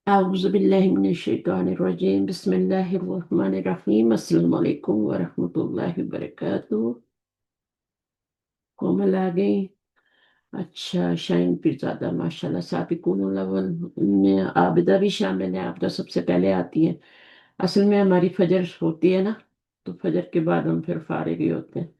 अऊज़ुबिल्लाहिमिनश्शैतानिर्रजीम बिस्मिल्लाहिर्रहमानिर्रहीम अस्सलाम वालेकुम वरहमतुल्लाहि वबरकातुहू। कोमल आ गई। अच्छा, शाइन पीरज़ादा माशाल्लाह साबिक़ून अव्वल में आबिदा भी शामिल है। आबिदा सबसे पहले आती है। असल में हमारी फजर होती है ना, तो फजर के बाद हम फिर फारिग ही होते हैं।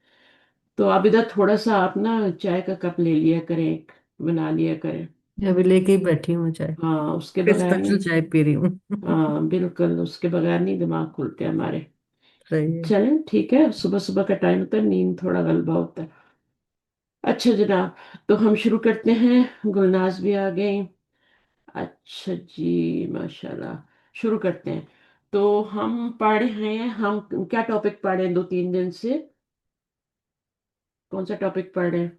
तो आबिदा थोड़ा सा आप ना चाय का कप ले लिया करें, एक बना लिया करें। अभी लेके ही बैठी हूँ चाय। हाँ, उसके बगैर स्पेशल नहीं। चाय पी रही हूँ। हाँ बिल्कुल, उसके बगैर नहीं दिमाग खुलते हमारे। सही है। चलें, ठीक है, सुबह सुबह का टाइम होता है, नींद थोड़ा गलबा होता है। अच्छा जनाब, तो हम शुरू करते हैं। गुलनाज भी आ गई। अच्छा जी, माशाल्लाह। शुरू करते हैं। तो हम पढ़ रहे हैं, हम क्या टॉपिक पढ़ रहे हैं 2-3 दिन से? कौन सा टॉपिक पढ़ रहे हैं?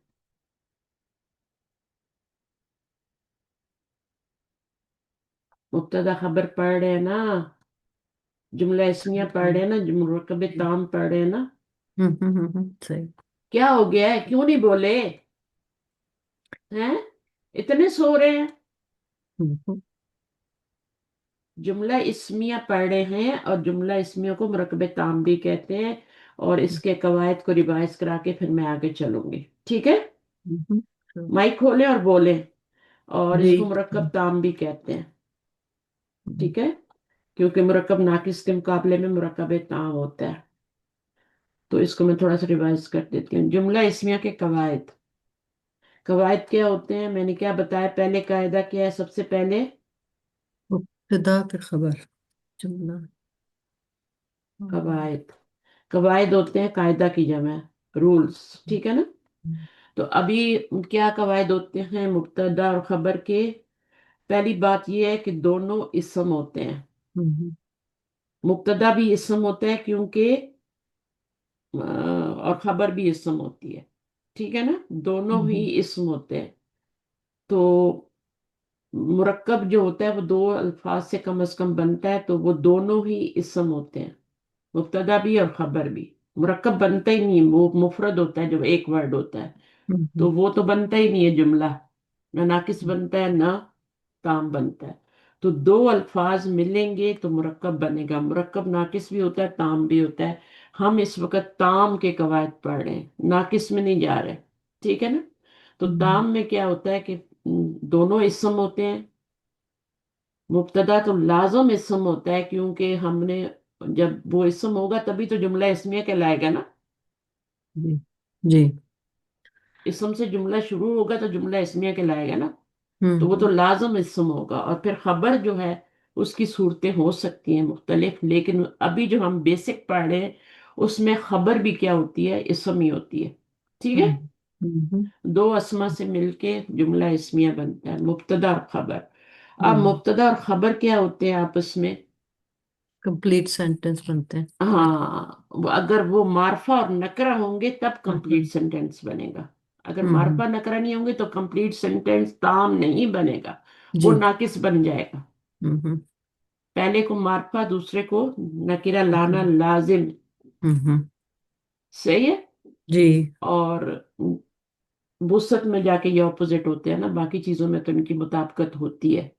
मुब्तदा खबर पढ़ रहे हैं ना? जुमला इस्मिया पढ़ रहे हैं ना? मुरक्कब ताम पढ़ रहे हैं ना? सही। क्या हो गया है, क्यों नहीं बोले हैं? इतने सो रहे हैं। हम्म, जुमला इस्मिया पढ़ रहे हैं, और जुमला इस्मिया को मुरकब ताम भी कहते हैं। और इसके कवायद को रिवाइज करा के फिर मैं आगे चलूंगी, ठीक है? सही। माइक खोलें और बोलें। और जी। इसको मुरक्कब ताम भी कहते हैं, ठीक है? क्योंकि मुरक्कब नाकिस के मुकाबले में मुरक्कब ताम होता है। तो इसको मैं थोड़ा सा रिवाइज कर देती हूँ। जुमला इस्मिया के कवायद। कवायद क्या होते हैं, मैंने क्या बताया? पहले कायदा क्या है सबसे पहले? मुब्तदा पे खबर। जुमला। कवायद। कवायद होते हैं कायदा की जमा, रूल्स, ठीक है ना? तो अभी क्या कवायद होते हैं मुब्तदा और खबर के? पहली बात यह है कि दोनों इस्म होते हैं। मुब्तदा भी इस्म होता है क्योंकि और खबर भी इस्म होती है, ठीक है ना? दोनों ही इस्म होते हैं। तो मुरक्कब जो होता है वो दो अल्फाज से कम बनता है, तो वो दोनों ही इस्म होते हैं, मुब्तदा भी और खबर भी। मुरक्कब बनता ही नहीं, वो मुफरद होता है, जब एक वर्ड होता है तो वो तो बनता ही नहीं है जुमला। ना नाकिस बनता है, ना ताम बनता है। तो दो अल्फाज मिलेंगे तो मुरक्कब बनेगा। मुरक्कब नाकिस भी होता है, ताम भी होता है। हम इस वक्त ताम के कवायद पढ़ रहे हैं, नाकिस में नहीं जा रहे, ठीक है ना? तो ताम में क्या होता है कि दोनों इस्म होते हैं। मुब्तदा तो लाजम इस्म होता है, क्योंकि हमने, जब वो इस्म होगा तभी तो जुमला इस्मिया कहलाएगा ना। जी। जी। इस्म से जुमला शुरू होगा तो जुमला इस्मिया कहलाएगा ना। तो वो तो हम्म। लाजम इस्म होगा। और फिर खबर जो है उसकी सूरतें हो सकती हैं मुख्तलिफ, लेकिन अभी जो हम बेसिक पढ़ रहे हैं उसमें खबर भी क्या होती है, इस्म ही होती है, ठीक है? दो अस्मा से मिलके जुमला इस्मिया बनता है, मुब्तदा और खबर। अब मुब्तदा और खबर क्या होते हैं आपस में? कंप्लीट सेंटेंस बनते हैं। हाँ, अगर वो मार्फा और नकरा होंगे तब कंप्लीट हम्म। सेंटेंस बनेगा। अगर हम्म। मार्फा नकरा नहीं होंगे तो कंप्लीट सेंटेंस ताम नहीं बनेगा, वो जी। नाकिस बन जाएगा। हम्म। पहले को मार्फा, दूसरे को नकीरा लाना हम्म। लाजिम। हम्म। सही है। जी। और वुसत में जाके ये ऑपोजिट होते हैं ना, बाकी चीजों में तो इनकी मुताबिकत होती है।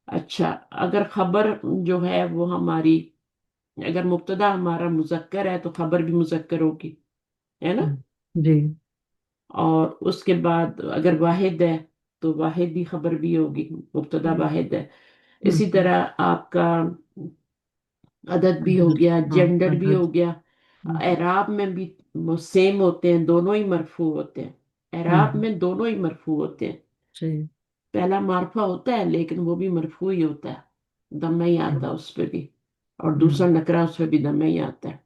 अच्छा, अगर खबर जो है वो हमारी, अगर मुब्तदा हमारा मुजक्कर है तो खबर भी मुजक्कर होगी, है ना? जी। और उसके बाद अगर वाहिद है तो वाहिद ही खबर भी होगी, मुब्तदा वाहिद है। इसी हम्म। तरह आपका अदद भी हो गया, हाँ, जेंडर भी हो अदद। गया। एराब में भी वो सेम होते हैं, दोनों ही मरफू होते हैं। एराब हम्म। में दोनों ही मरफू होते हैं। जी। पहला मार्फा होता है लेकिन वो भी मरफू ही होता है, दम्मा ही आता है उस पे भी। और दूसरा हम्म। नकरा, उस पे भी दम्मा ही आता है।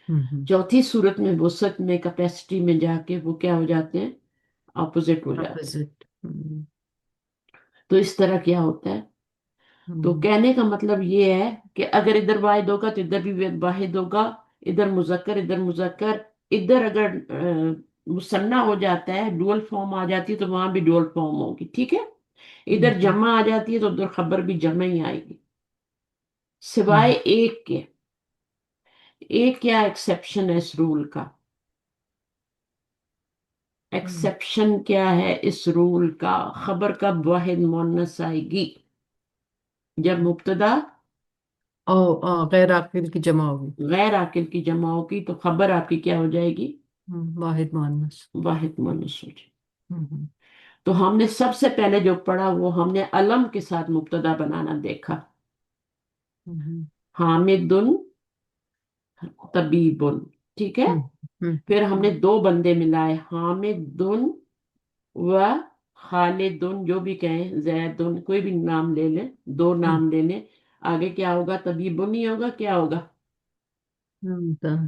हम्म। चौथी सूरत में वसत में कैपेसिटी में जाके वो क्या हो जाते हैं, ऑपोजिट हो जाते हैं। अपोजिट। तो इस तरह क्या होता है? तो हम्म। कहने का मतलब ये है कि अगर इधर वाहिद होगा तो इधर भी वाहिद होगा। इधर मुजक्कर, इधर मुजक्कर। इधर अगर मुसन्ना हो जाता है, डुअल फॉर्म आ जाती है, तो वहां भी डुअल फॉर्म होगी, ठीक है? इधर हम्म। जमा आ जाती है तो उधर खबर भी जमा ही आएगी, सिवाय हम्म। एक के। एक क्या एक्सेप्शन है इस रूल का? हम्म। एक्सेप्शन क्या है इस रूल का? खबर कब वाहिद मुअन्नस आएगी? जब मुब्तदा ओ गैर आकिल की जमा होगी। गैर आकिल की जमा होगी तो खबर आपकी क्या हो जाएगी? वाहिद मुअन्नस। वाहिद मुअन्नस हो जाएगी। हम्म तो हमने सबसे पहले जो पढ़ा वो हमने अलम के साथ मुब्तदा बनाना देखा। हम्म हामिदुन तबीबुन, ठीक है। हम्म हम्म फिर हमने दो बंदे मिलाए, हामिदुन व खालिदुन, जो भी कहें, जैदुन, कोई भी नाम ले लें, दो हम्म नाम ले लें। आगे क्या होगा? तबीबुन ही होगा, क्या होगा?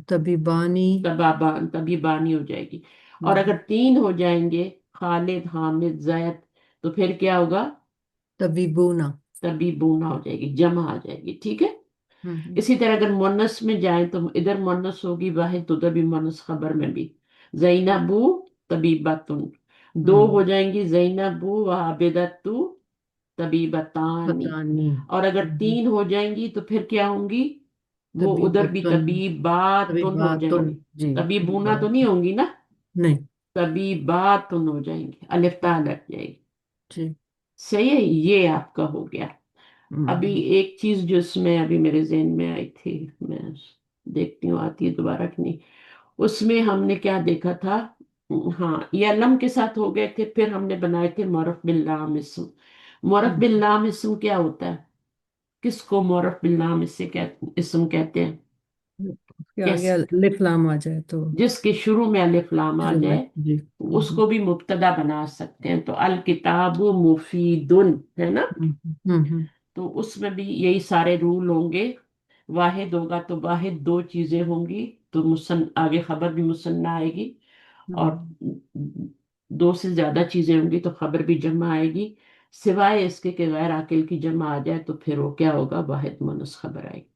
तभी बानी। तबाबान, तबीबानी हो जाएगी। और हम्म, अगर तीन हो जाएंगे, खालिद हामिद जैद, तो फिर क्या होगा? तभी बूना। तबीबूना हो जाएगी, जमा आ जाएगी, ठीक है। हम्म इसी तरह अगर मुन्नस में जाए तो इधर मुन्नस होगी वाहिद, तो उधर भी मुन्नस खबर में भी। जैनबू तबीबतुन, दो हो हम्म जाएंगी, जैनबू व आबिदतु तबीबतानी। पता नहीं। और अगर तीन हो जाएंगी तो फिर क्या होंगी? वो तभी उधर भी बतन। तभी तबीबातुन हो बातुन। जाएंगी। जी तभी तबीबूना तो बात। नहीं होंगी ना, नहीं। तबीबातुन हो जाएंगी, अलिफ ता लग जाएगी। जी। सही है, ये आपका हो गया। अभी हम्म एक चीज जो इसमें अभी मेरे जहन में आई थी, मैं देखती हूँ आती है दोबारा कि नहीं। उसमें हमने क्या देखा था? हाँ, ये अलम के साथ हो गए थे, फिर हमने बनाए थे मौरफ बिल्लाम इस्म। मौरफ हम्म बिल्लाम इस्म क्या होता है? किसको मौरफ बिल्लाम इससे इस्म कहते हैं? उसके आगे कैसे? अलिफ लाम आ जाए तो। जिसके शुरू में अलिफ लाम आ शुरू में। जाए, जी। उसको भी मुब्तदा बना सकते हैं। तो अल किताबु मुफीदुन, है ना। हम्म तो उसमें भी यही सारे रूल होंगे। वाहिद होगा तो वाहिद दो चीजें होंगी, तो मुसन आगे खबर भी मुसन्ना आएगी। और हम्म दो से ज्यादा चीजें होंगी तो खबर भी जमा आएगी। सिवाय इसके कि गैर आकिल की जमा आ जाए तो फिर वो क्या होगा? वाहिद मुअन्नस खबर आएगी।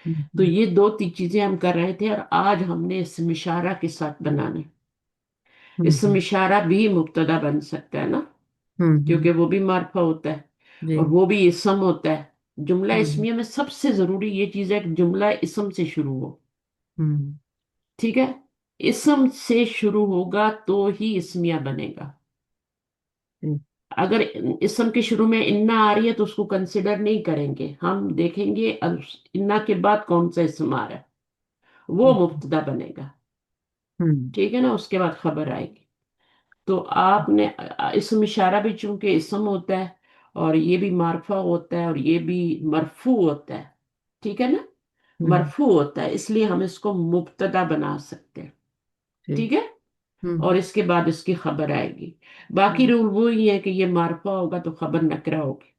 तो हम्म ये दो तीन चीजें हम कर रहे थे, और आज हमने इसम इशारा के साथ बनाना है। इसम हम्म इशारा भी मुब्तदा बन सकता है ना, हम्म, क्योंकि वो भी मार्फा होता है जी। और वो भी इसम होता है। जुमला हम्म इसमिया में सबसे जरूरी ये चीज है कि जुमला इसम से शुरू हो, हम्म ठीक है। इसम से शुरू होगा तो ही इसमिया बनेगा। जी। अगर इसम के शुरू में इन्ना आ रही है तो उसको कंसिडर नहीं करेंगे, हम देखेंगे इन्ना के बाद कौन सा इसम आ रहा है, वो हम्म मुब्तदा बनेगा, हम्म ठीक है ना। उसके बाद खबर आएगी। तो आपने इसम इशारा भी चूंकि इसम होता है, और ये भी मार्फा होता है, और ये भी मरफू होता है, ठीक है ना। हम्म, मरफू होता है, इसलिए हम इसको मुब्तदा बना सकते हैं, जी। ठीक है। और हम्म इसके बाद इसकी खबर आएगी। बाकी हम्म रूल वो ही है कि ये मार्फा होगा तो खबर नकरा होगी,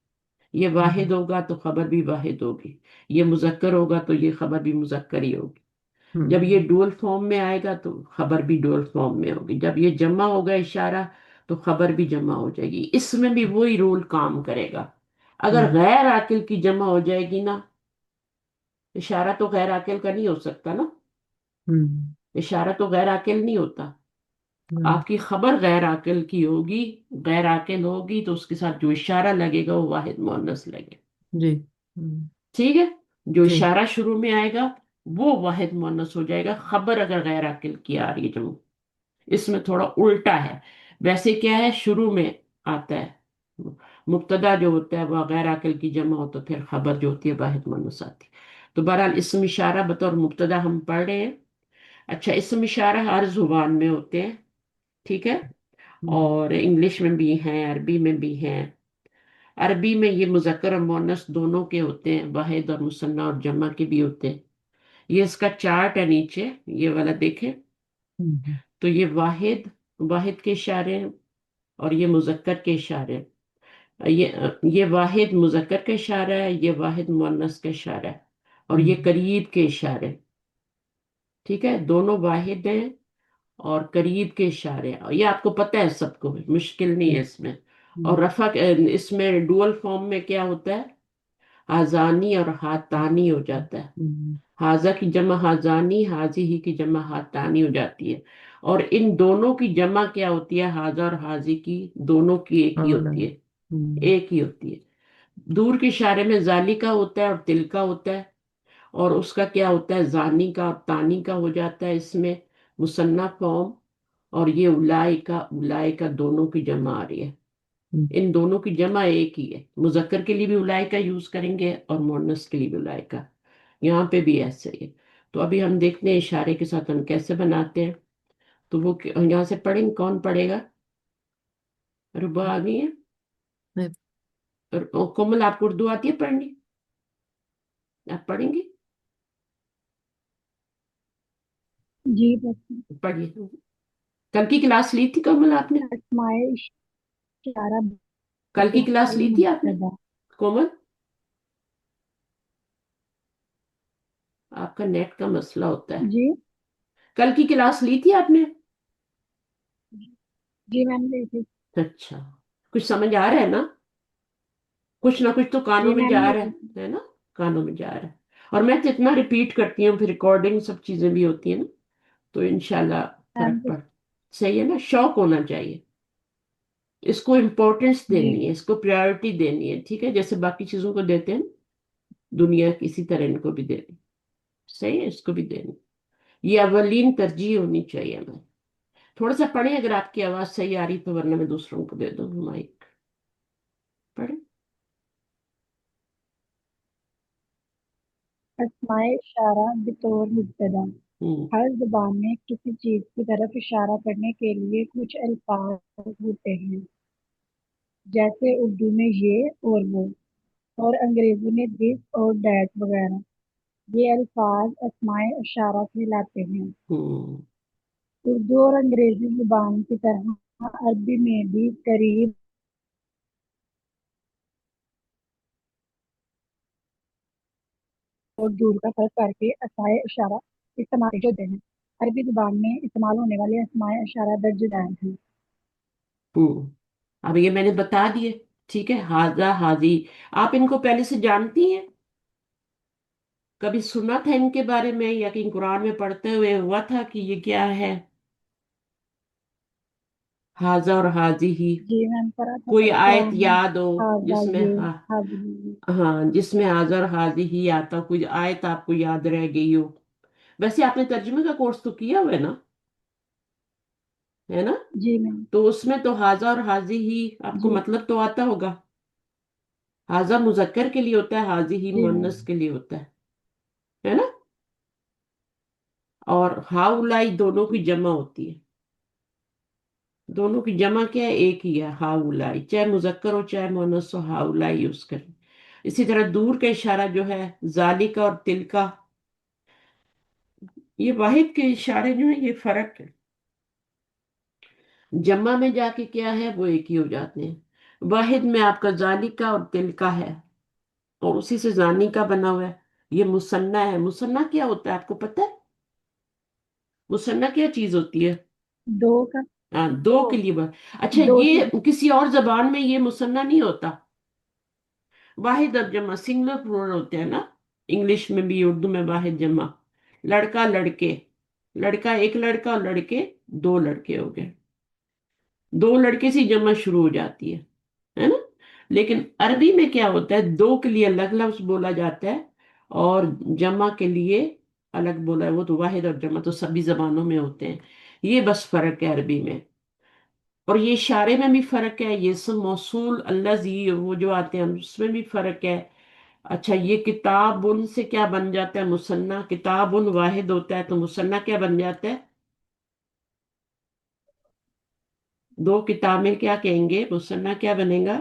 ये हम्म वाहिद होगा तो खबर भी वाहिद होगी, ये मुजक्कर होगा तो ये खबर भी मुजक्कर ही होगी। जब ये हम्म डुअल फॉर्म में आएगा तो खबर भी डुअल फॉर्म में होगी। जब ये जमा होगा इशारा, तो खबर भी जमा हो जाएगी। इसमें भी वही रूल काम करेगा। अगर हम्म गैर आकिल की जमा हो जाएगी ना, इशारा तो गैर आकिल का नहीं हो सकता ना, हम्म, इशारा तो गैर आकिल नहीं होता। नहीं, आपकी खबर गैर आकिल की होगी, गैर आकिल होगी तो उसके साथ जो इशारा लगेगा वो वाहिद मुअन्नस लगेगा, जी। ठीक है। जो जी। इशारा शुरू में आएगा वो वाहिद मुअन्नस हो जाएगा, खबर अगर गैर आकिल की आ रही है जो। इसमें थोड़ा उल्टा है। वैसे क्या है, शुरू में आता है मुब्तदा जो होता है वह गैर आकिल की जमा हो, तो फिर खबर जो होती है वाहिद मुअन्नस आती है। तो बहरहाल इसम इशारा बतौर मुब्तदा हम पढ़ रहे हैं। अच्छा, इसम इशारा हर जुबान में होते हैं, ठीक है। हम्म और इंग्लिश में भी हैं, अरबी में भी हैं। अरबी में ये मुज़क्कर और मुअन्नस दोनों के होते हैं, वाहिद और मुसन्ना और जमा के भी होते हैं। ये इसका चार्ट है नीचे, ये वाला देखें। हम्म तो ये वाहिद, वाहिद के इशारे हैं, और ये मुज़क्कर के इशारे हैं। ये वाहिद मुज़क्कर का इशारा है, ये वाहिद मुअन्नस का इशारा है, और ये हम्म करीब के इशारे हैं, ठीक है। दोनों वाहिद हैं और करीब के इशारे हैं, और ये आपको पता है, सबको मुश्किल नहीं है जी। इसमें। और हम्म रफा इसमें डुअल फॉर्म में क्या होता है? हाजानी और हातानी हो जाता है। हम्म, हाजा की जमा हाजानी, हाजी ही की जमा हातानी हो जाती है। और इन दोनों की जमा क्या होती है? हाजा और हाजी की, दोनों की एक ही और होती है, हम्म एक ही होती है। दूर के इशारे में जाली का होता है और तिल का होता है, और उसका क्या होता है? जानी का और तानी का हो जाता है इसमें मुसन्ना फॉर्म। और ये उलाई का दोनों की जमा आ रही है, इन दोनों की जमा एक ही है, मुजक्कर के लिए भी उलाई का यूज करेंगे और मुअन्नस के लिए भी उलाई का। यहाँ पे भी ऐसे ही है। तो अभी हम देखते हैं इशारे के साथ हम कैसे बनाते हैं। तो वो यहाँ से पढ़ेंगे, कौन पढ़ेगा? रुबा आ गई है। मैं- और कोमल, आपको उर्दू आती है पढ़नी? आप पढ़ेंगी? जी बस। पढ़िए। कल की क्लास ली थी कोमल आपने? अस्माए इशारा कल की क्लास बतौर ली थी आपने मुब्तदा। कोमल? आपका नेट का मसला होता है। जी। कल की क्लास ली थी आपने? जी मैंने ली थी। अच्छा, कुछ समझ आ रहा है ना? कुछ ना कुछ तो कानों जी में मैंने जा ली रहा थी। है ना? कानों में जा रहा है। और मैं तो इतना रिपीट करती हूँ, फिर रिकॉर्डिंग सब चीजें भी होती है ना, तो इंशाल्लाह मैम फर्क तो। पड़। सही है ना? शौक होना चाहिए, इसको इम्पोर्टेंस जी। देनी है, इसको प्रायोरिटी देनी है, ठीक है? जैसे बाकी चीजों को देते हैं ना, दुनिया किसी तरह इनको भी देनी। सही है, इसको भी देनी। ये अवलीन तरजीह होनी चाहिए हमें। थोड़ा सा पढ़े अगर आपकी आवाज सही आ रही तो, वरना मैं दूसरों को दे दूँ माइक। पढ़े। अस्माए इशारा बतौर मुब्तदा। हम्म। हर ज़बान में किसी चीज़ की तरफ इशारा करने के लिए कुछ अल्फाज होते हैं, जैसे उर्दू में ये और वो, और अंग्रेजी में दिस और दैट वगैरह। ये अल्फाज अस्माए इशारा कहलाते हैं। हम्म। उर्दू और अंग्रेजी ज़ुबान की तरह अरबी में भी करीब और दूर का फर्क करके अस्माए इशारा इस्तेमाल होते हैं। अरबी ज़ुबान में इस्तेमाल होने वाले अस्माए इशारा दर्ज दैल हैं। हम्म। अब ये मैंने बता दिए, ठीक है? हाजा हाजी, आप इनको पहले से जानती हैं? कभी सुना था इनके बारे में, या कहीं कुरान में पढ़ते हुए हुआ था कि ये क्या है? हाजा और हाजी ही। जी मैंने पढ़ा था कोई आयत कुरान में। याद हो हाजा जिसमें ये, हाँ? हाजी ये। हाँ, जिसमें हाजा और हाजी ही आता, कोई आयत आपको याद रह गई हो? वैसे आपने तर्जुमे का कोर्स तो किया हुआ है ना? है ना? जी मैम। तो उसमें तो हाजा और हाजी ही आपको जी। मतलब तो आता होगा। हाजा मुजक्कर के लिए होता है, हाजी ही जी मैम। मुअन्नस के लिए होता है ना? और हाउलाई दोनों की जमा होती है। दोनों की जमा क्या है? एक ही है, हाउलाई। चाहे मुजक्कर हो चाहे मुअन्नस हो, हाउलाई यूज करें। इसी तरह दूर का इशारा जो है, जालिका और तिलका, ये वाहिद के इशारे जो है, ये फर्क है। जमा में जाके क्या है, वो एक ही हो जाते हैं। वाहिद में आपका जालिका और तिलका है, और उसी से जानी का बना हुआ है। ये मुसन्ना है। मुसन्ना क्या होता है आपको पता है? मुसन्ना क्या चीज होती है? दो का। हाँ, दो दो। के लिए अच्छा, दो ये चीज। किसी और जबान में ये मुसन्ना नहीं होता। वाहिद और जमा सिंगुलर प्लूरल होते हैं ना। इंग्लिश में भी, उर्दू में वाहिद जमा। लड़का लड़के, लड़का एक लड़का और लड़के दो लड़के हो गए। दो लड़के से जमा शुरू हो जाती है ना? लेकिन अरबी में क्या होता है, दो के लिए अलग लफ्ज बोला जाता है, और जमा के लिए अलग बोला है। वो तो वाहिद और जमा तो सभी जबानों में होते हैं। ये बस फर्क है अरबी में। और ये इशारे में भी फर्क है, ये सब मौसूल अल्लज़ी वो जो आते हैं उसमें भी फर्क है। अच्छा, ये किताबुन से क्या बन जाता है? मुसन्ना। किताबुन वाहिद होता है, तो मुसन्ना क्या बन जाता है? दो किताबें क्या कहेंगे, मुसन्ना क्या बनेगा?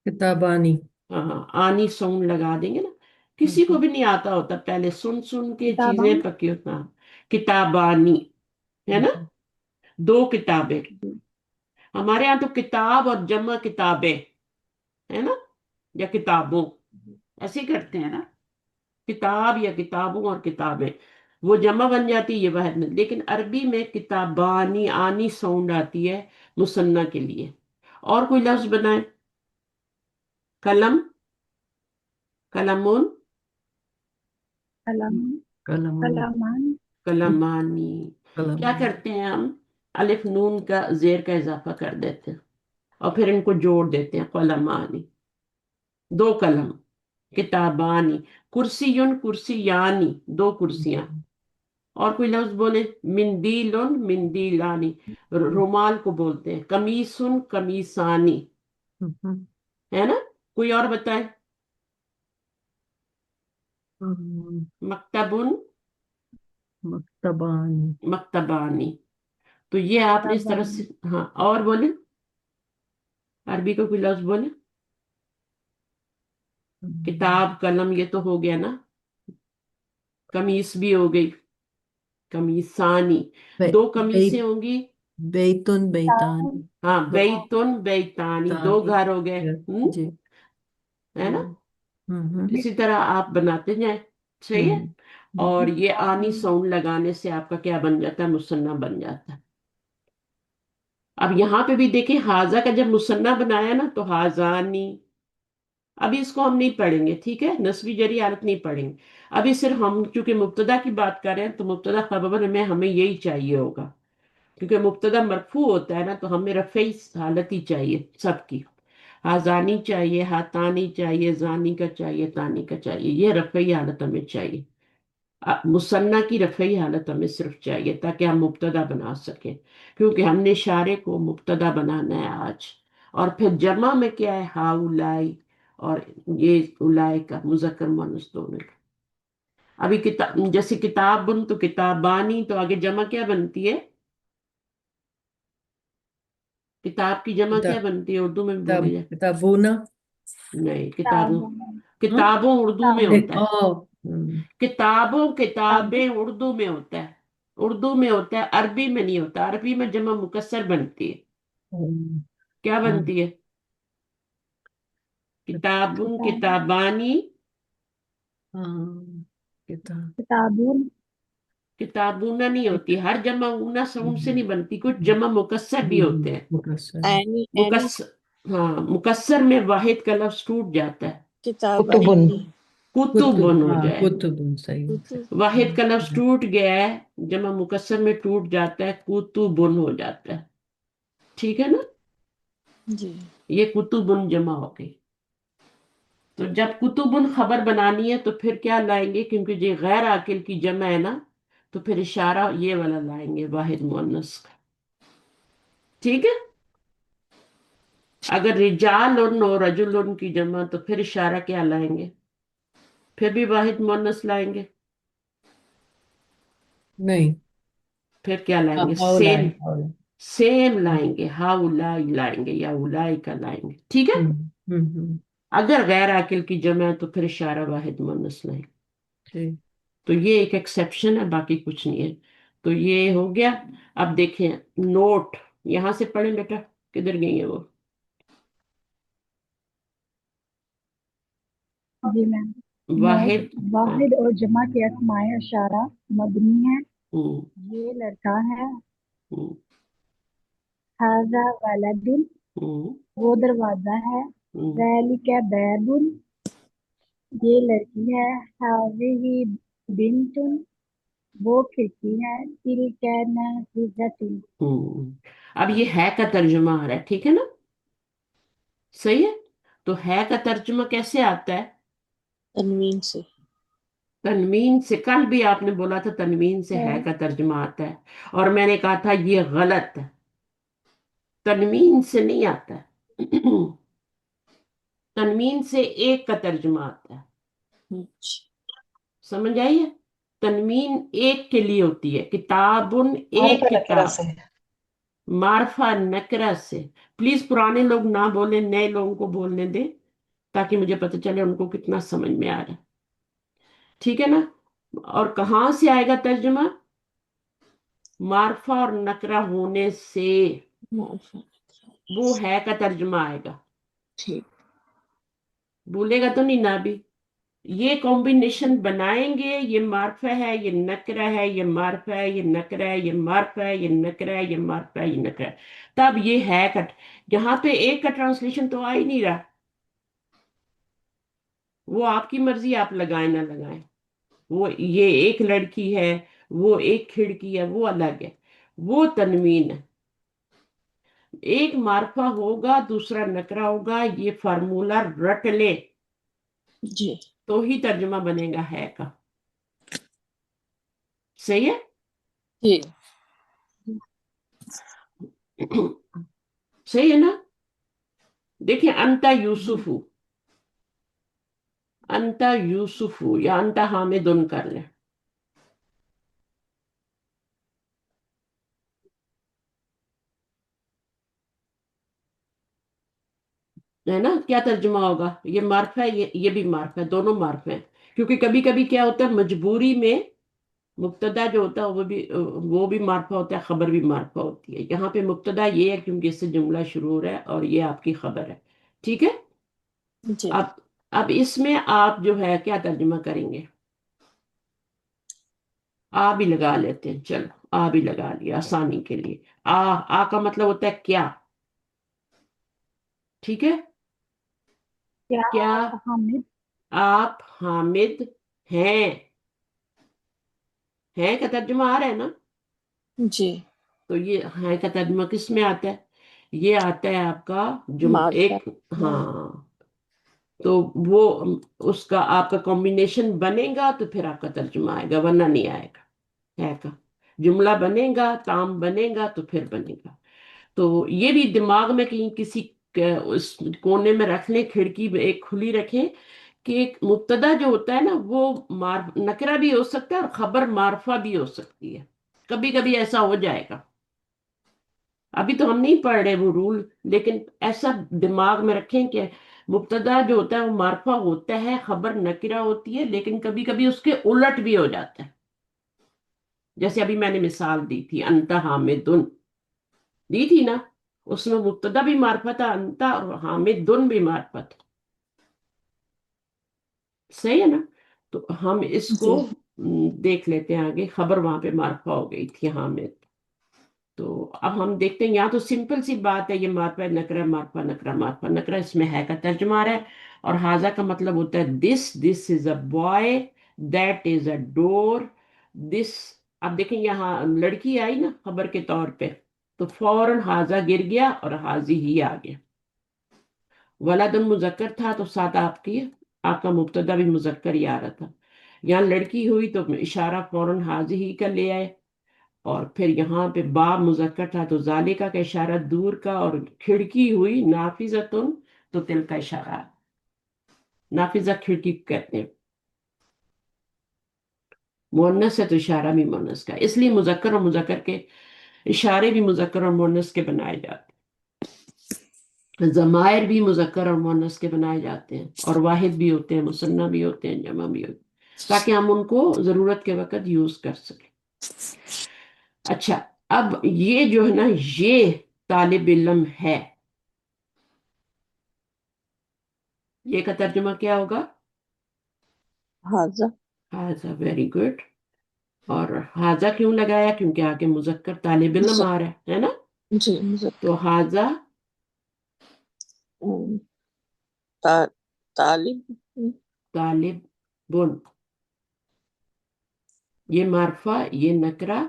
किताबानी। हाँ, आनी साउंड लगा देंगे ना। किसी को हम्म, भी नहीं आता होता, पहले सुन सुन के चीजें किताबान। पकी होता। किताबानी, है ना? हम्म, दो किताबें। जी। हमारे यहाँ तो किताब और जमा किताबें, है ना? या किताबों, ऐसे ही करते हैं ना। किताब या किताबों और किताबें, वो जमा बन जाती है, ये वाहिद में। लेकिन अरबी में किताबानी, आनी साउंड आती है मुसन्ना के लिए। और कोई लफ्ज बनाए? कलम, कलमुन, कलम। कलम। कलमान। कलमानी। कलम। क्या करते हैं हम? अलिफ नून का जेर का इजाफा कर देते हैं, और फिर इनको जोड़ देते हैं, कलमानी, दो कलम। किताबानी, कुर्सियुन, कुर्सियानी, दो कुर्सियां। और कोई लफ्ज बोले, मिंदीलुन मिंदीलानी, रुमाल को बोलते हैं कमीसुन कमीसानी, हम्म, है ना? कोई और बताए? हम्म, मक्तबुन मक्तबानी। मक्तबानी। तो ये आपने इस तरह तबान, से, हाँ, और बोले, अरबी को कोई लफ्ज बोले। हम्म, किताब कलम ये तो हो गया ना। कमीज भी हो गई, कमीसानी, बे, दो बे, कमीसें होंगी। बेतुन तान, बेतानी। हाँ, दो बैतुन बैतानी, दो तानी। घर हो गए। जी। है ना? हम्म, हम्म, इसी तरह आप बनाते जाएं। सही है। हम्म, और ये आनी तान, साउंड लगाने से आपका क्या बन जाता है? मुसन्ना बन जाता है। अब यहाँ पे भी देखिए, हाजा का जब मुसन्ना बनाया ना, तो हाजानी। अभी इसको हम नहीं पढ़ेंगे, ठीक है? नस्बी जरी हालत नहीं पढ़ेंगे। अभी सिर्फ हम चूंकि मुब्तदा की बात कर रहे हैं, तो मुब्तदा खबर में हमें यही चाहिए होगा, क्योंकि मुब्तदा मरफू होता है ना, तो हमें रफ़ई हालत ही चाहिए सबकी। हाजानी चाहिए, हातानी चाहिए, जानी का चाहिए, तानी का चाहिए, ये रफ़ई हालत हमें चाहिए। मुसन्ना की रफ़ई हालत हमें सिर्फ चाहिए, ताकि हम मुब्तदा बना सकें, क्योंकि हमने इशारे को मुब्तदा बनाना है आज। और फिर जमा में क्या है? हा उलाई, और ये उलाई का मुज़क्कर मुअन्नस दोनों का। अभी किताब, जैसे किताबुन तो किताबानी, तो आगे जमा क्या बनती है? किताब की जमा क्या किताब बनती है उर्दू में? किताब बोले जाए। किताबूना। नहीं, किताबों, ताबुन, हाँ। किताबों उर्दू में ताबुन, होता है। ओ। किताबों ताबुन, किताबें उर्दू में होता है। उर्दू में होता है, अरबी में नहीं होता। अरबी में जमा मुकस्सर बनती है। हम्म, क्या हाँ, बनती है? किताबुन किताब, किताबानी। हाँ, किताब। किताबुन, किताबूना नहीं होती। हर जमा ऊना साउंड से हम्म, नहीं बनती, कुछ जमा मुकस्सर भी होते हैं। मुकस्सर। एनी मुकस्सर, हाँ, मुकस्सर में वाहिद का लफ्ज टूट जाता है। किताबानी कुतुबुन कुतुब, हो हाँ, जाए। कुतुब सही कुतु सही। वाहिद का लफ्ज हम्म, टूट गया है, जमा मुकस्सर में टूट जाता है, कुतुबुन हो जाता है। ठीक है ना? जी ये कुतुबुन जमा हो गई। तो जब कुतुबुन खबर बनानी है, तो फिर क्या लाएंगे? क्योंकि ये गैर आकिल की जमा है ना, तो फिर इशारा ये वाला लाएंगे, वाहिद मुअन्नस का। ठीक है? अगर रिजाल और रजुल की जमा, तो फिर इशारा क्या लाएंगे? फिर भी वाहिद मुअन्नस लाएंगे। नहीं। फिर क्या हाँ, लाएंगे? हाउला है, सेम, हाउला। सेम लाएंगे, हा उलाई लाएंगे या उलाई का लाएंगे। ठीक है? हम्म, हम्म, अगर गैर आकिल की जमा है, तो फिर इशारा वाहिद मुअन्नस लाएंगे। ठीक। तो ये एक एक्सेप्शन है, बाकी कुछ नहीं है। तो ये हो गया। अब देखें, नोट, यहां से पढ़ें बेटा, किधर गई है वो? जी मैम। नोट, वाहिद, हाँ, वाहिद और जमा के अस्माए अशारा मबनी है। हम्म, ये लड़का है। हम्म, हाजा वलदुन, हम्म, वो दरवाजा है। हम्म, ज़ालिका बैबुन, ये लड़की है। हाज़िही बिन्तुन, वो खिड़की है। तिलका नाफिज़तुन, अब ये है का तर्जुमा आ रहा है, ठीक है ना? सही है। तो है का तर्जुमा कैसे आता है? तनवीन से तनवीन से। कल भी आपने बोला था तनवीन से है का तर्जुमा आता है, और मैंने कहा था ये गलत है, तनवीन से नहीं आता है। तनवीन से एक का तर्जुमा आता है। अच्छा, समझ आई है? तनवीन एक के लिए होती है, किताबुन मारिफा एक नकीरा किताब। से। मारफा नकरा से। प्लीज पुराने लोग ना बोले, नए लोगों को बोलने दें, ताकि मुझे पता चले उनको कितना समझ में आ रहा है। ठीक है ना? और कहाँ से आएगा तर्जुमा? मारफा और नकरा होने से मार्फा वो है का तर्जुमा आएगा। ठीक। भूलेगा तो नहीं ना अभी? ये कॉम्बिनेशन बनाएंगे, ये मार्फा है, ये नकरा है, ये मार्फा है, ये नकरा है, ये मार्फा है, ये नकरा है, ये मार्फा है, ये नकरा है। तब ये है का। यहाँ पे एक का ट्रांसलेशन तो आ ही नहीं रहा। वो आपकी मर्जी, आप लगाएं ना लगाएं। वो ये एक लड़की है, वो एक खिड़की है, वो अलग है। वो तनवीन है। एक मार्फा होगा, दूसरा नकरा होगा, ये फार्मूला रट ले, जी तो ही तर्जुमा बनेगा है का। सही है? जी सही है ना? देखिए, अंता यूसुफु, अंता यूसुफु या अंता हामिदुन कर ले। है ना? क्या तर्जुमा होगा? ये मार्फ है, ये भी मार्फ है, दोनों मार्फ है। क्योंकि कभी कभी क्या होता है, मजबूरी में मुब्तदा जो होता है वो भी मार्फा होता है, खबर भी मार्फा होती है। यहाँ पे मुब्तदा ये है क्योंकि इससे जुमला शुरू हो रहा है और ये आपकी खबर है। ठीक है? जी अब अब इसमें आप जो है क्या तर्जुमा करेंगे? आ भी लगा लेते हैं, चलो आ भी लगा लिया आसानी के लिए। आ का मतलब होता है क्या। ठीक है? क्या क्या आप हामिद आप हामिद हैं? हैं का तर्जुमा आ रहा है ना? जी तो ये हैं का तर्जुमा किस में आता है? ये आता है आपका मार्फा एक, हाँ। तो वो उसका आपका कॉम्बिनेशन बनेगा तो फिर आपका तर्जुमा आएगा, वरना नहीं आएगा। है का जुमला बनेगा, ताम बनेगा तो फिर बनेगा। तो ये भी दिमाग में कहीं किसी उस कोने में रख लें, खिड़की में एक खुली रखें कि एक मुब्तदा जो होता है ना वो मार नकरा भी हो सकता है और खबर मारफा भी हो सकती है। कभी कभी ऐसा हो जाएगा। अभी तो हम नहीं पढ़ रहे वो रूल, लेकिन ऐसा दिमाग में रखें कि मुब्तदा जो होता है वो मारफा होता है, खबर नकिरा होती है, लेकिन कभी कभी उसके उलट भी हो जाता है। जैसे अभी मैंने मिसाल दी थी, अंता हामिदुन दी थी ना, उसमें मुब्तदा भी मारफा था अंता, और हामिदुन भी मारफा था। सही है ना? तो हम इसको जी देख लेते हैं आगे। खबर वहां पे मारफा हो गई थी, हामिद। तो अब हम देखते हैं, यहाँ तो सिंपल सी बात है, ये मारफा नकरा मारफा नकरा मारफा नकरा, इसमें है का तर्जुमा आ रहा है। और हाजा का मतलब होता है this, this is a boy, that is a door, this. अब देखें यहाँ लड़की आई ना खबर के तौर पे, तो फौरन हाजा गिर गया और हाजी ही आ गया। वलादुन मुजक्कर था तो साथ आपका मुब्तदा भी मुजक्कर ही आ रहा था। यहाँ लड़की हुई तो इशारा फौरन हाजी ही का ले आए। और फिर यहाँ पे बाब मुजक्कर था तो जालिका का इशारा दूर का, और खिड़की हुई नाफिजतुन तो तिल का इशारा। नाफिजा खिड़की को कहते हैं। मुअन्नस है तो इशारा भी मुअन्नस का, इसलिए मुजक्कर और मुजक्कर के इशारे भी मुजक्कर और मुअन्नस के बनाए जाते हैं। जमायर भी मुजक्कर और मुअन्नस के बनाए जाते हैं, और वाहिद भी होते हैं, मुसन्ना भी होते हैं, जमा भी होते हैं, ताकि हम उनको जरूरत के वक्त यूज कर सकें। अच्छा, अब ये जो है ना, ये तालिब इल्म है, ये का तर्जुमा क्या होगा? हाजा हाजा, वेरी गुड। और हाजा क्यों लगाया? क्योंकि आगे मुजक्कर तालिब इल्म मुजक आ रहा है ना? जी मुजक्कर तो हाजा ता, तालिब तालिब बुन, ये मारफा, ये नकरा,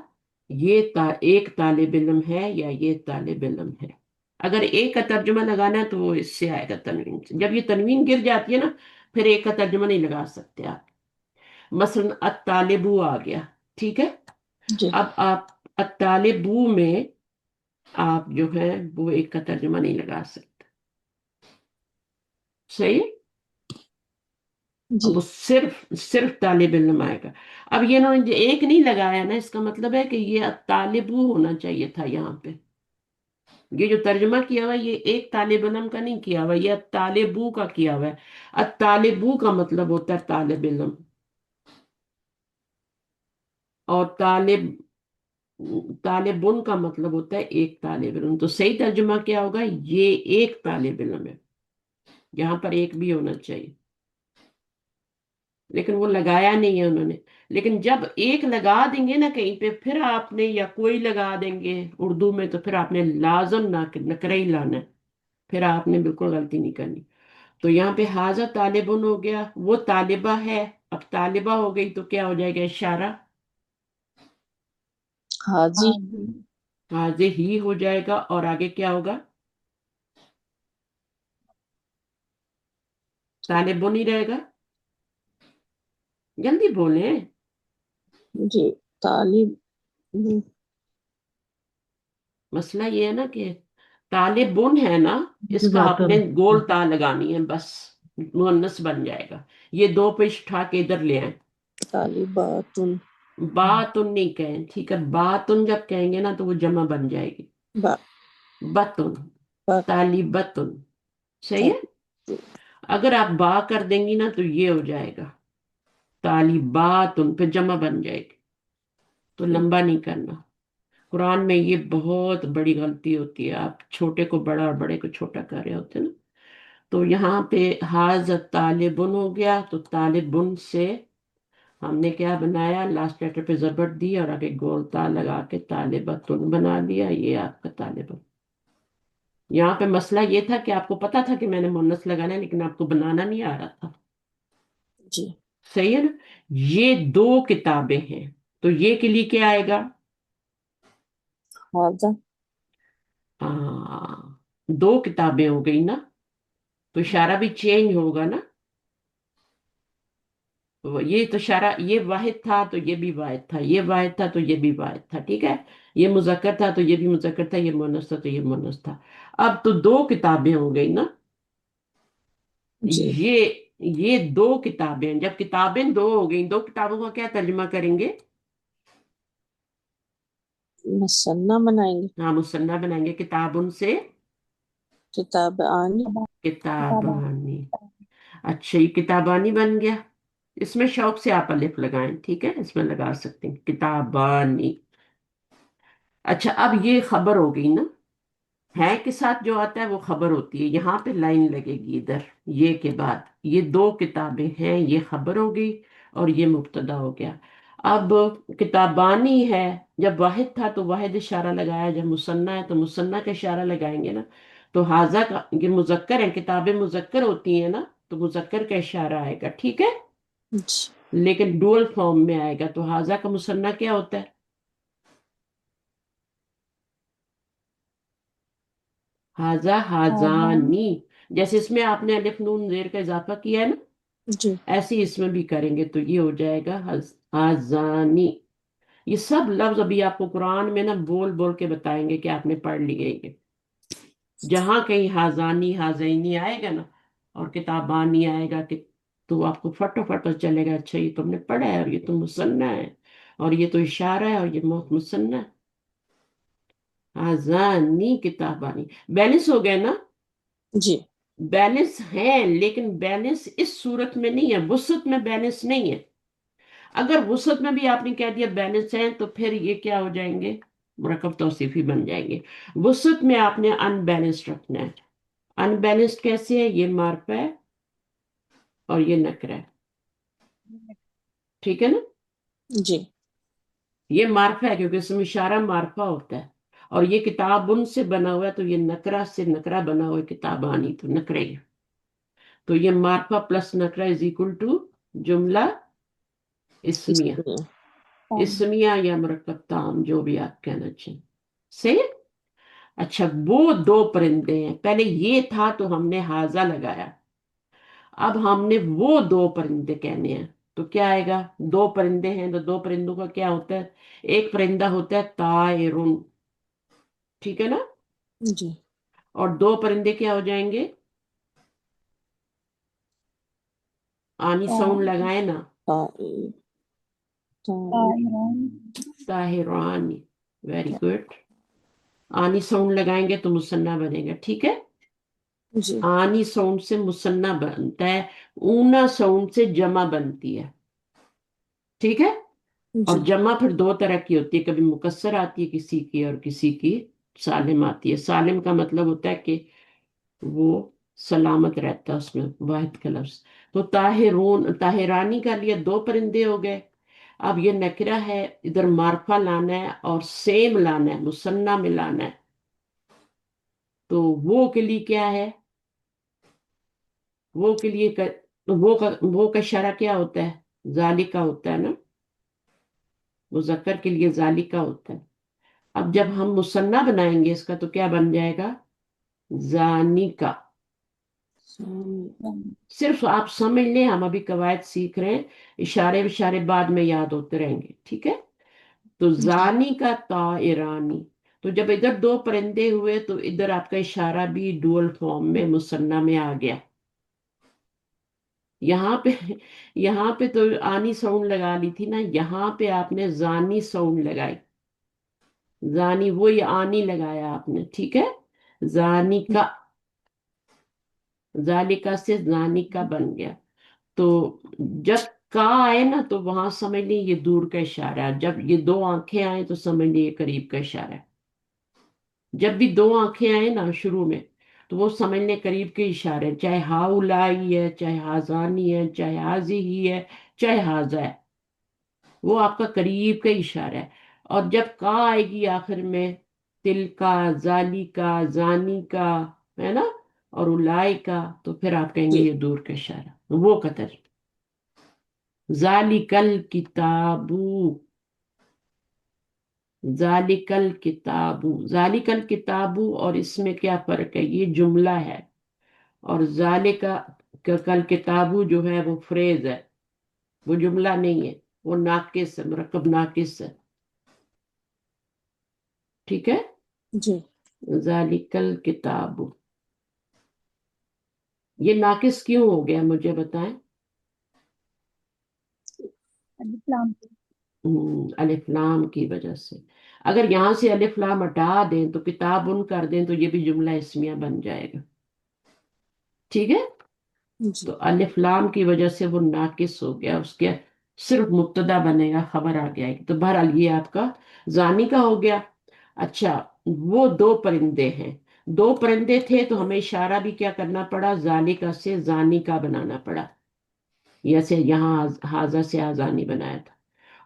एक तालिब इल्म है या ये तालिब इल्म है। अगर एक का तर्जुमा लगाना है तो वो इससे आएगा, तनवीन से। जब ये तनवीन गिर जाती है ना, फिर एक का तर्जुमा नहीं लगा सकते आप। मसलन अत्तालिबू आ गया, ठीक है? जी अब आप अत्तालिबू में आप जो है वो एक का तर्जुमा नहीं लगा सकते। सही है? अब जी वो सिर्फ सिर्फ तालिब इल्म आएगा। अब ये इन्होंने जो एक नहीं लगाया ना, इसका मतलब है कि ये तालिबू होना चाहिए था यहाँ पे। ये जो तर्जुमा किया हुआ है, ये एक तालिब इल्म का नहीं किया हुआ, ये तालिबू का किया हुआ है। तालिबू का मतलब होता है तालिब इल्म, और तालिबुन का मतलब होता है एक तालिब इल्म। तो सही तर्जुमा क्या होगा? ये एक तालिब इल्म है। यहाँ पर एक भी होना चाहिए, लेकिन वो लगाया नहीं है उन्होंने। लेकिन जब एक लगा देंगे ना कहीं पे, फिर आपने, या कोई लगा देंगे उर्दू में, तो फिर आपने लाजम ना नकरा ही लाना है। फिर आपने बिल्कुल गलती नहीं करनी। तो यहाँ पे हाजा तालिबुन हो गया, वो तालिबा है। अब तालिबा हो गई तो क्या हो जाएगा? इशारा हाजी हाजी हाजे ही हो जाएगा, और आगे क्या होगा? तालिबुन ही रहेगा। जल्दी बोले। जी तालिब मसला ये है ना कि तालिबुन है ना, इसका आपने जुबातुन। गोल ता लगानी है बस, मुअन्नस बन जाएगा। ये दो पेश उठा के इधर ले आए। तालिबातुन बातुन नहीं कहें, ठीक है, बातुन जब कहेंगे ना तो वो जमा बन जाएगी। बा बतुन, बा तालिबतुन, सही है। तालिब अगर आप बा कर देंगी ना तो ये हो जाएगा तालिबातुन, फिर जमा बन जाएगी। तो लंबा नहीं करना। कुरान में ये बहुत बड़ी गलती होती है, आप छोटे को बड़ा और बड़े को छोटा कर रहे होते हैं ना। तो यहाँ पे हाज तालिबुन हो गया, तो तालिबुन से हमने क्या बनाया, लास्ट लेटर पे जबर दी और आगे गोलता लगा के तालिबतुन बना दिया, ये आपका तालिबुन। यहाँ पे मसला ये था कि आपको पता था कि मैंने मुन्नस लगाना है, लेकिन आपको बनाना नहीं आ रहा था। जी सही है ना। ये दो किताबें हैं, तो ये के लिए क्या आएगा? हाजा दो किताबें हो गई ना, तो इशारा भी चेंज होगा ना। ये तो इशारा, ये वाहिद था तो ये भी वाहिद था, ये वाहिद था तो ये भी वाहिद था, ठीक है। ये मुजक्कर था तो ये भी मुजक्कर था, ये मुअन्नस था तो ये मुअन्नस था। अब तो दो किताबें हो गई ना। जी ये ये दो किताबें, जब किताबें दो हो गई, दो किताबों का क्या तर्जुमा करेंगे? मसन्ना बनाएंगे हाँ, मुसन्ना बनाएंगे, किताबुन से किताब आनी किताबा किताबानी। अच्छा, ये किताबानी बन गया। इसमें शौक से आप अलिफ लगाएं, ठीक है, इसमें लगा सकते हैं किताबानी। अच्छा, अब ये खबर हो गई ना, है के साथ जो आता है वो खबर होती है। यहाँ पे लाइन लगेगी इधर, ये के बाद, ये दो किताबें हैं, ये खबर हो गई और ये मुब्तदा हो गया। अब किताबानी है, जब वाहिद था तो वाहिद इशारा लगाया, जब मुसन्ना है तो मुसन्ना का इशारा लगाएंगे ना। तो हाजा का, ये मुजक्कर है, किताबें मुजक्कर होती हैं ना, तो मुजक्कर का इशारा आएगा, ठीक है। जी लेकिन डुअल फॉर्म में आएगा, तो हाजा का मुसन्ना क्या होता है? हाजा आजान हाजानी। जैसे इसमें आपने अलिफ नून जेर का इजाफा किया है ना, जी ऐसे ही इसमें भी करेंगे तो ये हो जाएगा हाजानी। ये सब लफ्ज अभी आपको कुरान में ना बोल बोल के बताएंगे कि आपने पढ़ लिए ये। जहां कहीं हाजानी हाजैनी आएगा ना और किताबानी आएगा कि, तो आपको फटाफट चलेगा, अच्छा ये तुमने पढ़ा है और ये तो मुसन्ना है और ये तो इशारा है और ये मुसन्ना है। हाजानी किताबानी, बैलेंस हो गए ना। जी बैलेंस है, लेकिन बैलेंस इस सूरत में नहीं है, वुसत में बैलेंस नहीं है। अगर वुसत में भी आपने कह दिया बैलेंस है, तो फिर ये क्या हो जाएंगे? मुरकब तौसीफी बन जाएंगे। वुसत में आपने अनबैलेंस्ड रखना है। अनबैलेंस्ड कैसे है? ये मार्फा है और ये नकरा है, ठीक है ना। जी ये मार्फा है क्योंकि इसमें इशारा मार्फा होता है, और ये किताब उनसे बना हुआ है, तो ये नकरा से नकरा बना हुआ है, किताब आनी तो नकरे ही। तो ये मार्फा प्लस नकरा इज इक्वल टू जुमला इस्मिया। इसमें इस्मिया या मुरक्कब ताम, जो भी आप कहना चाहिए, सही है। अच्छा, वो दो परिंदे हैं, पहले ये था तो हमने हाजा लगाया, अब हमने वो दो परिंदे कहने हैं, तो क्या आएगा? दो परिंदे हैं तो दो परिंदों का क्या होता है? एक परिंदा होता है तायरुन, ठीक है ना। जी और दो परिंदे क्या हो जाएंगे? आनी साउंड लगाए ना, ताई ताई तायरान ताहिरानी। Very good. आनी साउंड लगाएंगे तो मुसन्ना बनेगा, ठीक है। जी आनी साउंड से मुसन्ना बनता है, ऊना साउंड से जमा बनती है, ठीक है। और जी जमा फिर दो तरह की होती है, कभी मुकस्सर आती है किसी की और किसी की सालिम आती है। सालिम का मतलब होता है कि वो सलामत रहता है, उसमें वाहिद का लफ्ज। तो ताहिरून ताहिरानी का लिए दो परिंदे हो गए। अब ये नकरा है, इधर मार्फा लाना है और सेम लाना है, मुसन्ना में लाना है। तो वो के लिए क्या है? वो के लिए वो का इशारा क्या होता है? जालिका होता है ना, मुजक्कर के लिए जालिका होता है। अब जब हम मुसन्ना बनाएंगे इसका तो क्या बन जाएगा? जानिका। सिर्फ आप समझ लें, हम अभी कवायद सीख रहे हैं, इशारे इशारे बाद में याद होते रहेंगे, ठीक है। तो जी जानी का ताइरानी, तो जब इधर दो परिंदे हुए तो इधर आपका इशारा भी डुअल फॉर्म में मुसन्ना में आ गया। यहाँ पे यहाँ पे तो आनी साउंड लगा ली थी ना, यहाँ पे आपने जानी साउंड लगाई। जानी, वो ये आनी लगाया आपने, ठीक है। जानी का, जालिका से जानी का बन गया। तो जब का आए ना तो वहां समझ ली ये दूर का इशारा है, जब ये दो आंखें आए तो समझ ली ये करीब का इशारा है। जब भी दो आंखें आए ना शुरू में, तो वो समझ लें करीब के इशारे, चाहे हाउलाई है, चाहे हाजानी है, चाहे हाजी ही है, चाहे हाजा है, वो आपका करीब का इशारा है। और जब का आएगी आखिर में, तिल का, जाली का, जानी का, है ना, और उलाई का, तो फिर आप कहेंगे जी ये दूर का इशारा, वो कतर। जालिकल किताबू, जालिकल किताबू, जालिकल किताबू, और इसमें क्या फर्क है, ये जुमला है। और जालिका कल किताबू जो है वो फ्रेज है, वो जुमला नहीं है, वो नाकिस है, मुरक्कब नाकिस है, ठीक है। जी जालिकल किताबू, ये नाकिस क्यों हो गया मुझे बताएं। अलिफ लाम से। अलिफ लाम की वजह से। अगर यहां से अलिफ लाम हटा दें तो किताब उन कर दें तो ये भी जुमला इस्मिया बन जाएगा, ठीक है। तो जी अलिफ लाम की वजह से वो नाकिस हो गया, उसके सिर्फ मुब्तदा बनेगा, खबर आ गया। तो बहरहाल ये आपका जानी का हो गया। अच्छा, वो दो परिंदे हैं, दो परिंदे थे तो हमें इशारा भी क्या करना पड़ा, जालिका से जानी का बनाना पड़ा, जैसे यहाँ हाजा से आजानी बनाया था।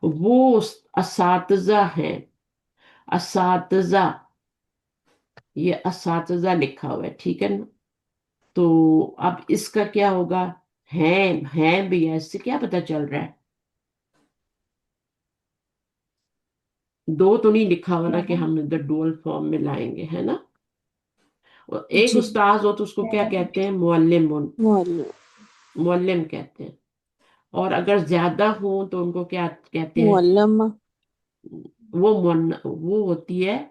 वो असातिजा हैं, असातिजा, ये असातिजा लिखा हुआ है, ठीक है ना। तो अब इसका क्या होगा, है भी है, इससे क्या पता चल रहा है, दो तो नहीं लिखा हुआ ना कि यहाँ हम इधर डुअल फॉर्म में लाएंगे, है ना। और एक जी उस्ताद हो तो उसको क्या यहाँ कहते हैं, मुअल्लिम, मुअल्लिम मुअल्लिम कहते हैं। और अगर ज्यादा हो तो उनको क्या कहते हैं, मुअल्लमा वो होती है,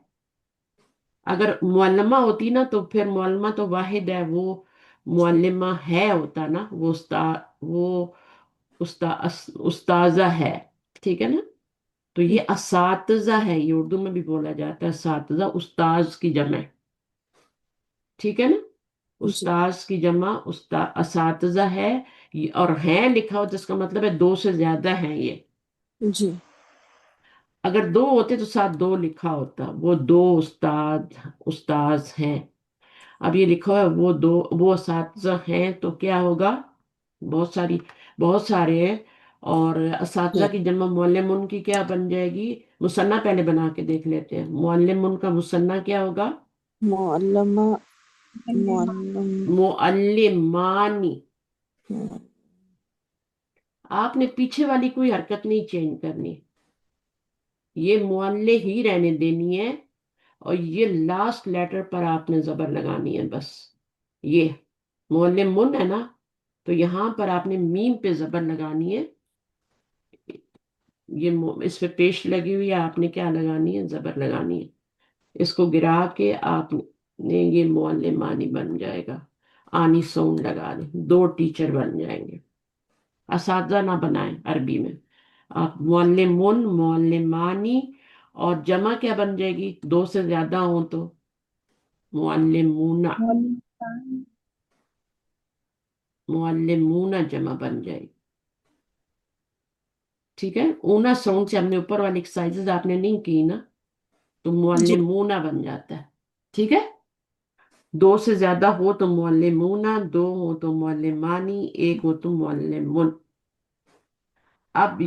अगर मुअल्लमा होती ना तो फिर मुअल्लमा तो वाहिद है, वो मुअल्लिमा है होता ना, वो उस्ताजा है, ठीक है ना। तो ये असातिजा है, ये उर्दू में भी बोला जाता है असातिजा, उस्ताज की जमा है, ठीक है ना। जी उस्ताज की जमा असातिजा है। और है लिखा हो तो इसका मतलब है दो से ज्यादा है ये। जी अगर दो होते तो साथ दो लिखा होता, वो दो उस्ताद, उस्ताज हैं। अब ये लिखा है वो दो, वो असातिज़ा हैं, तो क्या होगा, बहुत सारी, बहुत सारे हैं। और असातिज़ा जी की जमा मुअल्लिमुन की क्या बन जाएगी, मुसन्ना पहले बना के देख लेते हैं, मुअल्लिमुन का मुसन्ना क्या होगा, मुअल्लमा मुअल्लिमा मुअल्लम मुअल्लिमानी। आपने पीछे वाली कोई हरकत नहीं चेंज करनी, ये मुअल्ले ही रहने देनी है। और ये लास्ट लेटर पर आपने जबर लगानी है बस, ये मुअल्लिमुन है ना, तो यहां पर आपने मीम पे जबर लगानी है। इस पे पेश लगी हुई है, आपने क्या लगानी है, जबर लगानी है। इसको गिरा के आपने, ये मुअल्लिमानी बन जाएगा। आनी साउंड लगा दें, दो टीचर बन जाएंगे। असातिज़ा ना बनाएं अरबी में, आप मुअल्लिमुन, मुअल्लिमानी, और जमा क्या बन जाएगी, दो से ज्यादा हो तो मुअल्लिमूना, मुअल्लिमा मुअल्लिमूना जमा बन जाएगी, ठीक है। ऊना साउंड से हमने ऊपर वाली एक्सरसाइजेस आपने नहीं की ना, तो जी मुअल्लिमूना बन जाता है, ठीक है। दो से ज्यादा हो तो मुअल्लिमूना, दो हो तो मुअल्लिमानी, एक हो तो मुअल्लिमुन। अब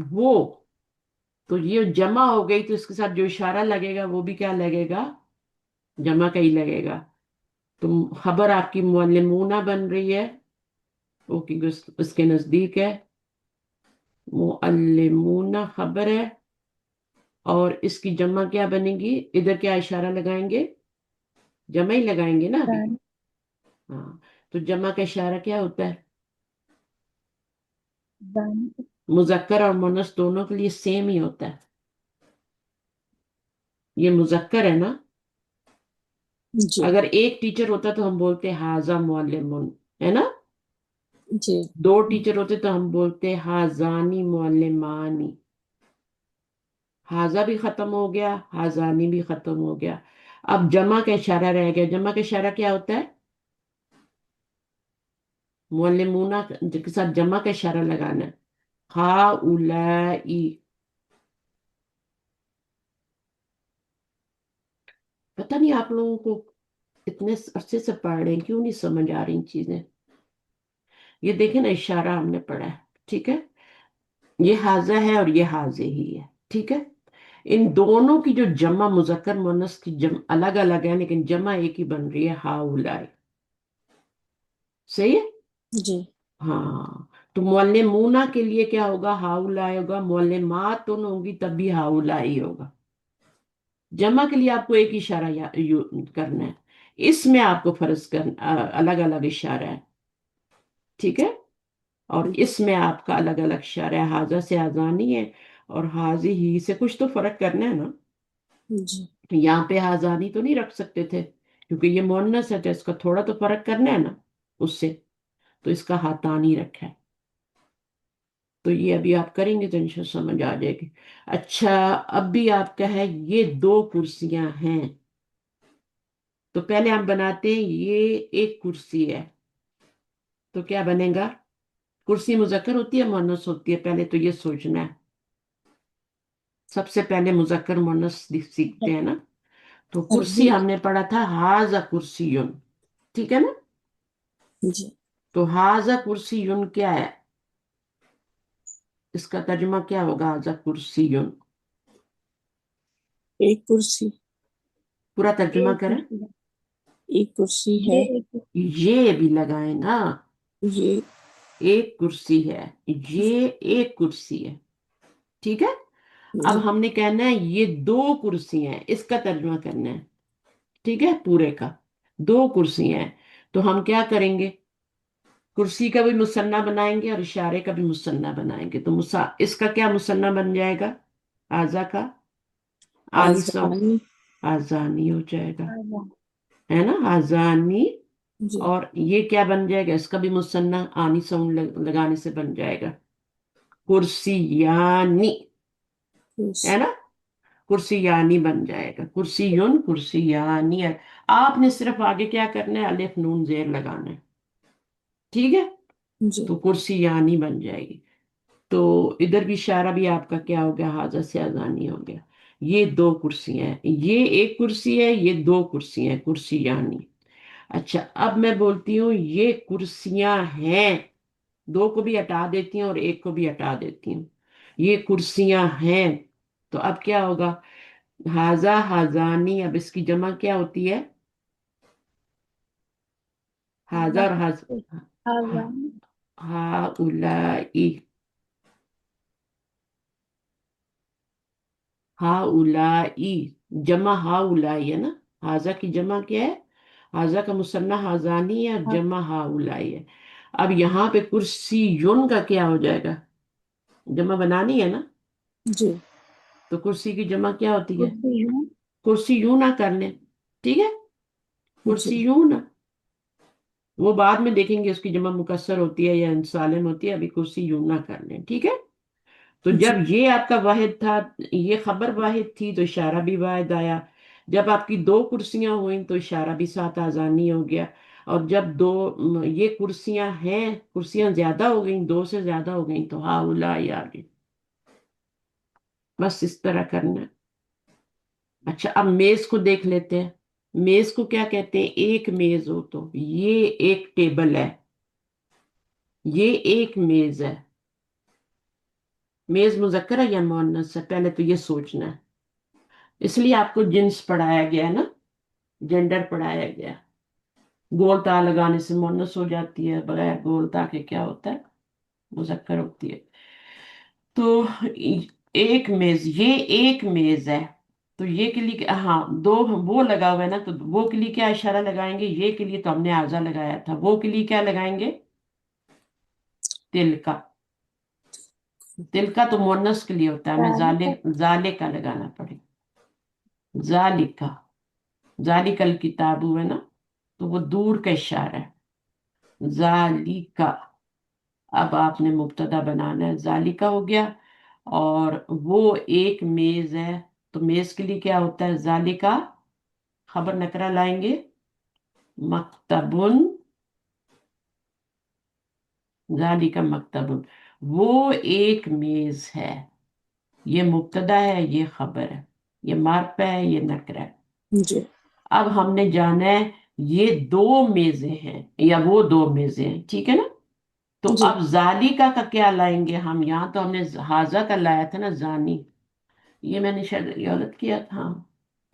वो, तो ये जमा हो गई तो इसके साथ जो इशारा लगेगा वो भी क्या लगेगा, जमा का ही लगेगा। तो खबर आपकी मुअल्लिमूना बन रही है, वो क्योंकि उसके नजदीक है, मुअल्लिमूना खबर है। और इसकी जमा क्या बनेगी, इधर क्या इशारा लगाएंगे, जमा ही लगाएंगे ना अभी। दानी हाँ, तो जमा का इशारा क्या होता है, दानी मुजक्कर और मुन्नस दोनों के लिए सेम ही होता है, ये मुजक्कर है ना। जी अगर एक टीचर होता तो हम बोलते हाजा मुअल्लिमुन, है ना। जी दो टीचर होते तो हम बोलते हाजानी मुअल्लिमानी। हाजा भी खत्म हो गया, हाजानी भी खत्म हो गया। अब जमा का इशारा रह गया। जमा का इशारा क्या होता है? मुअल्लिमूना के साथ जमा का इशारा लगाना है। हा उलाई। पता नहीं आप लोगों को इतने अरसे से पढ़ रहे हैं क्यों नहीं समझ आ रही चीजें। ये देखे ना, इशारा हमने पढ़ा है, ठीक है। ये हाजा है और ये हाजे ही है, ठीक है। इन दोनों की जो जमा मुजक्कर मुन्नस की अलग अलग है, लेकिन जमा एक ही बन रही है, हाउलाई। सही है। जी हाँ, तो मुअल्लिमूना के लिए क्या होगा? हाउलाई होगा। मुअल्लिमातुन होगी तब भी हाउलाई होगा। जमा के लिए आपको एक इशारा करना है। इसमें आपको फर्ज करना अलग अलग इशारा है, ठीक है। और इसमें आपका अलग अलग इशारा है। हाजा से हाजानी है और हाजी ही से कुछ तो फर्क करना है ना। जी तो यहाँ पे हाजानी तो नहीं रख सकते थे क्योंकि ये मुअन्नस है, तो इसका थोड़ा तो फर्क करना है ना उससे। तो इसका हाथानी रखा है। तो ये अभी आप करेंगे तो इंशाल्लाह समझ आ जाएगी। अच्छा, अब भी आपका है ये दो कुर्सियां हैं। तो पहले हम बनाते हैं ये एक कुर्सी है। तो क्या बनेगा? कुर्सी मुजक्कर होती है मुअन्नस होती है? पहले तो ये सोचना है। सबसे पहले मुजक्कर मुअन्नस सीखते हैं ना। तो कुर्सी जी हमने पढ़ा था हाजा कुर्सीयुन, ठीक है ना। जी तो हाजा कुर्सीयुन क्या है? इसका तर्जुमा क्या होगा? हाजा कुर्सीयुन। एक कुर्सी, पूरा ये तर्जुमा एक करें। कुर्सी है। एक कुर्सी ये है। एक ये भी लगाए ना। ये एक कुर्सी है, ये एक कुर्सी है, ठीक है। अब जी हमने कहना है ये दो कुर्सियां हैं, इसका तर्जुमा करना है, ठीक है, पूरे का। दो कुर्सियां हैं। तो हम क्या करेंगे? कुर्सी का भी मुसन्ना बनाएंगे और इशारे का भी मुसन्ना बनाएंगे। तो इसका क्या मुसन्ना बन जाएगा? आजा का आनिसम, आजानी। आजानी हो जाएगा, आजा। है ना, आजानी। जी और ये क्या बन जाएगा? इसका भी मुसन्ना आनी साउंड लगाने से बन जाएगा, कुर्सियानी, है कुर्सी। ना। कुर्सियानी बन जाएगा, कुर्सियुन कुर्सियानी है। आपने सिर्फ आगे क्या करना है? अलिफ नून जेर लगाना है, ठीक है। जी तो कुर्सियानी बन जाएगी। तो इधर भी इशारा भी आपका क्या हो गया? हाजा से अजानी हो गया। ये दो कुर्सियां हैं, ये एक कुर्सी है, ये दो कुर्सियां हैं, कुर्सियानी। अच्छा, अब मैं बोलती हूँ ये कुर्सियां हैं। दो को भी हटा देती हूँ और एक को भी हटा देती हूँ। ये कुर्सियां हैं। तो अब क्या होगा? हाजा हाजानी। अब इसकी जमा क्या होती है? हाजा आजा और आजा। हा उलाई। हा उलाई जमा हा उलाई है ना। हाजा की जमा क्या है? हाजा का मुसन्ना हाजानी है और हाँ, जमा हा उलाई है। अब यहाँ पे कुर्सी युन का क्या हो जाएगा? जमा बनानी है ना। जी तो कुर्सी की जमा क्या होती है? कुर्सी हूँ। कुर्सी यूं ना कर ले, ठीक है। कुर्सी जी यूं ना, वो बाद में देखेंगे उसकी जमा मुकस्सर होती है या सालिम होती है। अभी कुर्सी यूं ना कर लें, ठीक है। तो जी जब ये आपका वाहिद था, ये खबर वाहिद थी, तो इशारा भी वाहिद आया। जब आपकी दो कुर्सियां हुई तो इशारा भी साथ आजानी हो गया। और जब ये कुर्सियां हैं, कुर्सियां ज्यादा हो गई, दो से ज्यादा हो गई, तो हाउला आ गई। बस इस तरह करना है। अच्छा, अब मेज को देख लेते हैं। मेज को क्या कहते हैं? एक मेज हो तो ये एक टेबल है, ये एक मेज है। मेज मुजक्कर है या मुअन्नस है? पहले तो ये सोचना है। इसलिए आपको जिन्स पढ़ाया गया है ना, जेंडर पढ़ाया गया। गोल ता लगाने से मुअन्नस हो जाती है, बगैर गोल ता के क्या होता है? मुजक्कर होती है। तो एक मेज, ये एक मेज है। तो ये के लिए हाँ, दो वो लगा हुआ है ना, तो वो के लिए क्या इशारा लगाएंगे? ये के लिए तो हमने आजा लगाया था, वो के लिए क्या लगाएंगे? तिल का। तिल का तो मुअन्नस के लिए होता है, हमें तारीफ जाले है। जाले का लगाना पड़ेगा। ज़ालिका, ज़ालिकल किताबु है ना, तो वो दूर का इशारा है। ज़ालिका, अब आपने मुब्तदा बनाना है, ज़ालिका हो गया। और वो एक मेज है, तो मेज के लिए क्या होता है, ज़ालिका खबर नकरा लाएंगे, मक्तबुन, ज़ालिका मक्तबुन, वो एक मेज है। ये मुब्तदा है, ये खबर है, ये मार्फा है, ये नकरा है। जी अब हमने जाना है ये दो मेजें हैं या वो दो मेजें हैं, ठीक है ना। तो जी अब जालिका का क्या लाएंगे हम, यहाँ तो हमने हाजा का लाया था ना, जानी, ये मैंने शायद गलत किया था।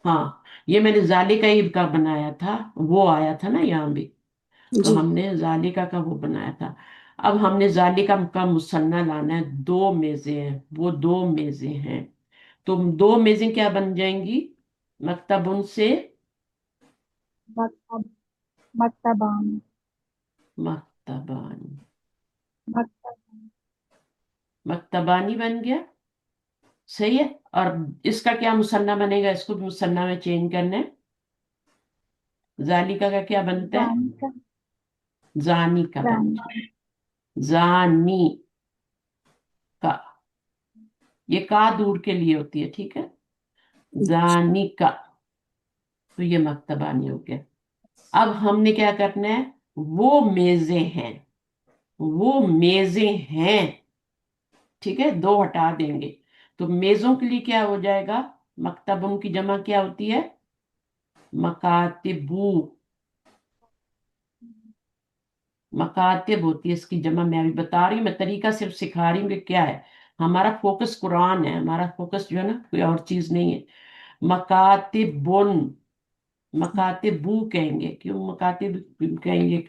हाँ, ये मैंने जालिका ही का बनाया था, वो आया था ना यहाँ भी, तो जी हमने जालिका का वो बनाया था। अब हमने जालिका का मुसन्ना लाना है, दो मेजें हैं, वो दो मेजें हैं। तो दो मेजें क्या बन जाएंगी, मक्तबुन से मकतब, मकतबान, मक्तबानी, मकतब, मक्तबानी बन गया, सही है। और इसका क्या मुसन्ना बनेगा, इसको भी मुसन्ना में चेंज करना है। जालिका का क्या बनता है, जानी का, जानी का बन जानी, जाए, जानी का, ये का दूर के लिए होती है, ठीक है, जानी का, तो ये मक्तबानी हो गया। अब हमने क्या करना है, वो मेजें हैं, वो मेजें हैं, ठीक है, दो हटा देंगे, तो मेजों के लिए क्या हो जाएगा, मक्तबों की जमा क्या होती है, मकातिबू, मकातिब होती है इसकी जमा, मैं अभी बता रही हूँ, मैं तरीका सिर्फ सिखा रही हूँ कि क्या है। हमारा फोकस कुरान है, हमारा फोकस जो है ना कोई और चीज नहीं है। मकातिबुन, मकातिबू कहेंगे, क्यों मकातिब कहेंगे,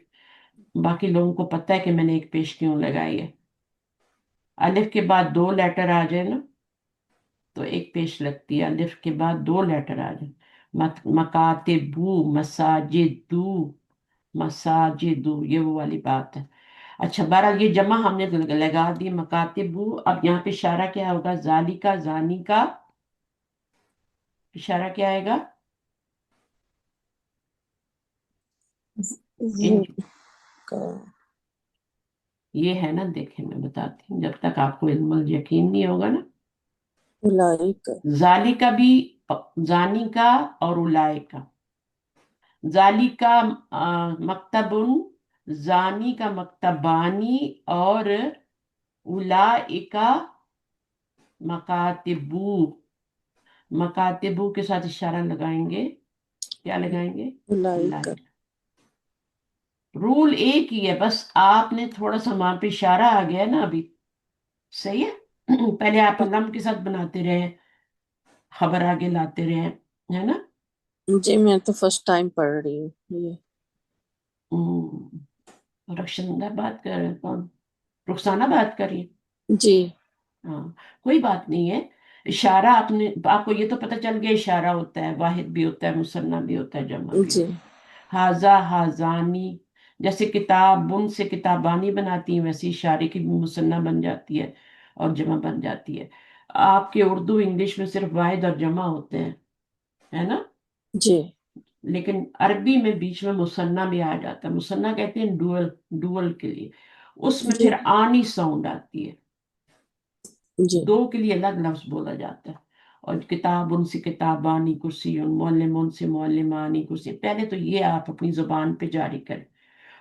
बाकी लोगों को पता है कि मैंने एक पेश क्यों लगाई है। अलिफ के बाद दो लेटर आ जाए ना, तो एक पेश लगती है, अलिफ के बाद दो लेटर आ जाए, मकातिबू, मसाजिदू, मसाजिदू, ये वो वाली बात है। अच्छा, बहरहाल ये जमा हमने लगा दी, मकातिबू। अब यहाँ पे इशारा क्या होगा, जालिका, जानी का इशारा क्या आएगा, इन, वो का ये है ना, देखें मैं बताती हूँ, जब तक आपको इल्मुल यकीन नहीं होगा ना। उलाइका जालिका भी, जानी का और उलाय का, जालिका मक्तबुन, जानी का मक्तबानी, और उलाइका मकातिबू, मकातिबू के साथ इशारा लगाएंगे, क्या लगाएंगे, उलाइका उलाइका। रूल एक ही है, बस आपने थोड़ा सा वहां पे इशारा आ गया है ना अभी, सही है। पहले आप अलम के साथ बनाते रहे, खबर आगे लाते रहे, है ना। जी मैं तो फर्स्ट टाइम पढ़ रही हूँ ये। रक्षंदा बात कर रहे हैं, कौन, रुखसाना बात कर रही है। जी हाँ, कोई बात नहीं है। इशारा आपने, आपको ये तो पता चल गया, इशारा होता है, वाहिद भी होता है, मुसन्ना भी होता है, जमा भी जी होता है। हाजा, हाजानी, जैसे किताबुन से किताबानी बनाती है, वैसे इशारे की भी मुसन्ना बन जाती है और जमा बन जाती है। आपके उर्दू इंग्लिश में सिर्फ वाहिद और जमा होते हैं, है ना। जी लेकिन अरबी में बीच में मुसन्ना भी आ जाता है, मुसन्ना कहते हैं डुअल, डुअल के लिए, उसमें जी फिर आनी साउंड आती है, जी दो के लिए अलग लफ्ज बोला जाता है। और किताब उनसे किताबानी, कुर्सी मौलम उनसे मौलमानी कुर्सी, पहले तो ये आप अपनी जुबान पे जारी करें।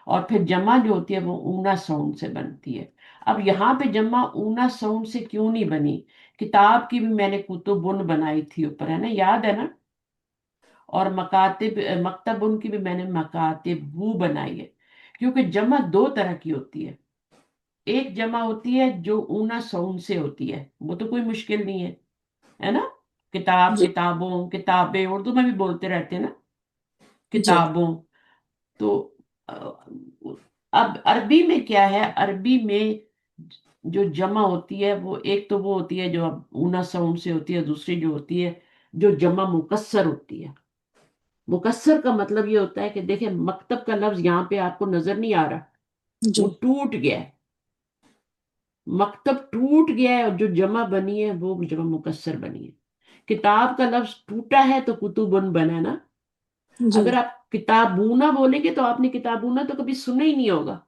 और फिर जमा जो होती है वो ऊना साउंड से बनती है। अब यहाँ पे जमा ऊना साउंड से क्यों नहीं बनी, किताब की भी मैंने कुतुबुन बनाई थी ऊपर, है ना, याद है ना। और मकातिब, मकतब उनकी भी मैंने मकातिबू बनाई है, क्योंकि जमा दो तरह की होती है। एक जमा होती है जो ऊना साउंड से होती है, वो तो कोई मुश्किल नहीं है ना। किताब, जी किताबों, किताबें, उर्दू में भी बोलते रहते हैं ना, जी किताबों। तो अ, अब अरबी में क्या है, अरबी में जो जमा होती है वो एक तो वो होती है जो ऊना साउंड से होती है, दूसरी जो होती है जो जमा मुकस्सर होती है। मुकस्सर का मतलब ये होता है कि देखिए, मकतब का लफ्ज यहाँ पे आपको नजर नहीं आ रहा, वो जी टूट गया है, मकतब टूट गया है, और जो जमा बनी है वो जमा मुकस्सर बनी है। کتاب کا لفظ ٹوٹا ہے تو کتبن بنا نا. جی اگر آپ کتابونا بولیں گے تو آپ نے کتابونا تو کبھی سنا ہی نہیں ہوگا.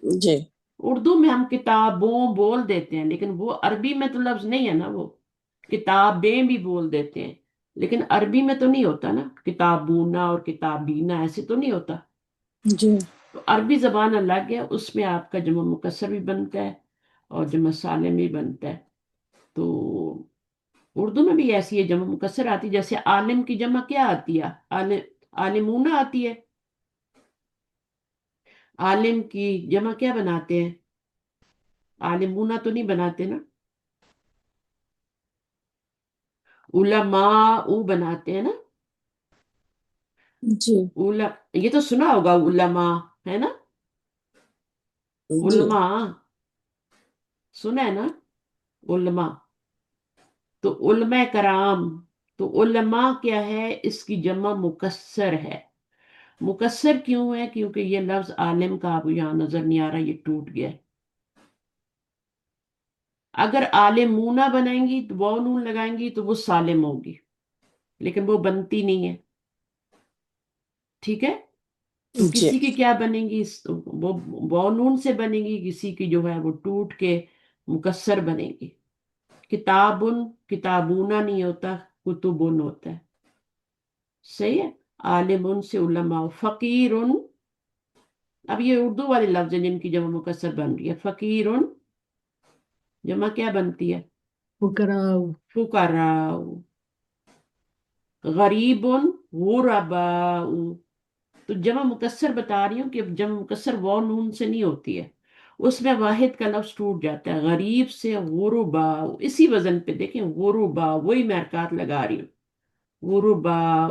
جی اردو میں ہم کتابوں بول دیتے ہیں لیکن وہ عربی میں تو لفظ نہیں ہے نا. وہ کتابیں بھی بول دیتے ہیں لیکن عربی میں تو نہیں ہوتا نا. کتابونا اور کتابینا ایسے تو نہیں ہوتا. جی تو عربی زبان الگ ہے, اس میں آپ کا جمع مکسر بھی بنتا ہے اور جمع سالم بھی بنتا ہے. تو اردو میں بھی ایسی ہے جمع مکسر آتی ہے. جیسے عالم کی جمع کیا آتی ہے؟ عالمونہ آتی ہے. عالم کی جمع کیا بناتے ہیں؟ عالمونہ تو نہیں بناتے نا. علماء بناتے ہیں نا. جی یہ تو سنا ہوگا علماء, ہے نا. جی علماء سنا ہے نا, علماء. تو علماء کرام, تو علماء کیا ہے؟ اس کی جمع مکسر ہے. مکسر کیوں ہے؟ کیونکہ یہ لفظ عالم کا آپ یہاں نظر نہیں آ رہا, یہ ٹوٹ گیا ہے. اگر عالمونہ بنائیں گی تو وہ نون لگائیں گی تو وہ سالم ہوگی, لیکن وہ بنتی نہیں ہے. ٹھیک ہے. تو جی کسی کی کیا بنے گی؟ وہ نون سے بنے گی, کسی کی جو ہے وہ ٹوٹ کے مکسر بنے گی. کتابن کتابونا نہیں ہوتا, کتبن ہوتا ہے. صحیح ہے. عالم سے علماء. فقیر, اب یہ اردو والے لفظ ہیں جن کی جمع مکسر بن رہی ہے. فقیر جمع کیا بنتی ہے؟ فقراء. فقراء. غریب غرباء. تو جمع مکسر بتا رہی ہوں کہ جمع مکسر وہ نون سے نہیں ہوتی ہے, اس میں واحد کا لفظ ٹوٹ جاتا ہے. غریب سے غرباء, اسی وزن پہ دیکھیں, غرباء, وہی میں حرکات لگا رہی ہوں. غرباء.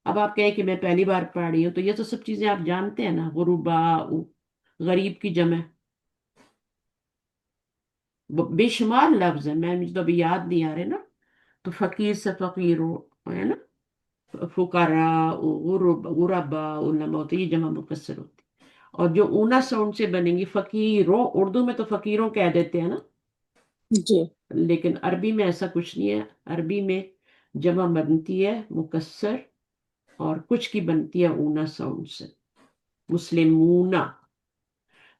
اب آپ کہیں کہ میں پہلی بار پڑھ رہی ہوں, تو یہ تو سب چیزیں آپ جانتے ہیں نا. غرباء غریب کی جمع, بے شمار لفظ ہے, مجھے تو ابھی یاد نہیں آ رہے نا. تو فقیر سے فقیر ہے نا, فقراء غرباء علماء, تو یہ جمع مکسر ہوتی. اور جو اونا ساؤنڈ سے بنیں گی فقیروں, اردو میں تو فقیروں کہہ دیتے ہیں نا, جی لیکن عربی میں ایسا کچھ نہیں ہے. عربی میں جمع بنتی ہے مکسر اور کچھ کی بنتی ہے اونا ساؤنڈ سے. مسلمون.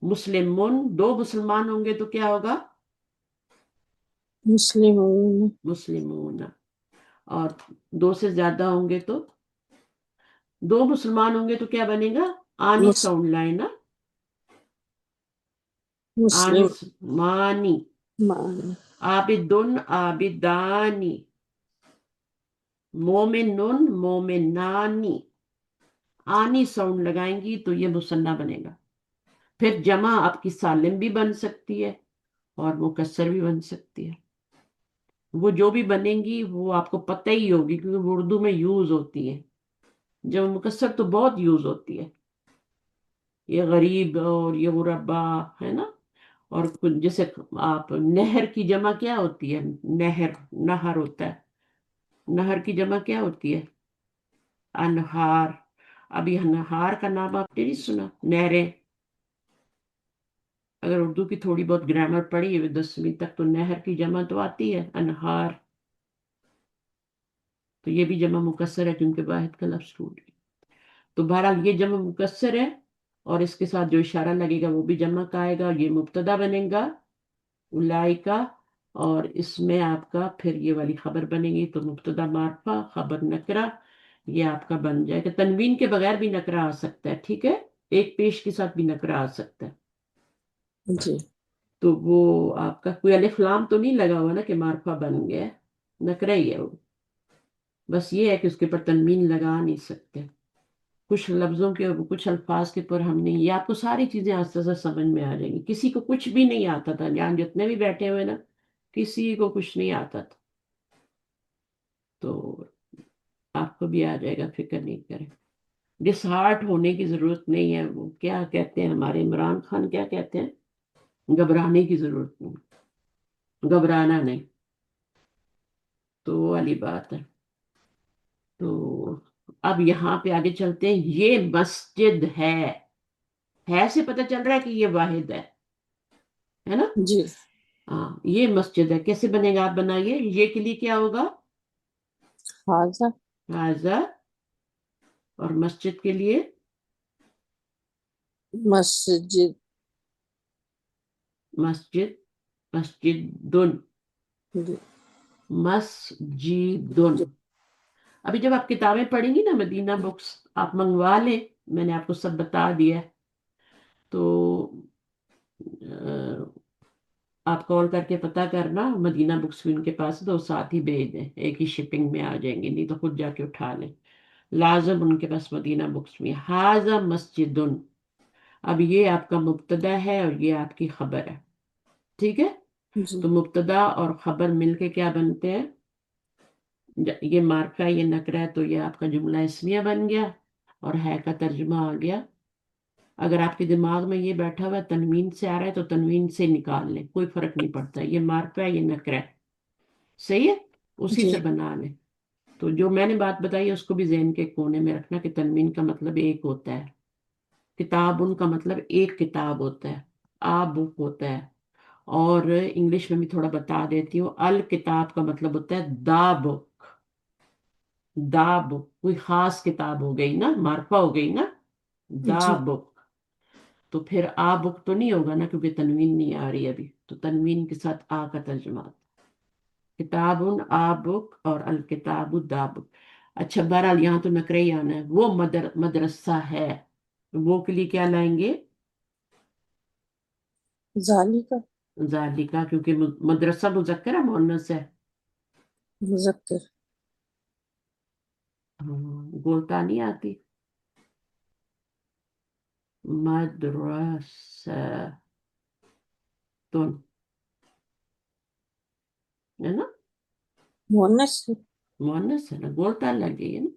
مسلمون, دو مسلمان ہوں گے تو کیا ہوگا؟ مسلمون. مسلمون. اور دو سے زیادہ ہوں گے تو, دو مسلمان ہوں گے تو کیا بنے گا؟ آنی مس ساؤنڈ لائن نا. آنی مسلم مانی. مان. عابدن عابدانی. مومنن مومنانی. آنی ساؤنڈ لگائیں گی تو یہ مثنیٰ بنے گا. پھر جمع آپ کی سالم بھی بن سکتی ہے اور مکسر بھی بن سکتی ہے. وہ جو بھی بنیں گی وہ آپ کو پتہ ہی ہوگی کیونکہ وہ اردو میں یوز ہوتی ہے. جمع مکسر تو بہت یوز ہوتی ہے. یہ غریب اور یہ غربا ہے نا. اور جیسے آپ نہر کی جمع کیا ہوتی ہے؟ نہر, نہر ہوتا ہے. نہر کی جمع کیا ہوتی ہے؟ انہار. ابھی انہار کا نام آپ نے نہیں سنا؟ نہریں. اگر اردو کی تھوڑی بہت گرامر پڑھی ہے 10ویں تک تو نہر کی جمع تو آتی ہے انہار. تو یہ بھی جمع مکسر ہے کیونکہ واحد کا لفظ ٹوٹ گیا. تو بہرحال یہ جمع مکسر ہے اور اس کے ساتھ جو اشارہ لگے گا وہ بھی جمع کا آئے گا. یہ مبتدا بنے گا اولئکا, اور اس میں آپ کا پھر یہ والی خبر بنے گی. تو مبتدا معرفہ خبر نکرہ یہ آپ کا بن جائے گا. تنوین کے بغیر بھی نکرہ آ سکتا ہے, ٹھیک ہے, ایک پیش کے ساتھ بھی نکرہ آ سکتا ہے. جی تو وہ آپ کا کوئی الف لام تو نہیں لگا ہوا نا کہ معرفہ بن گیا, نکرہ ہی ہے وہ. بس یہ ہے کہ اس کے پر تنوین لگا نہیں سکتے. کچھ لفظوں کے کچھ الفاظ کے پر ہم نہیں, یہ آپ کو ساری چیزیں آہستہ آہستہ سمجھ میں آ جائیں گی. کسی کو کچھ بھی نہیں آتا تھا, یہاں جتنے بھی بیٹھے ہوئے نا کسی کو کچھ نہیں آتا تھا. تو آپ کو بھی آ جائے گا, فکر نہیں کریں. ڈس ہارٹ ہونے کی ضرورت نہیں ہے. وہ کیا کہتے ہیں ہمارے عمران خان, کیا کہتے ہیں, گھبرانے کی ضرورت نہیں, گھبرانا نہیں. تو وہ والی بات ہے. تو اب یہاں پہ آگے چلتے ہیں. یہ مسجد ہے سے پتہ چل رہا ہے کہ یہ واحد ہے نا. جی हाँ, ये मस्जिद है। कैसे बनेगा आप बनाइए। ये के लिए क्या होगा, हाजा। हाजा। और मस्जिद के लिए मस्जिद। मस्जिद, मस्जिदुन, जी। मस्जिदुन। जी। अभी जब आप किताबें पढ़ेंगी ना, मदीना बुक्स आप मंगवा लें, मैंने आपको सब बता दिया है। तो आप कॉल करके पता करना, मदीना बुक्स भी उनके पास है, तो साथ ही भेज दें, एक ही शिपिंग में आ जाएंगे, नहीं तो खुद जाके उठा लें। लाजम उनके पास मदीना बुक्स में। हाजा मस्जिदुन, अब ये आपका मुब्तदा है और ये आपकी खबर है, ठीक है। जी। तो मुब्तदा और खबर मिलके क्या बनते हैं, ये मार्का ये नकरा है, तो ये आपका जुमला इस्मिया बन गया और है का तर्जुमा आ गया। अगर आपके दिमाग में ये बैठा हुआ है तनवीन से आ रहा है तो तनवीन से निकाल लें, कोई फर्क नहीं पड़ता, ये मार्का है ये नकरा है, सही है, उसी से जी। बना लें। तो जो मैंने बात बताई है उसको भी ज़हन के कोने में रखना कि तनवीन का मतलब एक होता है, किताब उनका मतलब एक किताब होता है, आ बुक होता है। और इंग्लिश में भी थोड़ा बता देती हूँ, अल किताब का मतलब होता है दा बुक। दा बुक कोई खास किताब हो गई ना, मार्फा हो गई ना, दा जी। बुक। तो फिर आ बुक तो नहीं होगा ना, क्योंकि तनवीन नहीं आ रही अभी, तो तनवीन के साथ आ का तर्जुमा, किताबुन आ बुक और अल किताबु दा बुक। अच्छा, बहरहाल यहाँ तो नकरे ही आना है। वो मदरसा है, वो के लिए क्या लाएंगे, जाली का। जालिका, क्योंकि मदरसा मुजक्कर है मुअन्नस है। मुजक्कर। बोलता नहीं आती, मदरसा है ना, मुअन्नस है। मुअन्नस है ना, बोलता लग गई है ना।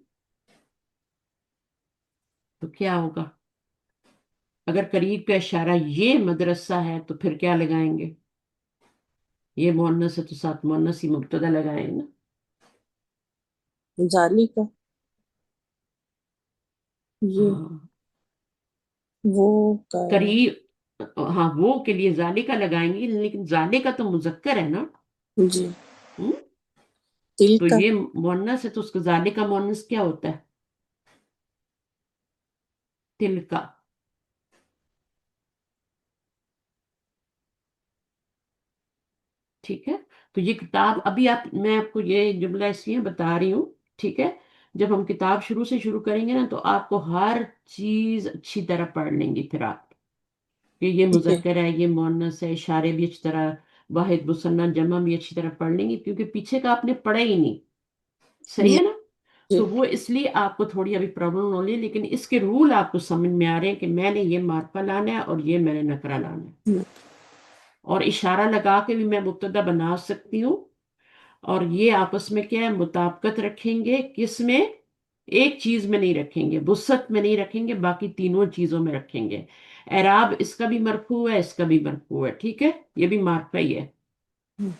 तो क्या होगा, अगर करीब का इशारा ये मदरसा है तो फिर क्या लगाएंगे, ये मुअन्नस है तो साथ मुअन्नस ही मुब्तदा लगाएंगे ना। जाली का। ये हाँ, वो का। करीब, हाँ वो के लिए जालिका लगाएंगे, लेकिन जालिका तो मुजक्कर है ना। जी। हम्म? तिल तो का। ये मुअन्नस है तो उसका जालिका मुअन्नस क्या होता है, तिलका। ठीक है। तो ये किताब अभी आप, मैं आपको ये जुमला इसलिए बता रही हूँ, ठीक है। जब हम किताब शुरू से शुरू करेंगे ना तो आपको हर चीज अच्छी तरह पढ़ लेंगे फिर आप, कि ये ठीक है। मुज़क्कर है ये मुअन्नस है, इशारे भी अच्छी तरह, वाहिद मुसन्ना जमा भी अच्छी तरह पढ़ लेंगे, क्योंकि पीछे का आपने पढ़ा ही नहीं, सही जी। है ना। तो वो इसलिए आपको थोड़ी अभी प्रॉब्लम हो रही है, लेकिन इसके रूल आपको समझ में आ रहे हैं कि मैंने ये मार्का लाना है और ये मैंने नकरा लाना है। हम्म। और इशारा लगा के भी मैं मुब्तदा बना सकती हूँ। और ये आपस में क्या है, मुताबिकत रखेंगे, किस में, एक चीज में नहीं रखेंगे, वुसअत में नहीं रखेंगे, बाकी तीनों चीजों में रखेंगे। एराब इसका भी मरफू है, इसका भी मरफू है, ठीक है, ये भी मार्का ही है,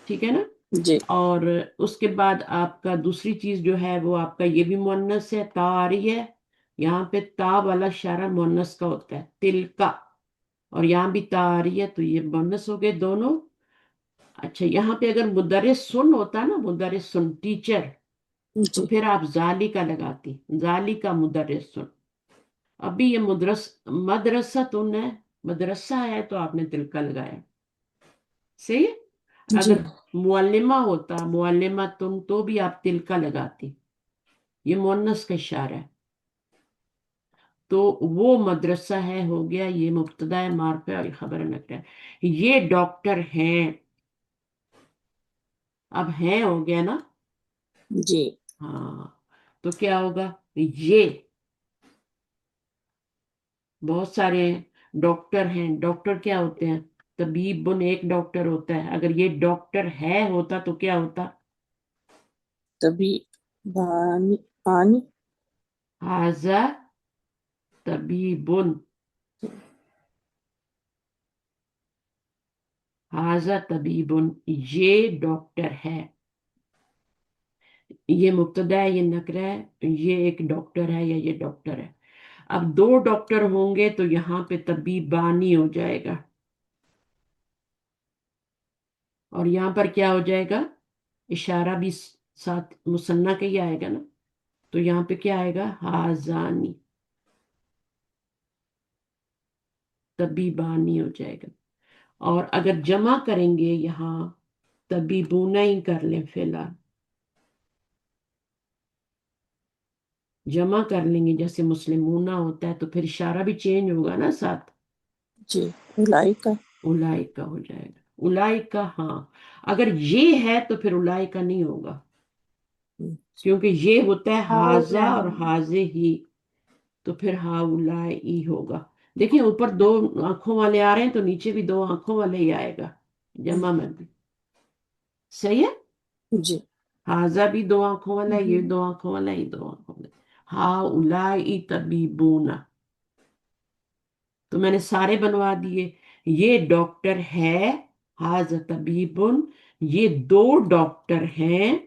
ठीक है ना। जी। और उसके बाद आपका दूसरी चीज जो है वो आपका ये भी मुअन्नस है, ता आ रही है, यहाँ पे ता वाला इशारा मुअन्नस का होता है, तिल का। और यहाँ भी ता आ रही है, तो ये मुअन्नस हो गए दोनों। अच्छा, यहाँ पे अगर मुदर्रिस सुन होता ना, मुदर्रिस सुन टीचर, तो जी। फिर आप जाली का लगाती, जाली का मुदर्रिस सुन। अभी ये मदरसा तुन है, मदरसा है तो आपने तिलका लगाया, सही है। जी। अगर मुअल्लिमा होता, मुअल्लिमा तुम, तो भी आप तिलका लगाती, ये मुअन्नस का इशारा है। तो वो मदरसा है हो गया, ये मुब्तदा है मार्फे और ये खबर नकरा है। ये डॉक्टर हैं, अब हैं हो गया ना। जी। हाँ, तो क्या होगा, ये बहुत सारे डॉक्टर हैं, डॉक्टर क्या होते हैं, तबीबुन एक डॉक्टर होता है, अगर ये डॉक्टर है होता तो क्या होता, तभी बानी आनी। हाजा तबीबुन, हाजा तबीबुन, ये डॉक्टर है। ये मुब्तदा है ये नकरा है, ये एक डॉक्टर है या ये डॉक्टर है। अब दो डॉक्टर होंगे तो यहाँ पे तबीबानी हो जाएगा, اور یہاں پر کیا ہو جائے گا؟ اشارہ بھی ساتھ مثنیٰ کا ہی آئے گا نا، تو یہاں پہ کیا آئے گا؟ ہازانی، طبیبانی ہو جائے گا۔ اور اگر جمع کریں گے یہاں طبیبونا ہی کر لیں، فی الحال جمع کر لیں گے جیسے مسلمونہ ہوتا ہے، تو پھر اشارہ بھی چینج ہوگا نا ساتھ، جی اولائکا اولائکا ہو جائے گا، اولائکا۔ ہاں اگر یہ ہے تو پھر اولائکا نہیں ہوگا، کیونکہ یہ ہوتا ہے ہاضا اور ہاؤلائی حاضے ہی، تو پھر ہاؤلائی ہوگا۔ دیکھیں اوپر دو آنکھوں والے آ رہے ہیں تو نیچے بھی دو آنکھوں والے ہی آئے گا جمع میں بھی، صحیح ہے؟ جی ہاضا بھی دو آنکھوں والا ہے، یہ دو آنکھوں والا ہے، یہ دو آنکھوں والا ہے۔ ہاؤلائی طبیبون، تو میں نے سارے بنوا دیے۔ یہ ڈاکٹر ہے، ہاضا طبیبن، یہ دو ڈاکٹر ہیں،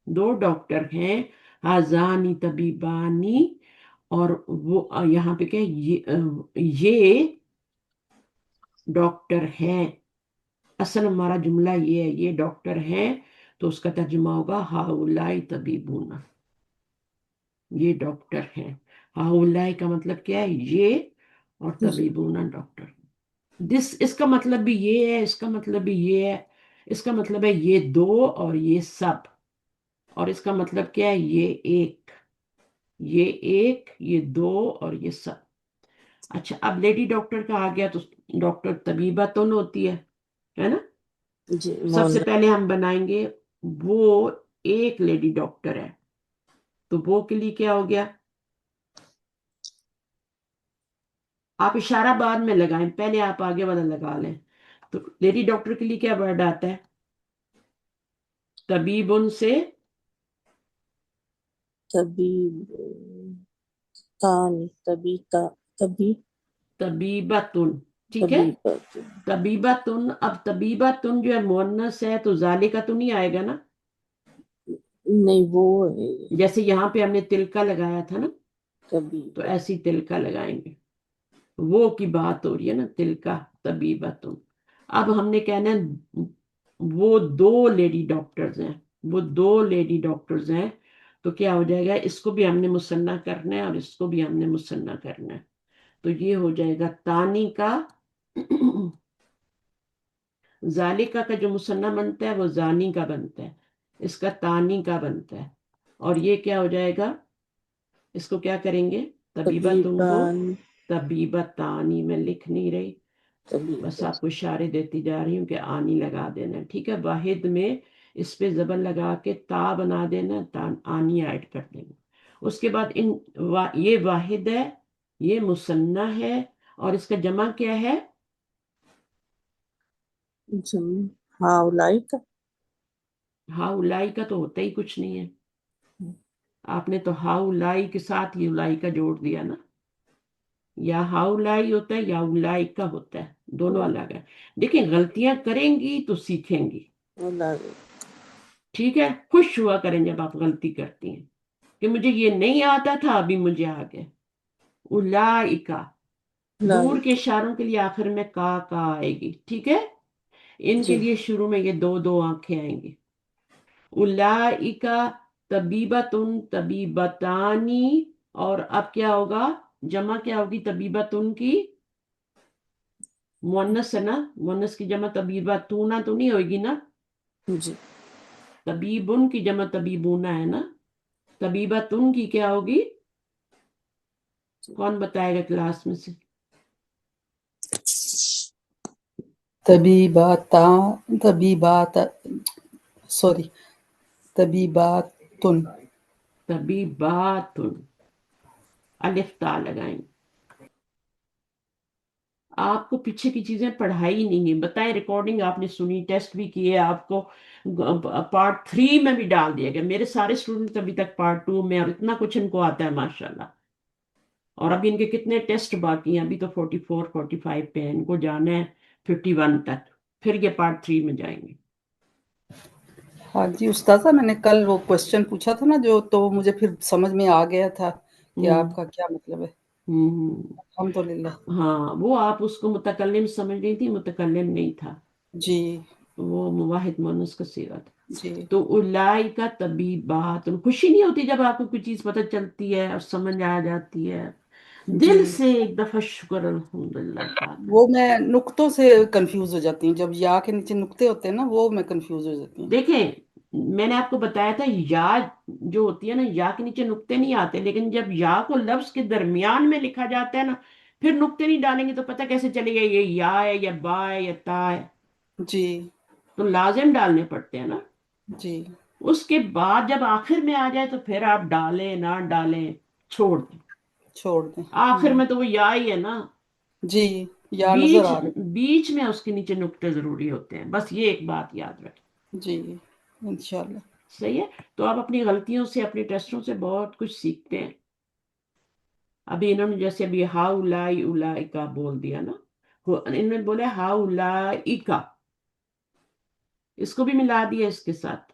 دو ڈاکٹر ہیں، ہازانی طبیبانی، اور وہ یہاں پہ کیا ہے؟ یہ ڈاکٹر ہیں۔ اصل ہمارا جملہ یہ ہے، یہ ڈاکٹر ہیں، تو اس کا ترجمہ ہوگا ہاؤلائی طبیبون، یہ ڈاکٹر ہیں۔ ہاؤلائی کا مطلب کیا ہے؟ یہ، اور جی طبیبون ڈاکٹر۔ اس کا مطلب بھی یہ ہے، اس کا مطلب بھی یہ ہے، اس کا مطلب ہے یہ دو اور یہ سب، اور اس کا مطلب کیا ہے؟ یہ ایک، یہ ایک، یہ دو اور یہ سب۔ اچھا اب لیڈی ڈاکٹر کا آ گیا، تو ڈاکٹر طبیبہ تن ہوتی ہے نا؟ جی سب سے مونا پہلے ہم بنائیں گے وہ ایک لیڈی ڈاکٹر ہے، تو وہ کے لیے کیا ہو گیا؟ آپ اشارہ بعد میں لگائیں، پہلے آپ آگے والا لگا لیں۔ تو لیڈی ڈاکٹر کے لیے کیا ورڈ آتا ہے؟ طبیب ان سے طبیب تانی طبیب طبیبتن، ٹھیک ہے؟ طبیبت طبیبتن، اب طبیبتن جو ہے مؤنث ہے تو ذالکا تو نہیں آئے گا نا، نہیں وہ ہے جیسے یہاں پہ ہم نے تلکا لگایا تھا نا، تو طبیب ایسی تلکا لگائیں گے، وہ کی بات ہو رہی ہے نا، تلکا طبیبتن۔ اب ہم نے کہنا ہے وہ دو لیڈی ڈاکٹرز ہیں، وہ دو لیڈی ڈاکٹرز ہیں، تو کیا ہو جائے گا؟ اس کو بھی ہم نے مثنیٰ کرنا ہے اور اس کو بھی ہم نے مثنیٰ کرنا ہے، تو یہ ہو جائے گا تانی کا ذالکا کا جو مثنیٰ بنتا ہے وہ زانی کا بنتا ہے، اس کا تانی کا بنتا ہے، اور یہ کیا ہو جائے گا؟ اس کو کیا کریں گے؟ طبیبتن کو طبیبان طبیبتانی، میں لکھ نہیں رہی، بس طبیب آپ کو اشارے دیتی جا رہی ہوں کہ آنی لگا دینا ہے، ٹھیک ہے؟ واحد میں اس پہ زبر لگا کے تا بنا دینا، آنی ایڈ کر دینا۔ اس کے بعد یہ واحد ہے، یہ مثنیٰ ہے، اور اس کا جمع کیا ہے؟ جم ہاؤلائکا ہاؤلائی کا تو ہوتا ہی کچھ نہیں ہے، آپ نے تو ہاؤلائی کے ساتھ یہ الائی کا جوڑ دیا نا، یا ہاؤلائی ہوتا ہے یا الائی کا ہوتا ہے، دونوں الگ ہے۔ دیکھیں غلطیاں کریں گی تو سیکھیں گی، ٹھیک ہے؟ خوش ہوا کریں جب آپ غلطی کرتی ہیں کہ مجھے یہ نہیں آتا تھا، ابھی مجھے آ گیا۔ اولائکا، دور کے اشاروں کے لیے آخر میں کا آئے گی، ٹھیک ہے؟ ان کے جی لیے شروع میں یہ دو دو آنکھیں آئیں گی۔ اولائکا طبیبتن طبیبتانی، اور اب کیا ہوگا؟ جمع کیا ہوگی طبیبتن کی؟ مؤنث ہے نا، مؤنث کی جمع طبیبتونا تو نہیں ہوگی نا، جی طبیبن کی جمع طبیبونا ہے نا، طبیبتن کی کیا ہوگی؟ کون بتائے گا کلاس میں سے؟ طبیبات سوری طبیباتن طبیباتن، الف تا لگائیں۔ آپ کو پیچھے کی چیزیں پڑھائی نہیں ہیں، بتائیں ریکارڈنگ آپ نے سنی، ٹیسٹ بھی کیے، آپ کو پارٹ 3 میں بھی ڈال دیا گیا، میرے سارے اسٹوڈنٹ ابھی تک پارٹ 2 میں، اور اتنا کچھ ان کو آتا ہے ماشاءاللہ، اور ابھی ان کے کتنے ٹیسٹ باقی ہیں؟ ابھی تو 44 45 پہ ہیں، ان کو جانا ہے 51 تک، پھر یہ پارٹ 3 میں جائیں گے۔ ہاں جی استاذہ، میں نے کل وہ کوشچن پوچھا تھا نا جو، تو مجھے پھر سمجھ میں آ گیا تھا کہ ہوں آپ کا کیا مطلب ہے، ہوں الحمدللہ۔ ہاں وہ آپ اس کو متکلم سمجھ رہی تھی، متکلم نہیں تھا، جی وہ مواحد مونس کا صیغہ تھا. جی تو اولئک طبیبات، خوشی نہیں ہوتی جب آپ کو کوئی چیز پتہ چلتی ہے اور سمجھ آ جاتی ہے، دل جی، سے ایک دفعہ شکر الحمدللہ کا تھا. وہ میں نقطوں سے کنفیوز ہو جاتی ہوں، جب یا کے نیچے نقطے ہوتے ہیں نا، وہ میں کنفیوز ہو جاتی ہوں. دیکھیں میں نے آپ کو بتایا تھا یا جو ہوتی ہے نا، یا کے نیچے نقطے نہیں آتے، لیکن جب یا کو لفظ کے درمیان میں لکھا جاتا ہے نا، پھر نقطے نہیں ڈالیں گے تو پتہ کیسے چلے گا یہ یا ہے یا با ہے یا تا ہے. جی تو لازم ڈالنے پڑتے ہیں نا. جی اس کے بعد جب آخر میں آ جائے تو پھر آپ ڈالیں نہ ڈالیں چھوڑ دیں. چھوڑ دیں. آخر میں تو وہ یا ہی ہے نا. جی، یا نظر بیچ آ رہے. بیچ میں اس کے نیچے نقطے ضروری ہوتے ہیں، بس یہ ایک بات یاد رکھیں. جی انشاءاللہ. صحیح ہے. تو آپ اپنی غلطیوں سے اپنی ٹیسٹوں سے بہت کچھ سیکھتے ہیں. ابھی انہوں نے جیسے ابھی ہاؤ لائی اولائکا بول دیا نا، انہوں نے بولا ہاؤ لائکا، اس کو بھی ملا دیا اس کے ساتھ.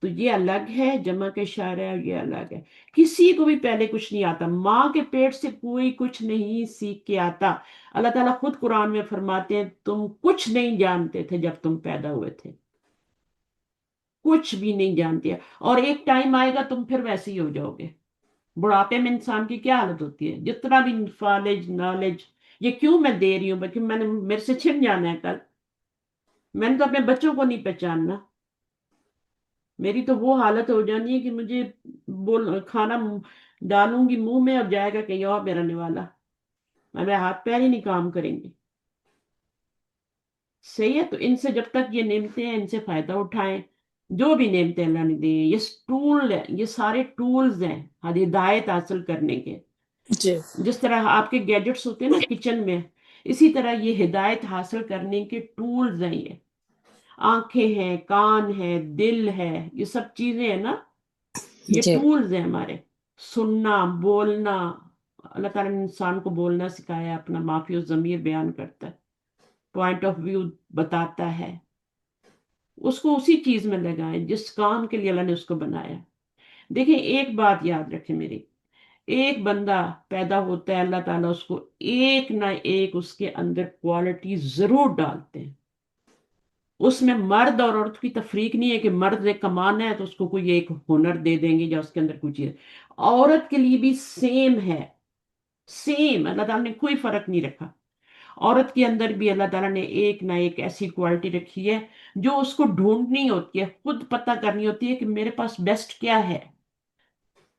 تو یہ الگ ہے، جمع کے اشارہ ہے، اور یہ الگ ہے. کسی کو بھی پہلے کچھ نہیں آتا، ماں کے پیٹ سے کوئی کچھ نہیں سیکھ کے آتا. اللہ تعالیٰ خود قرآن میں فرماتے ہیں تم کچھ نہیں جانتے تھے جب تم پیدا ہوئے تھے، کچھ بھی نہیں جانتے. اور ایک ٹائم آئے گا تم پھر ویسے ہی ہو جاؤ گے. بڑھاپے میں انسان کی کیا حالت ہوتی ہے، جتنا بھی نالج یہ کیوں میں دے رہی ہوں، بلکہ میں نے میرے سے چھن جانا ہے کل. میں نے تو اپنے بچوں کو نہیں پہچاننا. میری تو وہ حالت ہو جانی ہے کہ مجھے کھانا ڈالوں گی منہ میں اور جائے گا کہیں اور میرا نوالا، میرے ہاتھ پیر ہی نہیں کام کریں گے. صحیح ہے. تو ان سے جب تک یہ نعمتیں ہیں ان سے فائدہ اٹھائیں. جو بھی نعمتیں اللہ نے دی ہیں، یہ ٹول ہے، یہ سارے ٹولز ہیں ہدایت حاصل کرنے کے. جی جس طرح آپ کے گیجٹس ہوتے ہیں نا کچن میں، اسی طرح یہ ہدایت حاصل کرنے کے ٹولز ہیں. یہ آنکھیں ہیں، کان ہے، دل ہے، یہ سب چیزیں ہیں نا، یہ جی ٹولز ہیں ہمارے. سننا، بولنا، اللہ تعالیٰ نے انسان کو بولنا سکھایا، اپنا معافی و ضمیر بیان کرتا ہے، پوائنٹ آف ویو بتاتا ہے. اس کو اسی چیز میں لگائیں جس کام کے لیے اللہ نے اس کو بنایا. دیکھیں ایک بات یاد رکھیں میری، ایک بندہ پیدا ہوتا ہے اللہ تعالیٰ اس کو ایک نہ ایک اس کے اندر کوالٹی ضرور ڈالتے ہیں. اس میں مرد اور عورت کی تفریق نہیں ہے کہ مرد ایک کمانا ہے تو اس کو کوئی ایک ہنر دے دیں گے یا اس کے اندر کوئی چیز. عورت کے لیے بھی سیم ہے، سیم. اللہ تعالیٰ نے کوئی فرق نہیں رکھا. عورت کے اندر بھی اللہ تعالیٰ نے ایک نہ ایک ایسی کوالٹی رکھی ہے جو اس کو ڈھونڈنی ہوتی ہے، خود پتہ کرنی ہوتی ہے کہ میرے پاس بیسٹ کیا ہے.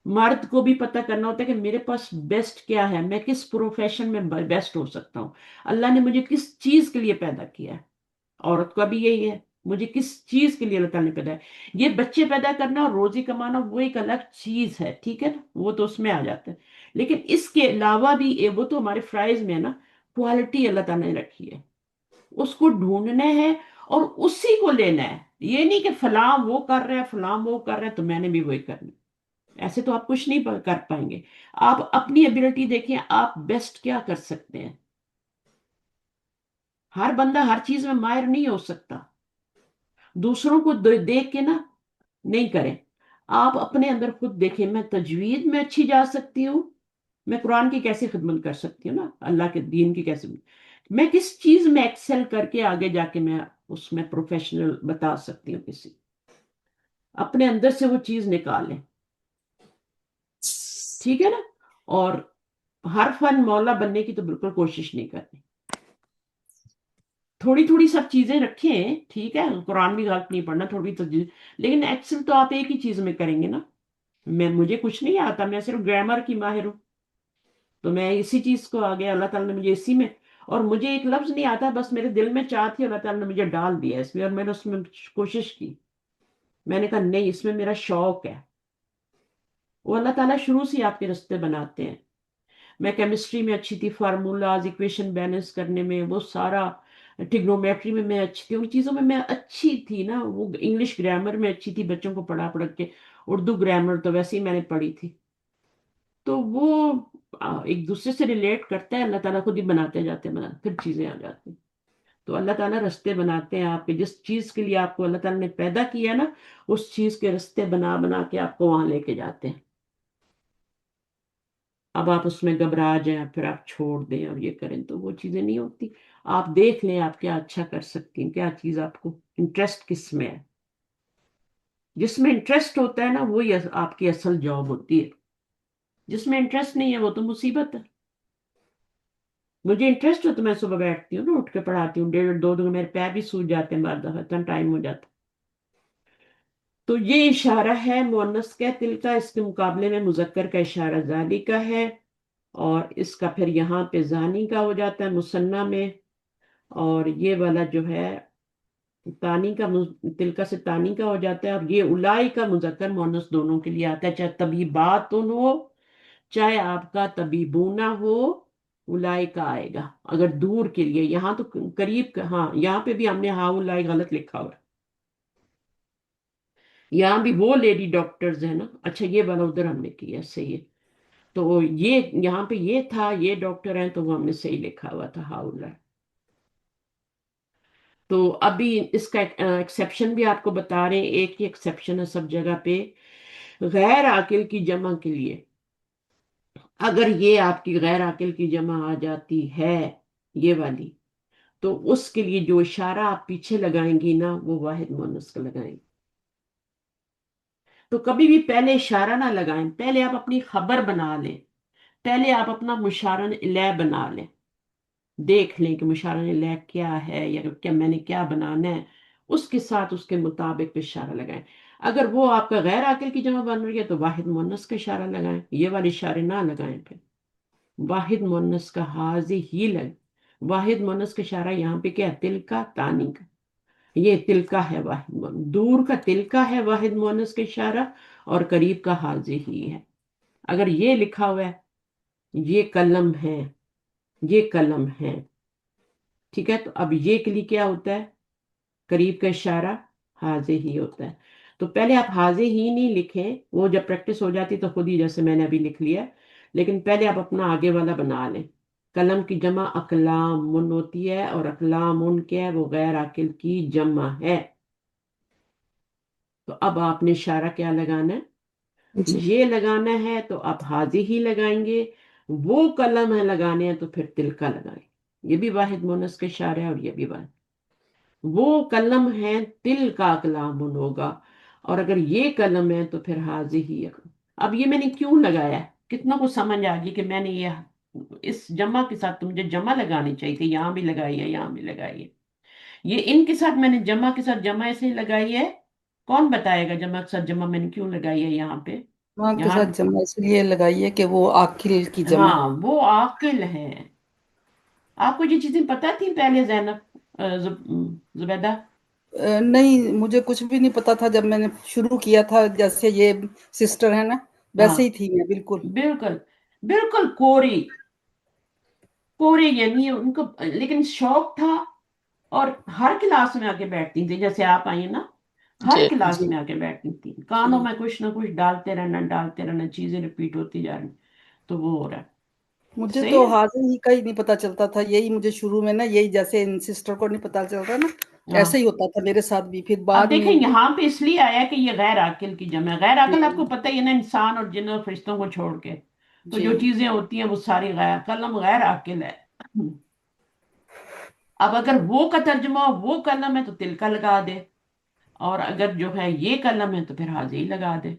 مرد کو بھی پتہ کرنا ہوتا ہے کہ میرے پاس بیسٹ کیا ہے، میں کس پروفیشن میں بیسٹ ہو سکتا ہوں، اللہ نے مجھے کس چیز کے لیے پیدا کیا ہے. عورت کا بھی یہی ہے، مجھے کس چیز کے لیے اللہ تعالیٰ نے پیدا ہے. یہ بچے پیدا کرنا اور روزی کمانا وہ ایک الگ چیز ہے، ٹھیک ہے نا، وہ تو اس میں آ جاتا ہے. لیکن اس کے علاوہ بھی وہ تو ہمارے فرائض میں ہے نا، کوالٹی اللہ تعالیٰ نے رکھی ہے، اس کو ڈھونڈنا ہے اور اسی کو لینا ہے. یہ نہیں کہ فلاں وہ کر رہا ہے فلاں وہ کر رہا ہے تو میں نے بھی وہی کرنا. ایسے تو آپ کچھ نہیں کر پائیں گے. آپ اپنی ایبلٹی دیکھیں، آپ بیسٹ کیا کر سکتے ہیں. ہر بندہ ہر چیز میں ماہر نہیں ہو سکتا. دوسروں کو دیکھ کے نا نہیں کریں. آپ اپنے اندر خود دیکھیں، میں تجوید میں اچھی جا سکتی ہوں، میں قرآن کی کیسے خدمت کر سکتی ہوں نا، اللہ کے دین کی کیسے، میں کس چیز میں ایکسل کر کے آگے جا کے میں اس میں پروفیشنل بتا سکتی ہوں کسی. اپنے اندر سے وہ چیز نکالیں، ٹھیک ہے نا. اور ہر فن مولا بننے کی تو بالکل کوشش نہیں کرنی. تھوڑی تھوڑی سب چیزیں رکھیں، ٹھیک ہے، قرآن بھی غلط نہیں پڑھنا، تھوڑی تجوید، لیکن ایکسل تو آپ ایک ہی چیز میں کریں گے نا. مجھے کچھ نہیں آتا، میں صرف گرامر کی ماہر ہوں، تو میں اسی چیز کو آگے اللہ تعالیٰ نے مجھے اسی میں، اور مجھے ایک لفظ نہیں آتا، بس میرے دل میں چاہ تھی، اللہ تعالیٰ نے مجھے ڈال دیا اس میں، اور میں نے اس میں کوشش کی. میں نے کہا نہیں، اس میں میرا شوق ہے. وہ اللہ تعالیٰ شروع سے آپ کے رستے بناتے ہیں. میں کیمسٹری میں اچھی تھی، فارمولاز ایکویشن بیلنس کرنے میں، وہ سارا ٹیگنومیٹری میں اچھی تھی، ان چیزوں میں اچھی تھی نا. وہ انگلش گرامر میں اچھی تھی، بچوں کو پڑھا پڑھ کے. اردو گرامر تو ویسے ہی میں نے پڑھی تھی. تو وہ ایک دوسرے سے ریلیٹ کرتا ہے، اللہ تعالیٰ خود ہی بناتے جاتے ہیں، پھر چیزیں آ جاتی ہیں. تو اللہ تعالیٰ رستے بناتے ہیں آپ کے، جس چیز کے لیے آپ کو اللہ تعالیٰ نے پیدا کیا نا، اس چیز کے رستے بنا بنا کے آپ کو وہاں لے کے جاتے ہیں. اب آپ اس میں گھبرا جائیں پھر آپ چھوڑ دیں اور یہ کریں تو وہ چیزیں نہیں ہوتی. آپ دیکھ لیں آپ کیا اچھا کر سکتی ہیں، کیا چیز آپ کو انٹرسٹ کس میں ہے. جس میں انٹرسٹ ہوتا ہے نا وہی آپ کی اصل جاب ہوتی ہے. جس میں انٹرسٹ نہیں ہے وہ تو مصیبت ہے. مجھے انٹرسٹ ہو تو میں صبح بیٹھتی ہوں نا، اٹھ کے پڑھاتی ہوں، 1.5 2 میرے پیر بھی سوج جاتے ہیں بعض دفعہ، اتنا ٹائم ہو جاتا. تو یہ اشارہ ہے مؤنث کا تل کا، اس کے مقابلے میں مذکر کا اشارہ ذالی کا ہے، اور اس کا پھر یہاں پہ زانی کا ہو جاتا ہے مثنیٰ میں. اور یہ والا جو ہے تانی کا، تلکا سے تانی کا ہو جاتا ہے. اور یہ الائی کا مذکر مؤنث دونوں کے لیے آتا ہے، چاہے طبیبات ہو چاہے آپ کا طبیبونہ ہو، الائی کا آئے گا. اگر دور کے لیے، یہاں تو قریب کا، ہاں یہاں پہ بھی ہم نے ہاں الائی غلط لکھا ہوا ہے. یہاں بھی وہ لیڈی ڈاکٹرز ہیں نا، اچھا یہ والا ادھر ہم نے کیا صحیح ہے. تو یہ یہاں پہ یہ تھا، یہ ڈاکٹر ہیں تو وہ ہم نے صحیح لکھا ہوا تھا ہاں الائی. تو ابھی اس کا ایکسیپشن بھی آپ کو بتا رہے ہیں. ایک ہی ایکسیپشن ہے سب جگہ پہ، غیر عاقل کی جمع کے لیے. اگر یہ آپ کی غیر عاقل کی جمع آ جاتی ہے یہ والی، تو اس کے لیے جو اشارہ آپ پیچھے لگائیں گی نا وہ واحد مؤنث کا لگائیں. تو کبھی بھی پہلے اشارہ نہ لگائیں، پہلے آپ اپنی خبر بنا لیں، پہلے آپ اپنا مشارن الیہ بنا لیں. دیکھ لیں کہ مشارن الیہ کیا ہے، یا کیا میں نے کیا بنانا ہے، اس کے ساتھ اس کے مطابق اشارہ لگائیں. اگر وہ آپ کا غیر عاقل کی جمع بن رہی ہے تو واحد مؤنث کا اشارہ لگائیں، یہ والے اشارے نہ لگائیں. پھر واحد مؤنث کا حاضی ہی لگ. واحد مؤنث کا اشارہ یہاں پہ کیا ہے؟ تل کا تانی کا. یہ تل کا ہے واحد مؤنث، دور کا تل کا ہے واحد مؤنث کا اشارہ، اور قریب کا حاضی ہی ہے. اگر یہ لکھا ہوا ہے یہ قلم ہے، یہ قلم ہے، ٹھیک ہے، تو اب یہ کے لیے کیا ہوتا ہے؟ قریب کا اشارہ حاضی ہی ہوتا ہے. تو پہلے آپ حاضی ہی نہیں لکھیں، وہ جب پریکٹس ہو جاتی تو خود ہی جیسے میں نے ابھی لکھ لیا، لیکن پہلے آپ اپنا آگے والا بنا لیں. قلم کی جمع اقلام من ہوتی ہے، اور اقلام ان کے ہے وہ غیر عاقل کی جمع ہے. تو اب آپ نے اشارہ کیا لگانا ہے؟ جی یہ لگانا ہے تو آپ حاضی ہی لگائیں گے. وہ قلم ہے لگانے ہیں تو پھر تل کا لگائیں. یہ بھی واحد مونس کا اشارہ ہے، اور یہ بھی واحد. وہ قلم ہے تل کا اقلام ہوگا، اور اگر یہ قلم ہے تو پھر حاضی ہی ہے. اب یہ میں نے کیوں لگایا ہے؟ کتنا کو سمجھ آ گئی کہ میں نے یہ اس جمع کے ساتھ، تو مجھے جمع لگانی چاہیے تھی، یہاں بھی لگائی ہے یہاں بھی لگائی ہے. یہ ان کے ساتھ میں نے جمع کے ساتھ جمع ایسے ہی لگائی ہے. کون بتائے گا جمع کے ساتھ جمع میں نے کیوں لگائی ہے یہاں پہ؟ ماں کے یہاں ساتھ جمع اس لیے لگائیے کہ وہ عاقل کی جمع. ہاں وہ عاقل ہے. آپ کو یہ چیزیں پتہ تھی پہلے زینب، زبیدہ؟ نہیں مجھے کچھ بھی نہیں پتا تھا. جب میں نے شروع کیا تھا جیسے یہ سسٹر ہے نا ہاں ویسے ہی تھی میں بالکل. بالکل بالکل کوری کوری، یعنی ان کو لیکن شوق تھا، اور ہر کلاس میں آ کے بیٹھتی تھی. جیسے آپ آئی ہیں نا، ہر جی کلاس جی میں آ کے بیٹھتی تھی، کانوں جی میں کچھ نہ کچھ ڈالتے رہنا، چیزیں ریپیٹ ہوتی جا رہی. تو وہ ہو رہا ہے. مجھے تو صحیح ہے. حاضر ہی کا ہی نہیں پتا چلتا تھا. یہی مجھے شروع میں نا یہی جیسے ان سسٹر کو نہیں پتا چلتا نا ہاں ایسے ہی ہوتا تھا میرے ساتھ بھی. پھر اب بعد دیکھیں میں یہاں پہ اس لیے آیا کہ یہ غیر عاقل کی جمع ہے. غیر عاقل آپ ہوں، کو پتہ ہی ہے نا، انسان اور جن اور فرشتوں کو چھوڑ کے تو جی جو چیزیں ہوتی ہیں وہ ساری غیر. قلم غیر عاقل ہے. اب اگر وہ کا ترجمہ وہ قلم ہے تو تل کا لگا دے، اور اگر جو ہے یہ قلم ہے تو پھر حاضی ہی لگا دے.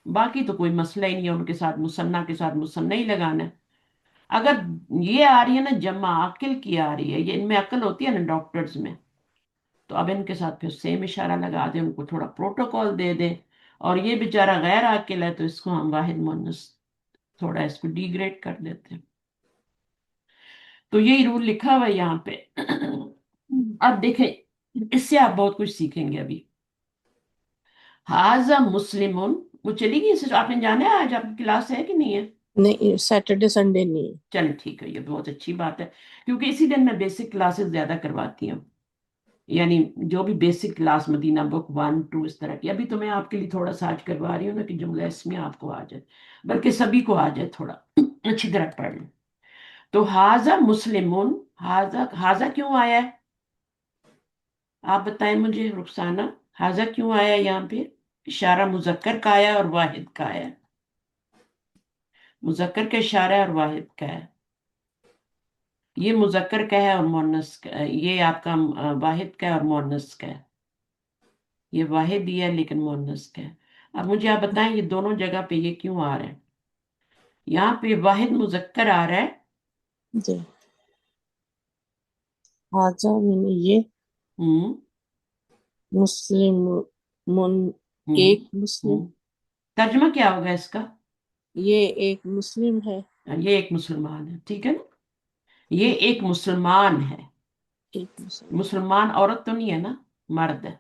باقی تو کوئی مسئلہ ہی نہیں ہے، ان کے ساتھ مثنیٰ کے ساتھ مثنیٰ ہی لگانا ہے. اگر یہ آ رہی ہے نا جمع عاقل کی آ رہی ہے، یہ ان میں عقل ہوتی ہے نا ڈاکٹرز میں، تو اب ان کے ساتھ پھر سیم اشارہ لگا دیں، ان کو تھوڑا پروٹوکول دے دیں. اور یہ بیچارہ غیر عاقل ہے تو اس کو ہم واحد مؤنث تھوڑا اس کو ڈی گریڈ کر دیتے ہیں. تو یہی رول لکھا ہوا ہے یہاں پہ. اب دیکھیں اس سے آپ بہت کچھ سیکھیں گے. ابھی حاضہ مسلمون، وہ چلی گئی اسے آپ نے جانا ہے آج آپ کی کلاس ہے کہ نہیں ہے؟ نہیں، سیٹرڈے سنڈے نہیں. چلیں ٹھیک ہے، یہ بہت اچھی بات ہے، کیونکہ اسی دن میں بیسک کلاسز زیادہ کرواتی ہوں. یعنی جو بھی بیسک کلاس مدینہ بک 1 2 اس طرح کی. ابھی تو میں آپ کے لیے تھوڑا سا آج کروا رہی ہوں نا کہ جملہ اسمیہ آپ کو آ جائے، بلکہ سبھی کو آ جائے، تھوڑا اچھی طرح پڑھ لیں. تو حاضہ مسلمون، حاضہ کیوں آیا ہے؟ آپ بتائیں مجھے رخسانہ، حاضہ کیوں آیا ہے یہاں پہ؟ اشارہ مذکر کا آیا اور واحد کا آیا. مذکر کا اشارہ اور واحد کا ہے. یہ مذکر کا ہے اور مؤنث کا ہے، یہ آپ کا واحد کا ہے اور مؤنث کا ہے، یہ واحد ہی ہے لیکن مؤنث کا ہے۔ اب مجھے آپ بتائیں یہ دونوں جگہ پہ یہ کیوں آ رہا ہے؟ یہاں پہ واحد مذکر آ رہا ہے، جی حاجہ میں یہ ہوں مسلم ہوں ایک مسلم، ہوں ترجمہ کیا ہوگا اس کا؟ یہ ایک مسلم ہے، یہ ایک مسلمان ہے، ٹھیک ہے نا، یہ ایک مسلمان ہے، ایک مسلم، مسلمان عورت تو نہیں ہے نا، مرد ہے،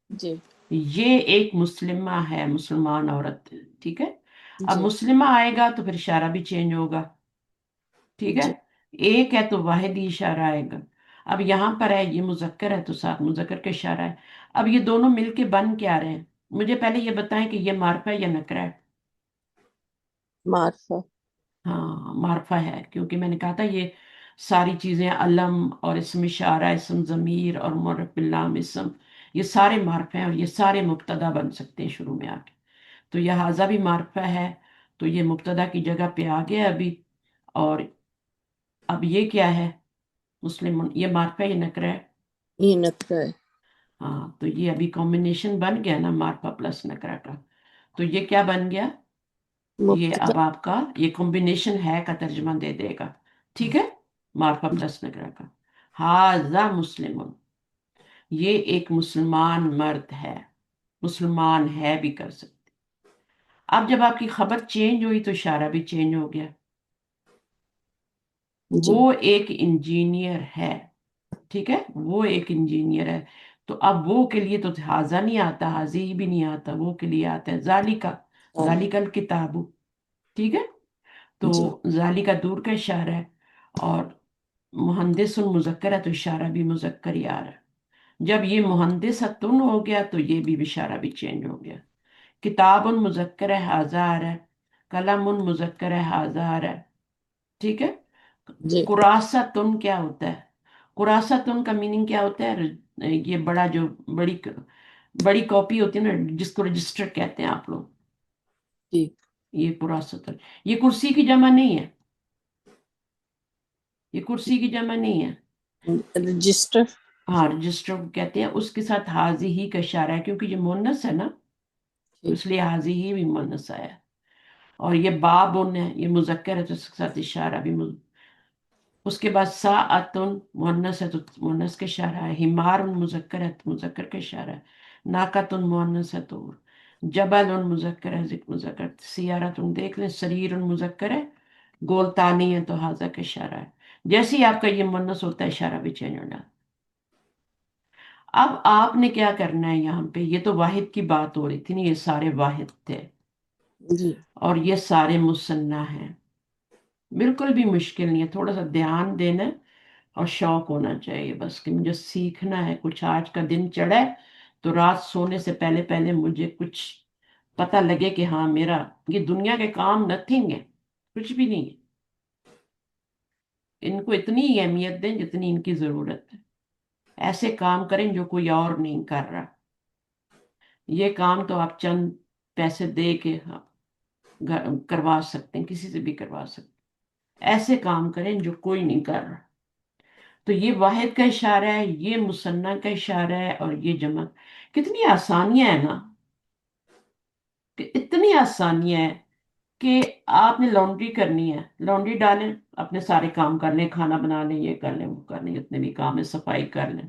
جی یہ ایک مسلمہ ہے، مسلمان عورت، ٹھیک ہے۔ اب جی مسلمہ آئے گا تو پھر اشارہ بھی چینج ہوگا، ٹھیک ہے، جی ایک ہے تو واحد ہی اشارہ آئے گا۔ اب یہاں پر ہے یہ مذکر ہے تو ساتھ مذکر کا اشارہ ہے۔ اب یہ دونوں مل کے بن کیا رہے ہیں؟ مجھے پہلے یہ بتائیں کہ یہ معرفہ ہے یا نکرہ ہے؟ معرفہ، ہاں معرفہ ہے، کیونکہ میں نے کہا تھا یہ ساری چیزیں علم اور اسم اشارہ، اسم ضمیر اور معرف باللام اسم، یہ سارے معرفہ ہیں اور یہ سارے مبتدا بن سکتے ہیں شروع میں آ کے۔ تو یہ حاضہ بھی معرفہ ہے، تو یہ مبتدا کی جگہ پہ آ گیا ابھی۔ اور اب یہ کیا ہے؟ مسلم، یہ معرفہ یہ نکرہ ہے؟ یہ نکرہ ہے، ہاں تو یہ ابھی کمبینیشن بن گیا نا معرفہ پلس نکرہ کا، تو یہ کیا بن گیا؟ یہ مبتدا، اب آپ کا یہ کمبینیشن ہے کا ترجمہ دے دے گا، ٹھیک ہے، معرفہ پلس نکرہ کا۔ ہاذا مسلم، یہ ایک مسلمان مرد ہے، مسلمان ہے بھی کر سکتے۔ اب جب آپ کی خبر چینج ہوئی تو اشارہ بھی چینج ہو گیا، جی وہ ایک انجینئر ہے، ٹھیک ہے، وہ ایک انجینئر ہے، تو اب وہ کے لیے تو حاضہ نہیں آتا، حاضی بھی نہیں آتا، وہ کے لیے آتا ہے ذالکا، ذالکا الکتاب، ٹھیک ہے۔ تو جی ذالکا دور کا اشارہ ہے، اور مہندس مذکر ہے تو اشارہ بھی مذکر ہی آ رہا ہے۔ جب یہ مہندس تن ہو گیا تو یہ بھی اشارہ بھی چینج ہو گیا۔ کتاب مذکر ہے حاضہ آ رہا ہے، قلم مذکر ہے حاضہ آ رہا ہے، ٹھیک ہے۔ جی قراسہ تن کیا ہوتا ہے؟ قراسہ تن کا میننگ کیا ہوتا ہے؟ یہ بڑا جو بڑی کاپی ہوتی ہے نا، جس کو رجسٹر کہتے ہیں آپ لوگ، جی یہ قراسہ تن، یہ کرسی کی جمع نہیں ہے، یہ کرسی کی جمع نہیں ہے، رجسٹر، ہاں رجسٹر کو کہتے ہیں، اس کے ساتھ حاضی ہی کا اشارہ ہے کیونکہ یہ مونس ہے نا، تو جی اس لیے حاضی ہی بھی مونس آیا ہے۔ اور یہ بابن ہے، یہ مذکر ہے تو اس کے ساتھ اشارہ بھی اس کے بعد ساعتن مونس ہے تو مونس کا اشارہ ہے، حمار مذکر ہے تو مذکر کا اشارہ ہے، ناقتن مونس ہے تو جبل مذکر ہے ذکر مذکر، سیارتن دیکھ لیں، سریر مذکر ہے، گولتانی ہے تو حاضہ کا اشارہ ہے۔ جیسے ہی آپ کا یہ مونس ہوتا ہے اشارہ بھی چینج ہو جاتا ہے۔ اب آپ نے کیا کرنا ہے یہاں پہ؟ یہ تو واحد کی بات ہو رہی تھی نا، یہ سارے واحد تھے جی اور یہ سارے مثنیٰ ہیں، بالکل بھی مشکل نہیں ہے، تھوڑا سا دھیان دینا ہے اور شوق ہونا چاہیے بس کہ مجھے سیکھنا ہے کچھ، آج کا دن چڑھے تو رات سونے سے پہلے پہلے مجھے کچھ پتہ لگے کہ ہاں میرا یہ دنیا کے کام نتھنگ ہے، کچھ بھی نہیں ہے، ان کو اتنی ہی اہمیت دیں جتنی ان کی ضرورت ہے، ایسے کام کریں جو کوئی اور نہیں کر رہا، یہ کام تو آپ چند پیسے دے کے کروا سکتے ہیں، کسی سے بھی کروا سکتے ہیں، ایسے کام کریں جو کوئی نہیں کر رہا۔ تو یہ واحد کا اشارہ ہے، یہ مثنیٰ کا اشارہ ہے، اور یہ جمع۔ کتنی آسانیاں ہیں نا، کہ اتنی آسانیاں ہیں کہ آپ نے لانڈری کرنی ہے، لانڈری ڈالیں، اپنے سارے کام کر لیں، کھانا بنا لیں، یہ کر لیں وہ کر لیں، جتنے بھی کام ہے صفائی کر لیں،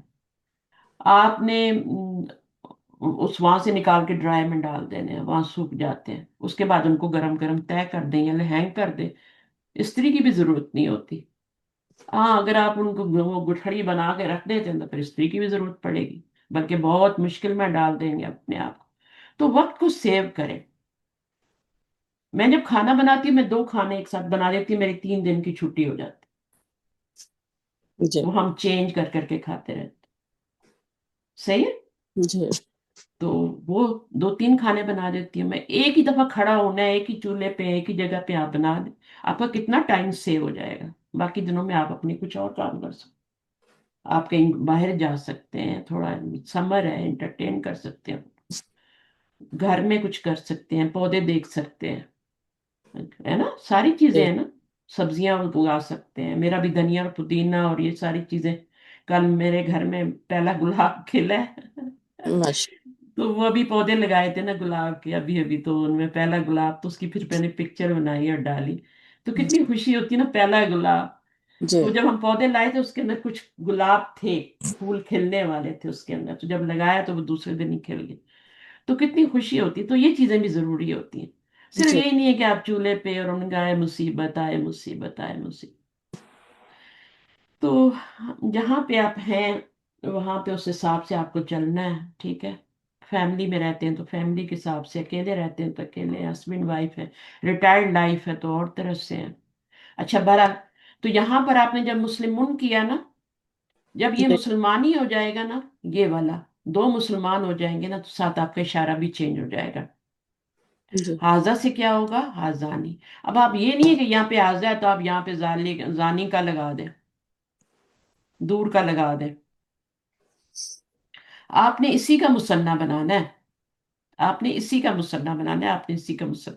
آپ نے اس وہاں سے نکال کے ڈرائی میں ڈال دینے ہیں، وہاں سوکھ جاتے ہیں، اس کے بعد ان کو گرم گرم طے کر دیں یا ہینگ کر دیں، استری کی بھی ضرورت نہیں ہوتی۔ ہاں اگر آپ ان کو وہ گٹھڑی بنا کے رکھ دیتے ہیں تو پھر استری کی بھی ضرورت پڑے گی، بلکہ بہت مشکل میں ڈال دیں گے اپنے آپ کو۔ تو وقت کو سیو کریں۔ میں جب کھانا بناتی ہوں میں 2 کھانے ایک ساتھ بنا دیتی ہوں، میری 3 دن کی چھٹی ہو جاتی، جی وہ ہم چینج کر کر کے کھاتے رہتے، صحیح ہے؟ جی تو وہ 2 3 کھانے بنا دیتی ہوں میں، ایک ہی دفعہ کھڑا ہونا ہے، ایک ہی چولہے پہ ایک ہی جگہ پہ آپ بنا دیں، آپ کا کتنا ٹائم سیو ہو جائے گا، باقی دنوں میں آپ اپنے کچھ اور کام کر سکتے، آپ کہیں باہر جا سکتے ہیں، تھوڑا سمر ہے انٹرٹین کر سکتے ہیں، گھر میں کچھ کر سکتے ہیں، پودے دیکھ سکتے ہیں، ہے نا، ساری چیزیں جی ہیں نا۔ سبزیاں اگا سکتے ہیں. میرا بھی دھنیا اور پودینہ اور یہ ساری چیزیں. کل میرے گھر میں پہلا گلاب کھلا ہے. ماشاء تو وہ ابھی پودے لگائے تھے نا گلاب کے، ابھی ابھی تو ان میں پہلا گلاب، تو اس کی پھر میں نے پکچر بنائی اور ڈالی. تو کتنی خوشی ہوتی ہے نا، پہلا گلاب. جی تو جب ہم پودے لائے تھے اس کے اندر کچھ گلاب تھے، پھول کھلنے والے تھے اس کے اندر، تو جب لگایا تو وہ دوسرے دن ہی کھل گئے. تو کتنی خوشی ہوتی ہے. تو یہ چیزیں بھی ضروری ہوتی ہیں. صرف جی یہی نہیں ہے کہ آپ چولہے پہ اور ان گائے مصیبت آئے مصیبت آئے مصیبت. تو جہاں پہ آپ ہیں وہاں پہ اس حساب سے آپ کو چلنا ہے. ٹھیک ہے. فیملی میں رہتے ہیں تو فیملی کے حساب سے، اکیلے رہتے ہیں تو اکیلے، ہسبینڈ وائف ہے، ریٹائرڈ لائف ہے تو اور طرح سے ہے. اچھا برا. تو یہاں پر آپ نے جب مسلمون کیا نا، جب یہ جی مسلمان ہی ہو جائے گا نا، یہ والا دو مسلمان ہو جائیں گے نا، تو ساتھ آپ کا اشارہ بھی چینج ہو جائے گا. جی حاضہ سے کیا ہوگا؟ حاضانی. اب آپ یہ نہیں ہے کہ یہاں پہ حاضہ ہے تو آپ یہاں پہ زانی کا لگا دیں، دور کا لگا دیں. آپ نے اسی کا مثنیٰ بنانا ہے. آپ نے اسی کا مثنیٰ بنانا ہے. آپ نے اسی کا مثنیٰ.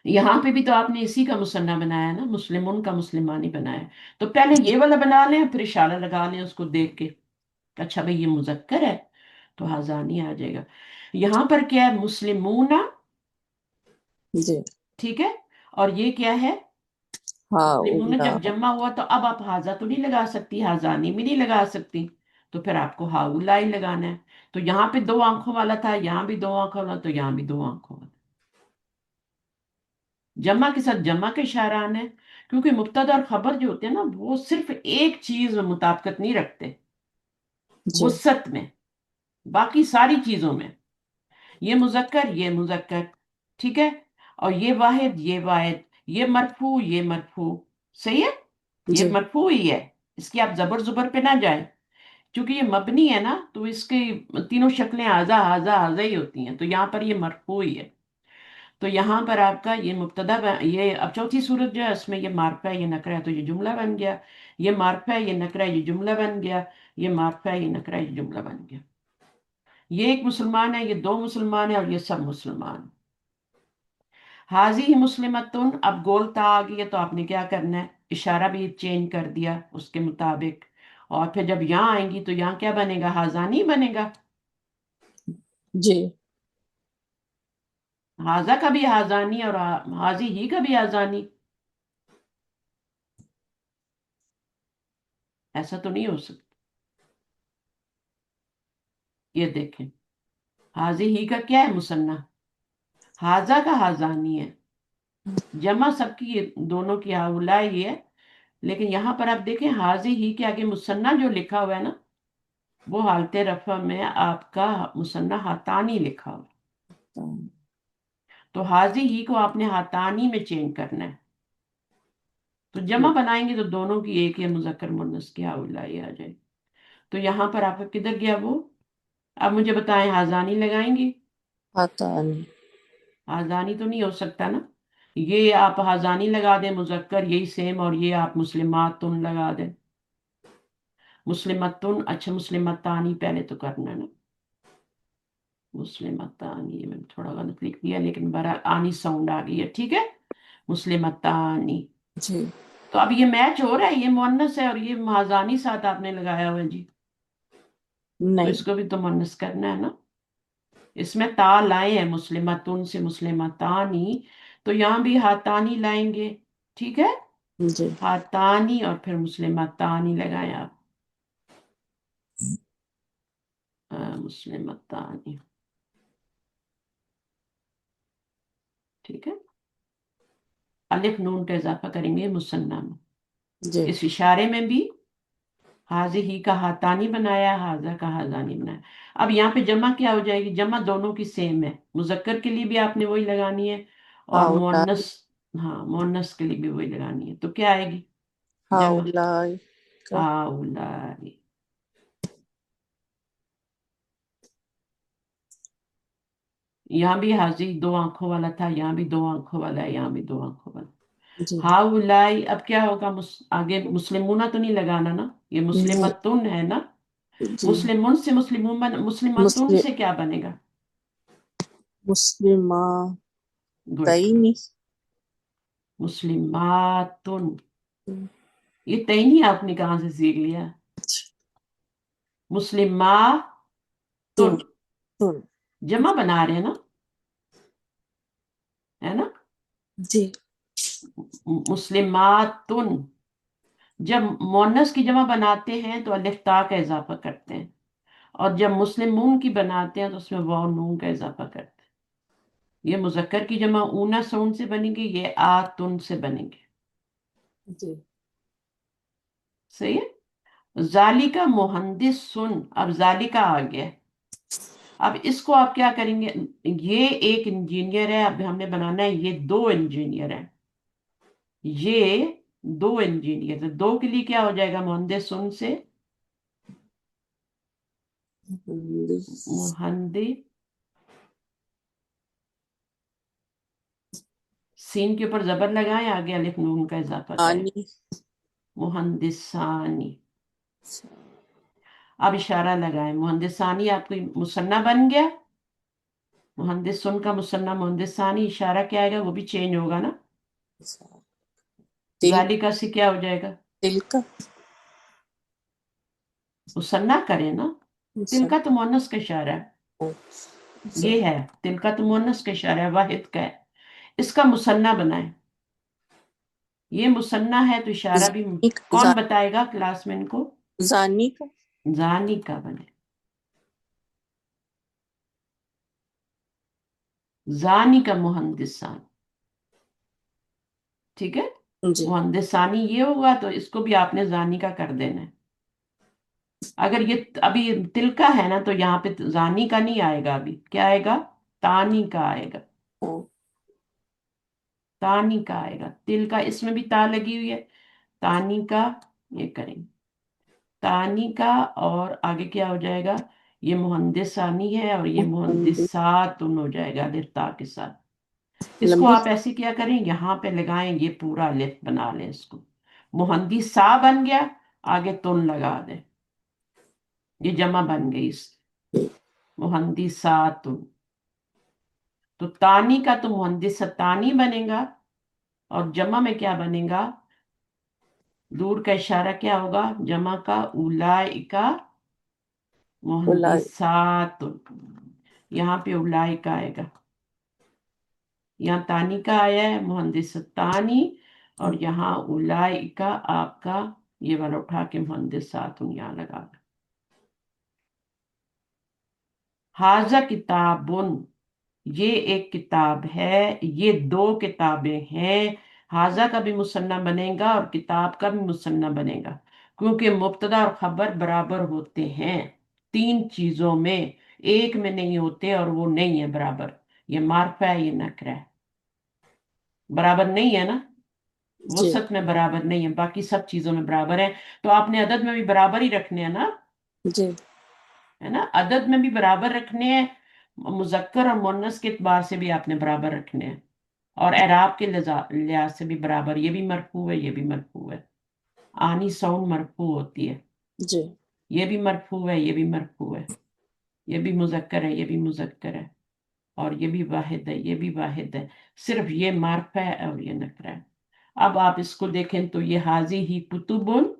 یہاں پہ بھی تو آپ نے اسی کا مثنیٰ بنایا ہے نا، مسلمون کا مسلمانی بنایا ہے. تو پہلے یہ والا بنا لیں، پھر اشارہ لگا لیں اس کو دیکھ کے. اچھا بھئی یہ مذکر ہے تو حاضانی آ جائے گا. یہاں پر کیا ہے؟ مسلمون. جی ٹھیک ہے. اور یہ کیا ہے؟ ہاں مسلمون. اولا جب جمع ہوا تو اب آپ حاضہ تو نہیں لگا سکتی، حاضانی بھی نہیں لگا سکتی. تو پھر آپ کو ہاؤلا ہی لگانا ہے. تو یہاں پہ دو آنکھوں والا تھا، یہاں بھی دو آنکھوں والا، تو یہاں بھی دو آنکھوں والا. جمع کے ساتھ جمع کا اشارہ آنا ہے. کیونکہ مبتدا اور خبر جو ہوتے ہیں نا، وہ صرف ایک چیز میں مطابقت نہیں رکھتے، جی وسعت میں، باقی ساری چیزوں میں. یہ مذکر، یہ مذکر. ٹھیک ہے. اور یہ واحد، یہ واحد. یہ مرفوع، یہ مرفوع. صحیح ہے. یہ جی مرفوع ہی ہے. اس کی آپ زبر زبر پہ نہ جائیں. چونکہ یہ مبنی ہے نا، تو اس کی تینوں شکلیں آزا آزا آزا ہی ہوتی ہیں. تو یہاں پر یہ مرفوع ہی ہے. تو یہاں پر آپ کا یہ مبتدا یہ اب چوتھی صورت جو ہے اس میں یہ معرفہ ہے، یہ نکرہ ہے، تو یہ جملہ بن گیا. یہ معرفہ ہے، یہ نکرہ ہے، یہ جملہ بن گیا. یہ معرفہ ہے، یہ نکرہ ہے، یہ جملہ بن گیا. یہ ایک مسلمان ہے، یہ دو مسلمان ہے، اور یہ سب مسلمان. حاضی مسلمتن. اب گولتا آ گئی ہے تو آپ نے کیا کرنا ہے؟ اشارہ بھی چینج کر دیا اس کے مطابق. اور پھر جب یہاں آئیں گی تو یہاں کیا بنے گا؟ حاضانی بنے گا. جی حاضہ کا بھی حاضانی اور حاضی ہی کا بھی حاضانی. ایسا تو نہیں ہو سکتا. یہ دیکھیں، حاضی ہی کا کیا ہے؟ مثنیٰ. حاضہ کا حاضانی ہے. جمع سب کی دونوں کی ہاؤلا ہی ہے. لیکن یہاں پر آپ دیکھیں حاضی ہی کے آگے مثنیٰ جو لکھا ہوا ہے نا، وہ حالت رفع میں آپ کا مثنیٰ ہاتانی لکھا ہوا ہے. تو حاضی ہی کو آپ نے ہاتانی میں چینج کرنا ہے. تو جمع بنائیں گے تو دونوں کی ایک یا مذکر مؤنث کی ہاؤلا ہی آ جائے. تو یہاں پر آپ کا کدھر گیا وہ؟ اب مجھے بتائیں، حاضانی لگائیں گی؟ حاتانی حاضانی تو نہیں ہو سکتا نا. یہ آپ حاضانی لگا دیں مذکر، یہی سیم، اور یہ آپ مسلماتن لگا دیں. مسلمتن. اچھا مسلمتانی پہلے تو کرنا ہے نا. مسلمتانی میں نے تھوڑا غلط لکھ دیا، لیکن برا آنی ساؤنڈ آ گئی ہے. ٹھیک ہے. مسلمتانی. جی تو اب یہ میچ ہو رہا ہے، یہ مؤنث ہے اور یہ حاضانی ساتھ آپ نے لگایا ہوا ہے جی. تو نہیں اس کو بھی تو مؤنث کرنا ہے نا. اس میں تا لائے ہیں مسلمتن سے مسلمتانی، تو یہاں بھی ہاتانی لائیں گے. ٹھیک ہے. جی ہاتانی اور پھر مسلمتانی لگائیں آپ. مسلمتانی. ٹھیک ہے. الف نون کا اضافہ کریں گے مثنیٰ میں. جی اس اشارے میں بھی حاضی ہی کا ہاتانی بنایا، حاضہ کا حاضانی بنایا. اب یہاں پہ جمع کیا ہو جائے گی؟ جمع دونوں کی سیم ہے. مذکر کے لیے بھی آپ نے وہی لگانی ہے، اور ہاؤلا مؤنث، ہاں مؤنث کے لیے بھی وہی لگانی ہے. تو کیا آئے گی؟ جمع. ہاؤلا کا ہاؤلائی. یہاں بھی حاضی دو آنکھوں والا تھا، یہاں بھی دو آنکھوں والا ہے، یہاں بھی دو آنکھوں والا. جی ہاؤلائی. اب کیا ہوگا؟ آگے مسلمونہ تو نہیں لگانا نا، یہ نہیں مسلمتن ہے نا. جی مسلمون سے مسلمتن مسلم سے کیا بنے گا؟ مسلمہ گڈ. تئینی मुस्लिमातुन, हम्म, ये तैनी आपने कहाँ से सीख लिया? मुस्लिमातुन, तुन तुन जमा बना रहे हैं ना, है ना? जी मुस्लिमातुन, जब मोनस की जमा बनाते हैं तो अलिफ ता का इजाफा करते हैं, और जब मुस्लिमून की बनाते हैं तो उसमें वाव नून का इजाफा करते हैं। ये मुजक्कर की जमा ऊना साउंड से बनेगी, ये आतुन से बनेगी। जी सही है। जालिका मुहंदिस सुन, अब जालिका आ गया। अब इसको आप क्या करेंगे? ये एक इंजीनियर है, अब हमने बनाना है, ये दो इंजीनियर है, ये दो इंजीनियर, तो दो के लिए क्या हो जाएगा? मुहंदिस सुन से मुहंदी, सीन के ऊपर जबर लगाएं, आगे अलिफ नून का इजाफा करें, आनी मुहंदिसानी। अब इशारा लगाएं, मुहंदिसानी आपकी मुसन्ना बन गया, मुहंदिस सुन का मुसन्ना मुहंदिसानी, इशारा क्या आएगा? वो भी चेंज होगा ना, तिल जालिका से क्या हो जाएगा? तिल का मुसन्ना करें ना, तिल का तो मुअन्नस का इशारा है, ये है तिल का तो मुअन्नस का इशारा है, वाहिद का है, इसका मुसन्ना बनाए, ये मुसन्ना है तो इशारा भी कौन बताएगा क्लास में इनको? जानी का जानी का बने, जानी का मुहंदिसान, ठीक है। जी मुहंदिसानी ये होगा तो इसको भी आपने जानी का कर देना है। अगर ये अभी तिल का है ना तो यहाँ पे जानी का नहीं आएगा, अभी क्या आएगा? तानी का आएगा, तानी का आएगा, तिल का इसमें भी ता लगी हुई है, तानी का, ये करेंगे तानी का, और आगे क्या हो जाएगा? ये मुहंदिसानी है और ये मुहंदिसातुन हो जाएगा अलिफ ता के साथ। इसको लंबी आप ऐसे क्या करें, यहाँ पे लगाएं, ये पूरा अलिफ बना लें इसको, मुहंदिसा बन गया, आगे तुन लगा दें, ये जमा बन गई इस मुहंदिसातुन। तो तानी का तो मुहंदिसतानी बनेगा, और जमा में क्या बनेगा? दूर का इशारा क्या होगा? जमा का उलाइका उलाई मुहंदिसातुन, यहाँ पे उलाइका आएगा, यहाँ तानी का आया है मुहंदिसतानी, और यहाँ उलाइका आपका ये वाला उठा के मुहंदिसातुन यहाँ लगा दो। हाजा किताबुन, ये एक किताब है, ये दो किताबें हैं, हाजा का भी मुसन्ना बनेगा और किताब का भी मुसन्ना बनेगा, क्योंकि मुब्तदा और खबर बराबर होते हैं तीन चीजों में, एक में नहीं होते, और वो नहीं है बराबर, ये मार्फा है, ये नकरा है, बराबर नहीं है ना, जी वसत में बराबर नहीं है, बाकी सब चीजों में बराबर है, तो आपने अदद में भी बराबर ही रखने हैं ना, जी है ना, अदद में भी बराबर रखने हैं, मुजक्कर और मुन्नस के एतबार से भी आपने बराबर रखने हैं, और एराब के लिहाज से भी बराबर, ये भी मरफू है, ये भी मरफू है, आनी साउंड मरफू होती है, जी ये भी मरफू है, ये भी मरफू है, ये भी मुजक्कर है, ये भी मुजक्कर है, और ये भी वाहिद है, ये भी वाहिद है, सिर्फ ये मार्फा है और ये नकरा है। अब आप इसको देखें तो ये हाजी ही कुतुबुन,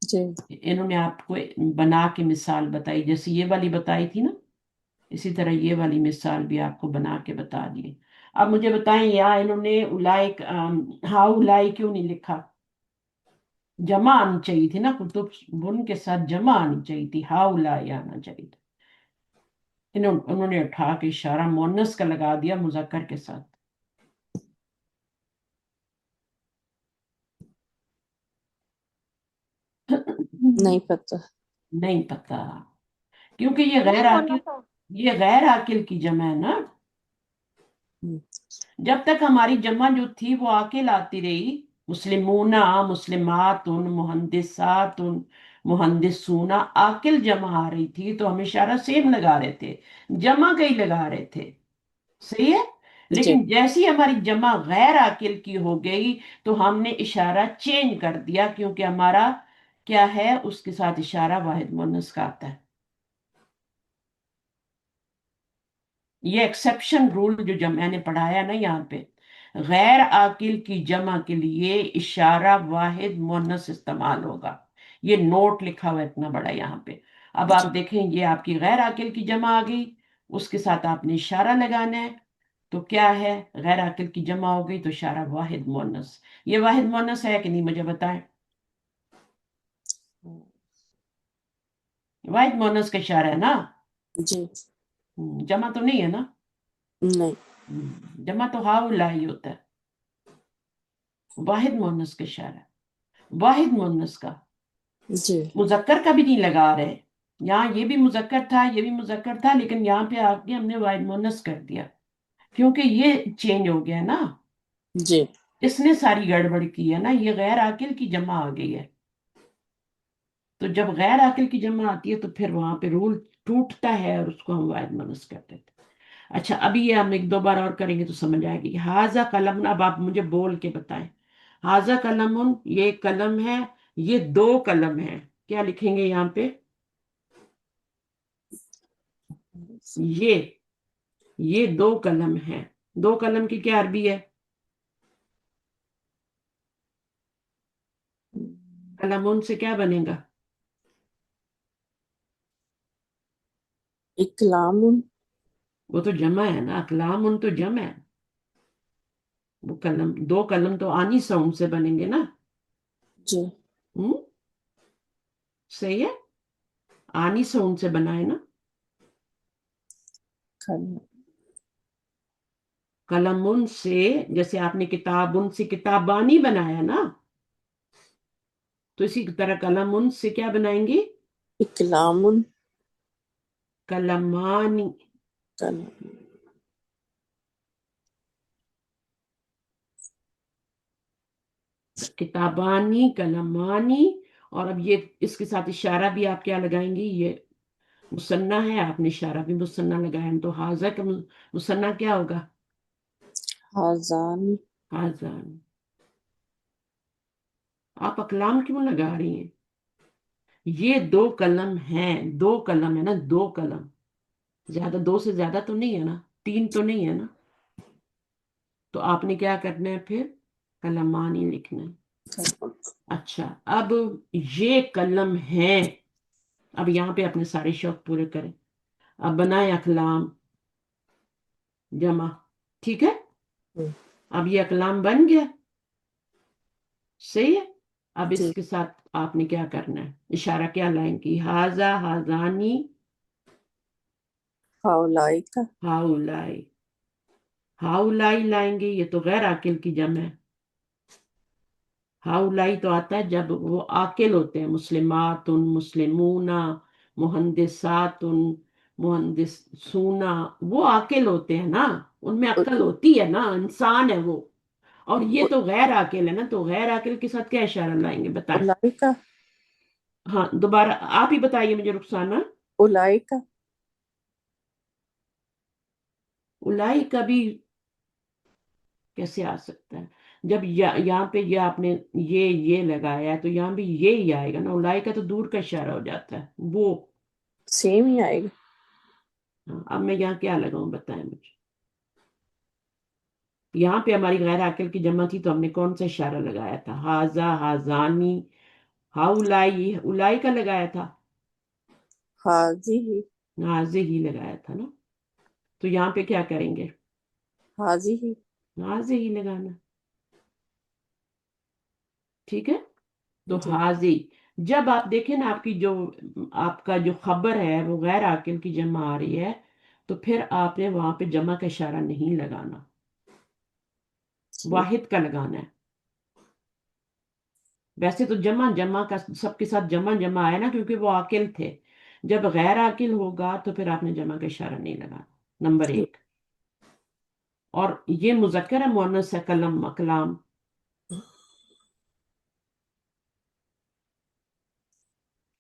जी इन्होंने आपको बना के मिसाल बताई, जैसे ये वाली बताई थी ना, इसी तरह ये वाली मिसाल भी आपको बना के बता दी। अब मुझे बताएं, यहाँ इन्होंने उलाइक हाँ उलाई क्यों नहीं लिखा? जमा आनी चाहिए थी ना, कुतुब बुन के साथ जमा आनी चाहिए थी, हाँ उलाई आना चाहिए था, उन्होंने उठा के इशारा मोनस का लगा दिया मुजक्कर के साथ। नहीं पता नहीं पता, क्योंकि ये गैर आकिल की जमा है ना, हम्म, जब तक हमारी जमा जो थी वो आकिल आती रही, मुस्लिमूना मुस्लिमातुन मुहंदिसातुन मुहंदिसूना, आकिल जमा आ रही थी तो हम इशारा सेम लगा रहे थे, जमा का ही लगा रहे थे, सही है। जी लेकिन जैसी हमारी जमा गैर आकिल की हो गई तो हमने इशारा चेंज कर दिया, क्योंकि हमारा क्या है, उसके साथ इशारा वाहिद मुअन्नस का आता है। ये एक्सेप्शन रूल जो जब मैंने पढ़ाया ना यहाँ पे, غیر عاقل کی جمع کے لیے اشارہ واحد مؤنث استعمال ہوگا. یہ نوٹ لکھا ہوا ہے اتنا بڑا یہاں پہ. اب آپ دیکھیں یہ آپ کی غیر عاقل کی جمع آ گئی، اس کے ساتھ آپ نے اشارہ لگانا ہے. تو کیا ہے؟ غیر عاقل کی جمع ہو گئی تو اشارہ واحد مؤنث. یہ واحد مؤنث ہے کہ نہیں مجھے بتائیں. واحد مؤنث کا اشارہ ہے نا. جی جمع تو نہیں ہے نا. نہیں. جمع تو ہاؤ ہی ہوتا ہے. واحد مؤنث کا اشارہ. واحد مؤنث کا جی مذکر کا بھی نہیں لگا رہے. یہاں یہ بھی مذکر تھا، یہ بھی مذکر تھا، لیکن یہاں پہ آ کے ہم نے واحد مؤنث کر دیا کیونکہ یہ چینج ہو گیا نا. جی اس نے ساری گڑبڑ کی ہے نا. یہ غیر عاقل کی جمع آ گئی ہے. تو جب غیر عاقل کی جمع آتی ہے تو پھر وہاں پہ رول ٹوٹتا ہے اور اس کو ہم واحد مؤنث کرتے تھے. اچھا ابھی یہ ہم ایک دو بار اور کریں گے تو سمجھ آئے گی. حاذا قلم. اب آپ مجھے بول کے بتائیں. حاذا قلم، یہ ایک قلم ہے، یہ دو قلم ہے. کیا لکھیں گے یہاں پہ؟ یہ دو قلم ہے. دو قلم کی کیا عربی ہے؟ قلمون سے کیا بنے گا؟ اقلام. وہ تو جمع ہے نا. اقلام تو جمع ہے. وہ قلم، دو قلم تو آنی ساؤنڈ سے بنیں گے نا. جی ہم؟ صحیح ہے. آنی ساؤنڈ سے بنا ہے نا. قلم سے جیسے آپ نے کتاب سے کتابانی بنایا نا، تو اسی طرح قلم سے کیا بنائیں گے؟ اقلام. قلمانی. کتابانی، قلمانی. اور اب یہ اس کے ساتھ اشارہ بھی آپ کیا لگائیں گی؟ یہ مثنیٰ ہے، آپ نے اشارہ بھی مثنیٰ لگایا. تو حاضہ کا مثنیٰ کیا ہوگا؟ حاذان. حاضان. آپ اقلام کیوں لگا رہی ہیں؟ یہ دو قلم ہیں. دو قلم ہے نا، دو قلم. زیادہ، دو سے زیادہ تو نہیں ہے نا، تین تو نہیں ہے نا. تو آپ نے کیا کرنا ہے پھر؟ قلمانی لکھنا ہے. اچھا اب یہ قلم ہیں. اب یہاں پہ اپنے سارے شوق پورے کریں. اب بنائیں اقلام جمع. ٹھیک ہے. اب یہ اقلام بن گیا. صحیح ہے. اب اس جی کے ساتھ آپ نے کیا کرنا ہے؟ اشارہ کیا لائیں گی؟ حاذا، حاذانی، ہاؤلائی کا. ہاؤلائی. ہاؤلائی لائیں گے. یہ تو غیر عاقل کی جمع ہے. ہاؤلائی تو آتا ہے جب وہ عاقل ہوتے ہیں. مسلمات، مسلمون، مہندسات، مہندسون. وہ عاقل ہوتے ہیں نا، ان میں عقل ہوتی ہے نا، انسان ہے وہ. اور یہ تو غیر عاقل ہے نا. تو غیر عاقل کے ساتھ کیا اشارہ لائیں گے؟ بتائیں. اولائی کا. ہاں دوبارہ آپ ہی بتائیے مجھے رخسانہ. اولائی کا. الائی کا بھی کیسے آ سکتا ہے؟ جب یہاں پہ یہ آپ نے یہ لگایا ہے تو یہاں بھی یہ ہی آئے گا نا. الائی کا تو دور کا اشارہ ہو جاتا ہے وہ. سیم ہی آئے گا. ہاں، اب میں یہاں کیا لگاؤں بتائیں مجھے. یہاں پہ ہماری غیر عاقل کی جمع تھی تو ہم نے کون سا اشارہ لگایا تھا؟ حاذا، حاذانی، ہاؤلائی. الائی کا لگایا تھا. حاضی ہی. حاضی ہی لگایا تھا نا. تو یہاں پہ کیا کریں گے؟ حاضی ہی. حاضی ہی لگانا. ٹھیک ہے. تو جی حاضی. جب آپ دیکھیں نا آپ کی جو آپ کا جو خبر ہے وہ غیر عاقل کی جمع آ رہی ہے تو پھر آپ نے وہاں پہ جمع کا اشارہ نہیں لگانا، واحد کا لگانا ہے. ویسے تو جمع کا سب کے ساتھ جمع آیا نا کیونکہ وہ عاقل تھے. جب غیر عاقل ہوگا تو پھر آپ نے جمع کا اشارہ نہیں لگانا. نمبر ایک. اور یہ مذکر ہے مؤنث ہے؟ قلم، اقلام.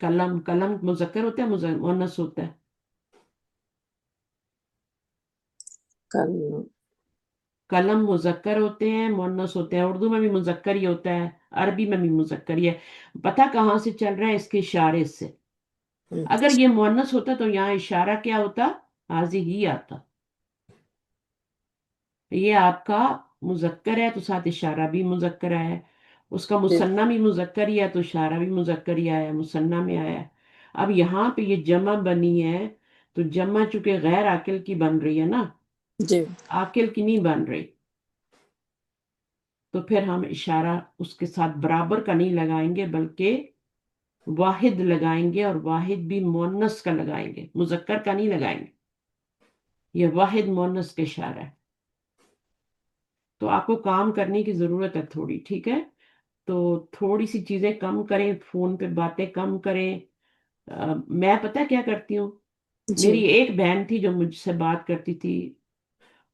قلم مذکر ہوتا ہے مؤنث ہوتا ہے؟ قلم مذکر ہوتے ہیں مؤنث ہوتے ہیں. اردو میں بھی مذکر ہی ہوتا ہے، عربی میں بھی مذکر ہی ہے. پتہ کہاں سے چل رہا ہے؟ اس کے اشارے سے. اگر یہ مؤنث ہوتا تو یہاں اشارہ کیا ہوتا؟ حاضی ہی آتا. یہ آپ کا मुजक्कर है तो साथ इशारा भी मुजक्कर आया है, उसका जी मुसन्ना भी मुजक्कर ही है तो इशारा भी मुजक्कर ही आया है, मुसन्ना में आया है। अब यहाँ पे ये जमा बनी है, तो जमा चूंकि गैर आकिल की बन रही है ना, जी आकिल की नहीं बन रही, तो फिर हम इशारा उसके साथ बराबर का नहीं लगाएंगे, बल्कि वाहिद लगाएंगे, और वाहिद भी मुअन्नस का लगाएंगे, मुजक्कर का नहीं लगाएंगे। ये वाहिद मुअन्नस का इशारा है। तो आपको काम करने की जरूरत है थोड़ी, ठीक है? तो थोड़ी सी चीजें कम करें, फोन पे बातें कम करें। मैं पता है क्या करती हूँ, जी मेरी एक बहन थी जो मुझसे बात करती थी,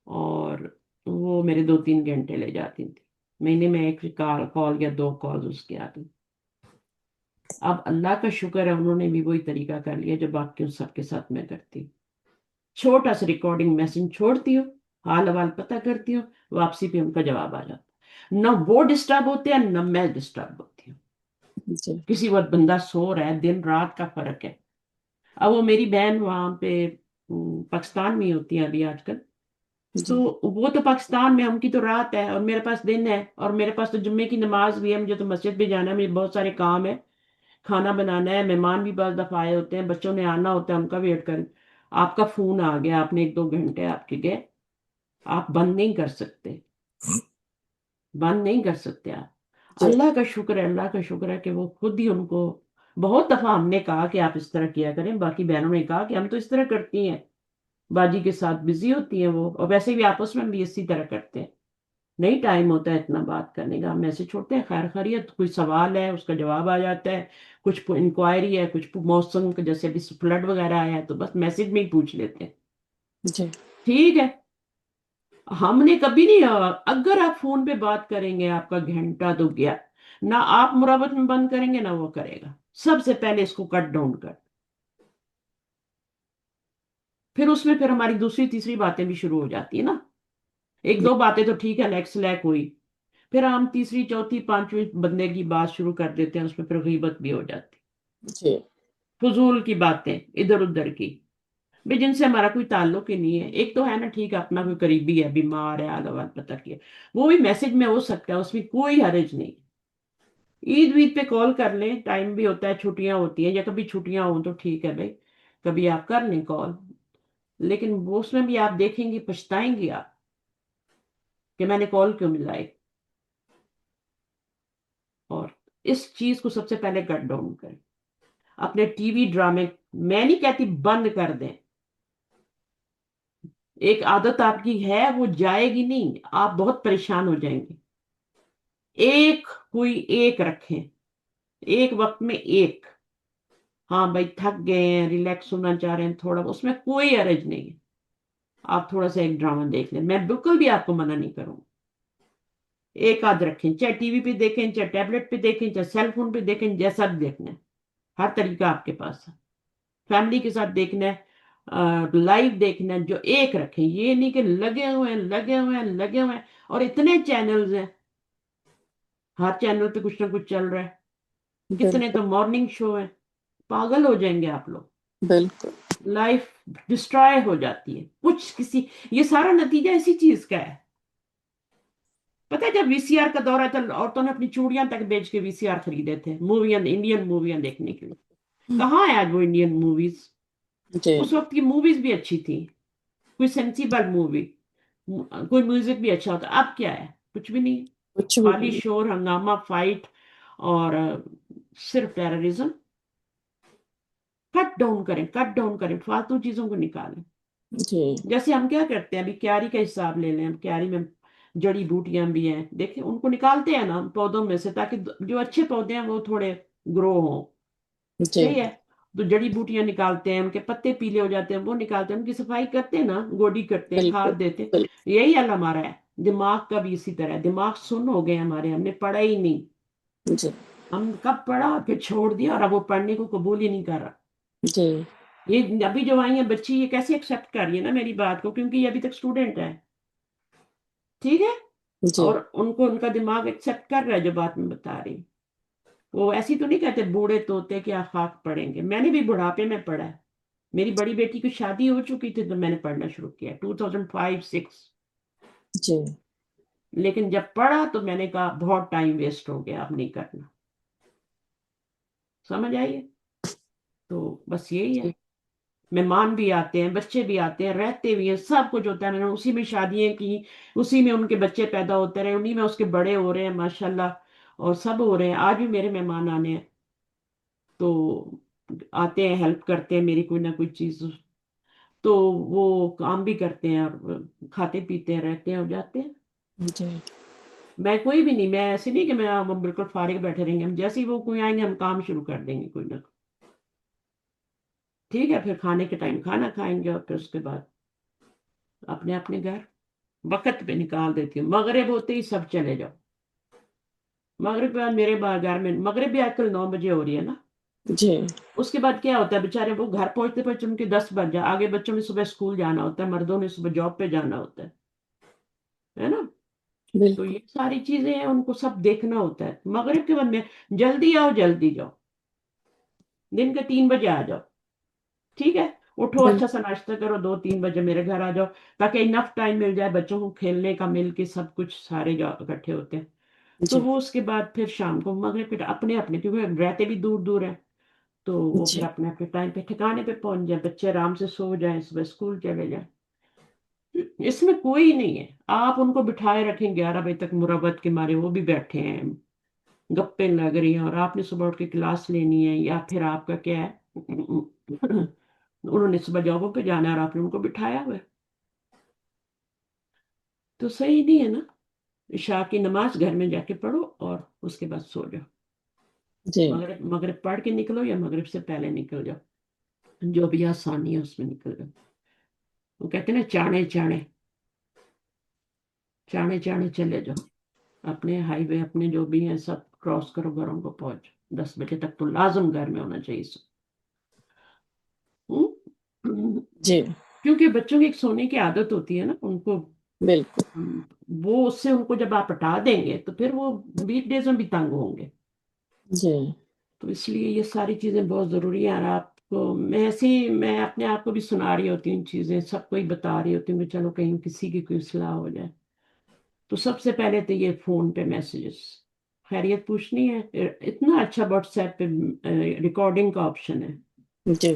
और वो मेरे 2-3 घंटे ले जाती थी, महीने में एक कॉल या 2 कॉल उसकी आती। अब अल्लाह का शुक्र है, उन्होंने भी वही तरीका कर लिया जो बाकी सबके साथ मैं करती हूँ। छोटा सा रिकॉर्डिंग मैसेज छोड़ती हूँ, हाल हवाल पता करती हूँ, वापसी पे उनका जवाब आ जाता है। न वो डिस्टर्ब होते हैं, न मैं डिस्टर्ब होती हूँ। जी किसी वक्त बंदा सो रहा है, दिन रात का फर्क है। अब वो मेरी बहन वहां पे पाकिस्तान में ही होती है अभी आजकल, तो जी वो तो पाकिस्तान में, उनकी तो रात है और मेरे पास दिन है, और मेरे पास तो जुम्मे की नमाज भी है, मुझे तो मस्जिद भी जाना है, मुझे बहुत सारे काम है, खाना बनाना है, मेहमान भी बस दफा आए होते हैं, बच्चों ने आना होता है, उनका वेट कर। आपका फोन आ गया, आपने 1-2 घंटे आपके गए, आप बंद नहीं कर सकते, बंद नहीं कर सकते आप। जी अल्लाह का शुक्र है, अल्लाह का शुक्र है कि वो खुद ही उनको, बहुत दफा हमने कहा कि आप इस तरह किया करें, बाकी बहनों ने कहा कि हम तो इस तरह करती हैं, बाजी के साथ बिजी होती हैं वो, और वैसे भी आपस में भी इसी तरह करते हैं, नहीं टाइम होता है इतना बात करने का, हम मैसेज छोड़ते हैं, खैर खैरियत, कोई सवाल है उसका जवाब आ जाता है, कुछ इंक्वायरी है, कुछ मौसम का, जैसे अभी फ्लड वगैरह आया है तो बस मैसेज में ही पूछ लेते हैं, जी ठीक है। हमने कभी नहीं, अगर आप फोन पे बात करेंगे आपका घंटा तो गया, ना आप मुरावत में बंद करेंगे ना वो करेगा, सबसे पहले इसको कट डाउन कर, फिर उसमें फिर हमारी दूसरी तीसरी बातें भी शुरू हो जाती है ना, एक दो बातें तो ठीक है, लैक्स लैक हुई, फिर हम तीसरी चौथी पांचवी बंदे की बात शुरू कर देते हैं, उसमें फिर गीबत भी हो जाती, जी फजूल की बातें इधर उधर की, भी जिनसे हमारा कोई ताल्लुक ही नहीं है। एक तो है ना, ठीक है, अपना कोई करीबी है, बीमार है, हाल हवाल पता किया, वो भी मैसेज में हो सकता है, उसमें कोई हर्ज नहीं। ईद वीद पे कॉल कर लें, टाइम भी होता है, छुट्टियां होती हैं, या कभी छुट्टियां हो तो ठीक है भाई, कभी आप कर लें कॉल, लेकिन वो उसमें भी आप देखेंगे, पछताएंगे आप कि मैंने कॉल क्यों मिलाई। और इस चीज को सबसे पहले कट डाउन करें, अपने टीवी ड्रामे, मैं नहीं कहती बंद कर दें, एक आदत आपकी है वो जाएगी नहीं, आप बहुत परेशान हो जाएंगे। एक, कोई एक रखें, एक वक्त में एक, हाँ भाई थक गए हैं, रिलैक्स होना चाह रहे हैं थोड़ा, उसमें कोई हर्ज नहीं है, आप थोड़ा सा एक ड्रामा देख लें, मैं बिल्कुल भी आपको मना नहीं करूंगा। एक आध रखें, चाहे टीवी पे देखें, चाहे टैबलेट पे देखें, चाहे सेल फोन पे देखें, जैसा भी देखना है, हर तरीका आपके पास है। फैमिली के साथ देखना है, लाइव देखना है, जो एक रखें, ये नहीं कि लगे हुए हैं लगे हुए हैं लगे हुए हैं, और इतने चैनल्स हैं, हर चैनल पे कुछ ना कुछ चल रहा है, कितने बिल्कुल तो मॉर्निंग शो है, पागल हो जाएंगे आप लोग, बिल्कुल लाइफ डिस्ट्रॉय हो जाती है कुछ किसी, ये सारा नतीजा इसी चीज का है। पता है जब वीसीआर का दौरा चल, औरतों ने अपनी चूड़ियां तक बेच के वीसीआर खरीदे थे मूवियां, इंडियन मूवियां देखने के लिए, कहाँ है आज वो इंडियन मूवीज? जी उस वक्त की मूवीज भी अच्छी थी, कोई सेंसिबल मूवी, कोई म्यूजिक भी अच्छा होता, अब क्या है? कुछ भी नहीं, कुछ भी खाली नहीं शोर हंगामा फाइट, और सिर्फ टेररिज्म। कट डाउन करें, कट डाउन करें, फालतू चीजों को निकालें। जी जैसे हम क्या करते हैं, अभी क्यारी का हिसाब ले लें, क्यारी में जड़ी बूटियां भी हैं, देखिए उनको निकालते हैं ना पौधों में से, ताकि जो अच्छे पौधे हैं वो थोड़े ग्रो हों, जी सही है। तो जड़ी बूटियां निकालते हैं, उनके पत्ते पीले हो जाते हैं, वो निकालते हैं, उनकी सफाई करते हैं ना, गोडी करते हैं, खाद बिल्कुल देते हैं। बिल्कुल यही हाल हमारा है, दिमाग का भी इसी तरह है, दिमाग सुन्न हो गए हमारे, हमने पढ़ा ही नहीं, जी हम कब पढ़ा फिर छोड़ दिया, और अब वो पढ़ने को कबूल ही नहीं कर रहा। जी ये अभी जो आई है बच्ची, ये कैसे एक्सेप्ट कर रही है ना मेरी बात को, क्योंकि ये अभी तक स्टूडेंट है, ठीक है, जी और उनको उनका दिमाग एक्सेप्ट कर रहा है जो बात मैं बता रही हूँ। वो ऐसी तो नहीं कहते बूढ़े तोते क्या खाक पढ़ेंगे, मैंने भी बुढ़ापे में पढ़ा है, मेरी बड़ी बेटी की शादी हो चुकी थी तो मैंने पढ़ना शुरू किया 2005-6, जी لیکن جب پڑھا تو میں نے کہا بہت ٹائم ویسٹ ہو گیا، اب نہیں کرنا. سمجھ آئیے؟ تو بس یہی ہے. جی مہمان بھی آتے ہیں، بچے بھی آتے ہیں، رہتے بھی ہیں، سب کچھ ہوتا ہے. میں نے اسی میں شادیاں کی، اسی میں ان کے بچے پیدا ہوتے رہے، انہی میں اس کے بڑے ہو رہے ہیں ماشاءاللہ، اور سب ہو رہے ہیں. آج بھی میرے مہمان آنے ہیں تو آتے ہیں، ہیلپ کرتے ہیں میری کوئی نہ کوئی چیز، تو وہ کام بھی کرتے ہیں اور کھاتے پیتے ہیں، رہتے ہیں اور جاتے ہیں. جی میں کوئی بھی نہیں، میں ایسے نہیں کہ میں ہم بالکل فارغ بیٹھے رہیں گے. ہم جیسے ہی وہ کوئی آئیں گے ہم کام شروع کر دیں گے کوئی نہ کوئی. ٹھیک ہے، پھر کھانے کے ٹائم کھانا کھائیں گے اور پھر اس کے بعد اپنے اپنے گھر وقت پہ نکال دیتی ہوں. مغرب ہوتے ہی سب چلے جاؤ. مغرب کے بعد میرے گھر میں مغرب بھی آج کل 9 بجے ہو رہی ہے نا. جی اس کے بعد کیا ہوتا ہے، بےچارے وہ گھر پہنچتے پہنچتے ان کے 10 بج جائے. آگے بچوں نے صبح اسکول جانا ہوتا ہے، مردوں نے صبح جاب پہ جانا ہوتا ہے نا. تو بالکل یہ ساری چیزیں ہیں، ان کو سب دیکھنا ہوتا ہے. مغرب کے بعد میں جلدی آؤ جلدی جاؤ، دن کے 3 بجے آ جاؤ. ٹھیک ہے، اٹھو اچھا سا ناشتہ کرو، 2-3 بجے میرے گھر آ جاؤ تاکہ انف ٹائم مل جائے بچوں کو کھیلنے کا، مل کے سب کچھ سارے اکٹھے ہوتے ہیں. تو جی وہ اس کے بعد پھر شام کو مغرب پہ اپنے اپنے، کیونکہ رہتے بھی دور دور ہیں، تو وہ پھر جی اپنے اپنے ٹائم پہ ٹھکانے پہ پہنچ جائیں، بچے آرام سے سو جائیں، صبح اسکول چلے جائیں. اس میں کوئی نہیں ہے. آپ ان کو بٹھائے رکھیں 11 بجے تک مروت کے مارے، وہ بھی بیٹھے ہیں، گپے لگ رہی ہیں، اور آپ نے صبح اٹھ کے کلاس لینی ہے، یا پھر آپ کا کیا ہے انہوں نے صبح جابوں پہ جانا ہے اور آپ نے ان کو بٹھایا ہوا ہے. تو صحیح نہیں ہے نا. عشاء کی نماز گھر میں جا کے پڑھو اور اس کے بعد سو جاؤ. جی مغرب پڑھ کے نکلو یا مغرب سے پہلے نکل جاؤ، جو بھی آسانی ہے اس میں نکل جاؤ. وہ کہتے ہیں نا چاڑے چاڑے چاڑے چاڑے چلے جاؤ، اپنے ہائی وے اپنے جو بھی ہیں سب کراس کرو، گھروں کو پہنچ. 10 بجے تک تو لازم گھر میں ہونا چاہیے ہوں؟ جی کیونکہ بچوں کی ایک سونے کی عادت ہوتی ہے نا ان کو. بالکل وہ اس سے ان کو جب آپ ہٹا دیں گے تو پھر وہ ویک ڈیز میں بھی تنگ ہوں گے. جی تو اس لیے یہ ساری چیزیں بہت ضروری ہیں. اور آپ کو میں ایسے ہی میں اپنے آپ کو بھی سنا رہی ہوتی ہوں چیزیں، سب کو ہی بتا رہی ہوتی ہوں کہ چلو کہیں کسی کی کوئی اصلاح ہو جائے. تو سب سے پہلے تو یہ فون پہ میسیجز، خیریت پوچھنی ہے، اتنا اچھا واٹس ایپ پہ ریکارڈنگ کا آپشن ہے. جی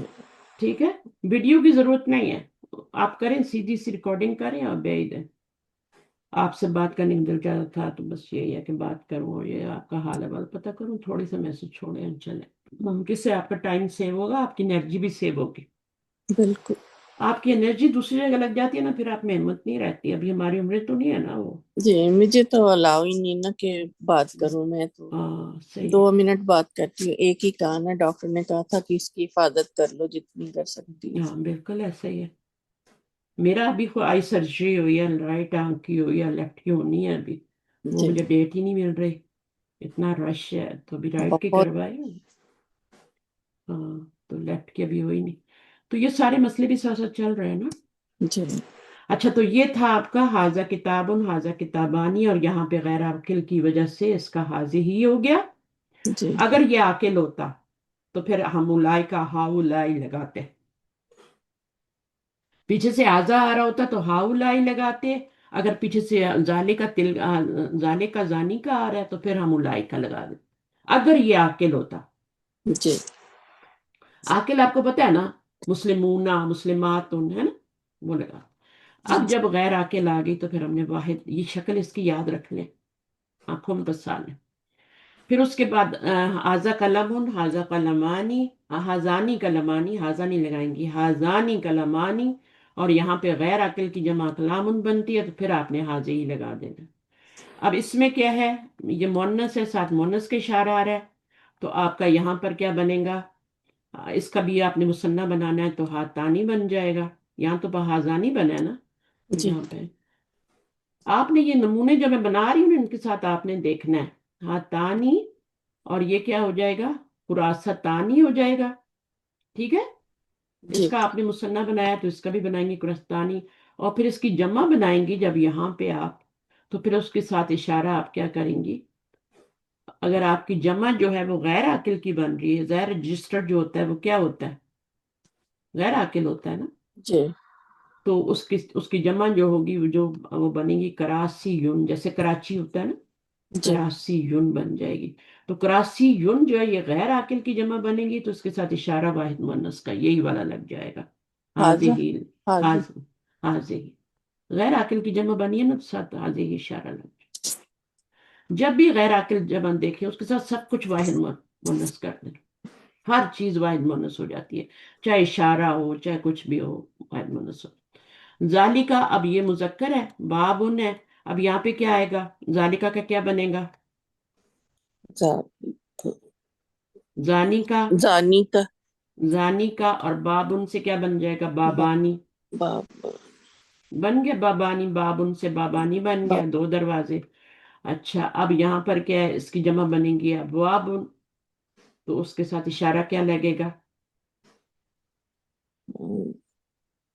ٹھیک ہے، ویڈیو کی ضرورت نہیں ہے، آپ کریں سیدھی سی ریکارڈنگ کریں اور بھیج دیں. آپ سے بات کرنے کا دل چاہتا تھا تو بس یہی ہے کہ بات کروں، یہ آپ کا حال احوال پتہ کروں، تھوڑی سا میسج چھوڑیں چلیں. کس سے آپ کا ٹائم سیو ہوگا، آپ کی انرجی بھی سیو ہوگی. بالکل آپ کی انرجی دوسری جگہ لگ جاتی ہے نا، پھر آپ میں ہمت نہیں رہتی. ابھی ہماری عمریں تو نہیں ہے نا وہ. جی مجھے تو الاؤ ہی نہیں نا کہ بات کروں. میں تو ہاں صحیح ہے. 2 منٹ بات کرتی ہوں. ایک ہی کان ہے، ڈاکٹر نے کہا تھا کہ اس کی حفاظت کر لو جتنی کر سکتی ہاں ہوں. بالکل ایسا ہی ہے. میرا ابھی کوئی آئی سرجری ہوئی ہے، رائٹ آنکھ کی ہوئی ہے، لیفٹ کی ہونی ہے ابھی. وہ جی مجھے ڈیٹ ہی نہیں مل رہی، اتنا رش ہے. تو ابھی رائٹ کی بہت کروائی. ہاں تو لیفٹ کی ابھی ہوئی نہیں. تو یہ سارے مسئلے بھی ساتھ ساتھ چل رہے ہیں نا. جی اچھا تو یہ تھا آپ کا حاضہ کتاب حاضہ کتابانی، اور یہاں پہ غیر عاقل کی وجہ سے اس کا حاضی ہی ہو گیا. جی اگر یہ عاقل ہوتا تو پھر ہم اولائے کا ہاؤلائی لگاتے. پیچھے سے آزا آ رہا ہوتا تو ہاؤلائی لگاتے. اگر پیچھے سے زالے کا زانی کا آ رہا ہے تو پھر ہم اولائے کا لگا دیتے اگر یہ عاقل ہوتا. جی عاقل آپ کو پتا ہے نا، مسلمون مسلمات ہے نا، وہ لگا. جی اب جب غیر عاقل آ گئی تو پھر ہم نے واحد یہ شکل اس کی یاد رکھ لیں، آنکھوں میں بسا لیں. پھر اس کے بعد حاضہ قلم حاضہ قلمانی حاضانی قلمانی، حاضہ نہیں لگائیں گی، حاضانی قلمانی. اور یہاں پہ غیر عاقل کی جمع کلام بنتی ہے تو پھر آپ نے حاضہ ہی لگا دینا. اب اس میں کیا ہے، یہ مونس ہے، ساتھ مونس کا اشارہ آ رہا ہے. تو آپ کا یہاں پر کیا بنے گا، اس کا بھی آپ نے مثنیٰ بنانا ہے تو ہاتانی بن جائے گا. یہاں تو حاضانی بنا ہے نا. جی یہاں پہ آپ نے یہ نمونے جو میں بنا رہی ہوں نا، ان کے ساتھ آپ نے دیکھنا ہے ہاتانی، اور یہ کیا ہو جائے گا، قراستانی ہو جائے گا. ٹھیک ہے، اس جی کا آپ نے مثنیٰ بنایا تو اس کا بھی بنائیں گے قرستانی. اور پھر اس کی جمع بنائیں گی جب یہاں پہ آپ، تو پھر اس کے ساتھ اشارہ آپ کیا کریں گی. اگر آپ کی جمع جو ہے وہ غیر عاقل کی بن رہی ہے، غیر رجسٹرڈ جو ہوتا ہے وہ کیا ہوتا ہے، غیر عاقل ہوتا ہے نا. جی تو اس کی جمع جو ہوگی وہ بنے گی کراسی یون، جیسے کراچی ہوتا ہے نا، جی کراسی یون بن جائے گی. تو کراسی یون جو ہے یہ غیر عاقل کی جمع بنے گی، تو اس کے ساتھ اشارہ واحد مؤنث کا یہی والا لگ جائے گا. حاضہ حاضی حاضی حاضی غیر عاقل کی جمع بنی ہے نا، تو ساتھ حاضی اشارہ لگ جائے. جب بھی غیر عاقل جمع دیکھیں اس کے ساتھ سب کچھ واحد مؤنث کر دیں. ہر چیز واحد مؤنث ہو جاتی ہے، چاہے اشارہ ہو چاہے کچھ بھی ہو، واحد مؤنث ہو. ذالکا، اب یہ مذکر ہے، بابن ہے. اب یہاں پہ کیا آئے گا؟ ذالکا کا کیا بنے گا؟ زانی کا، زانی کا زانی کا، اور بابن سے کیا بن جائے گا؟ بابانی باب بن گیا. بابانی، بابن سے بابانی بن گیا، باب دو دروازے. اچھا اب یہاں پر کیا ہے؟ اس کی جمع بنے گی ابوابن، تو اس کے ساتھ اشارہ کیا لگے گا؟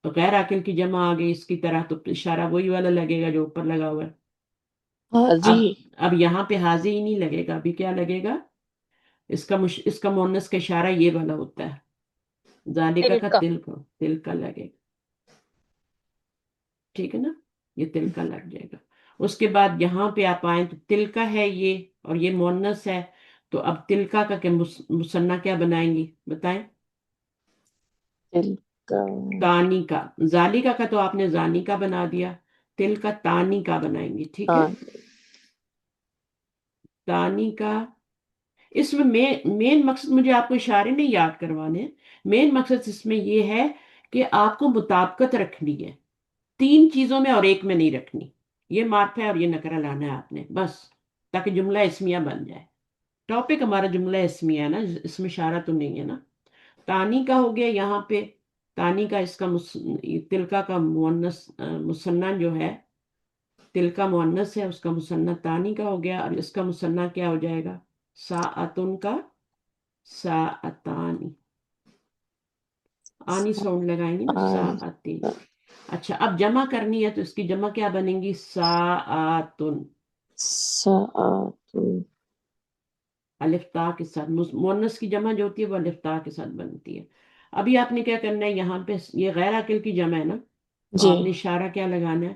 تو غیر عاقل کی جمع آ گئی اس کی طرح، تو اشارہ وہی والا لگے گا جو اوپر لگا ہوا ہے. حاضی اب یہاں پہ حاضی ہی نہیں لگے گا، ابھی کیا لگے گا؟ اس کا مؤنث کا اشارہ یہ والا ہوتا ہے، ذالکا کا تل کا لگے گا. ٹھیک ہے نا، یہ تل کا لگ جائے گا. اس کے بعد یہاں پہ آپ آئیں تو تل کا ہے یہ، اور یہ مؤنث ہے. تو اب تل کا مثنیٰ کیا بنائیں گی؟ بتائیں. دل کا تانی کا. ذالکا کا تو آپ نے زانی کا بنا دیا، تل کا تانی کا بنائیں گے. ٹھیک ہے، تانی کا. اس میں مین مقصد مجھے آپ کو اشارے نہیں یاد کروانے، مین مقصد اس میں یہ ہے کہ آپ کو مطابقت رکھنی ہے، تین چیزوں میں اور ایک میں نہیں رکھنی. یہ معرفہ ہے اور یہ نکرہ لانا ہے آپ نے بس، تاکہ جملہ اسمیہ بن جائے. ٹاپک ہمارا جملہ اسمیہ ہے نا، اس میں اشارہ تو نہیں ہے نا. تانی کا ہو گیا یہاں پہ، تانی کا اس کا تلکا کا مؤنث مثنیٰ جو ہے، تلکا مؤنث ہے، اس کا مثنیٰ تانی کا ہو گیا. اور اس کا مثنیٰ کیا ہو جائے گا؟ ساعتن کا ساعتانی، آنی ساؤنڈ لگائیں گے نا، ساعتین. اچھا اب جمع کرنی ہے تو اس کی جمع کیا بنیں گی؟ ساعتن، ساعت الف تا کے ساتھ. مؤنث کی جمع جو ہوتی ہے وہ الف تا کے ساتھ بنتی ہے. ابھی آپ نے کیا کرنا ہے؟ یہاں پہ یہ غیر عاقل کی جمع ہے نا، تو جی آپ نے اشارہ کیا لگانا ہے؟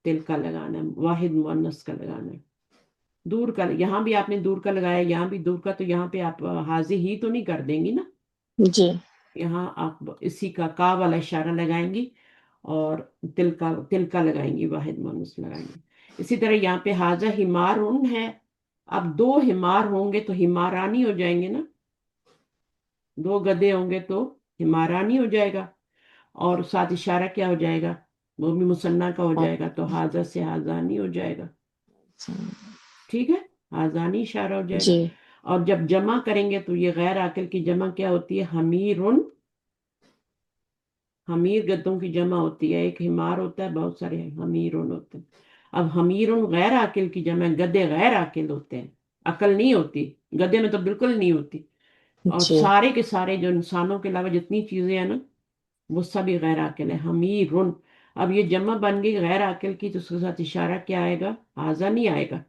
تل کا لگانا ہے، واحد مؤنث کا لگانا ہے. دور کا، یہاں بھی آپ نے دور کا لگایا، یہاں بھی دور کا، تو یہاں پہ آپ حاضی ہی تو نہیں کر دیں گی نا، جی یہاں آپ اسی کا والا اشارہ لگائیں گی اور تل کا لگائیں گی، واحد مؤنث لگائیں گی. اسی طرح یہاں پہ حاضہ حمار ہے. اب دو حمار ہوں گے تو حمارانی ہو جائیں گے نا، دو گدے ہوں گے تو حمارانی ہو جائے گا. اور ساتھ اشارہ کیا ہو جائے گا؟ وہ بھی مثنیٰ کا ہو جائے گا، تو حاضہ سے حاضانی ہو جائے گا. ٹھیک ہے، حاضانی اشارہ ہو جائے گا. جی اور جب جمع کریں گے تو یہ غیر عاقل کی جمع کیا ہوتی ہے؟ حمیرن. حمیر گدوں کی جمع ہوتی ہے، ایک حمار ہوتا ہے، بہت سارے حمیرن ہوتے ہیں. اب حمیرن غیر عاقل کی جمع، گدے غیر عاقل ہوتے ہیں، عقل نہیں ہوتی گدے میں تو بالکل نہیں ہوتی. اور جی سارے کے سارے جو انسانوں کے علاوہ جتنی چیزیں ہیں نا وہ سبھی غیر عاقل ہے، حمیرن. اب یہ جمع بن گئی غیر عاقل کی، تو اس کے ساتھ اشارہ کیا آئے گا؟ حاضہ نہیں آئے گا،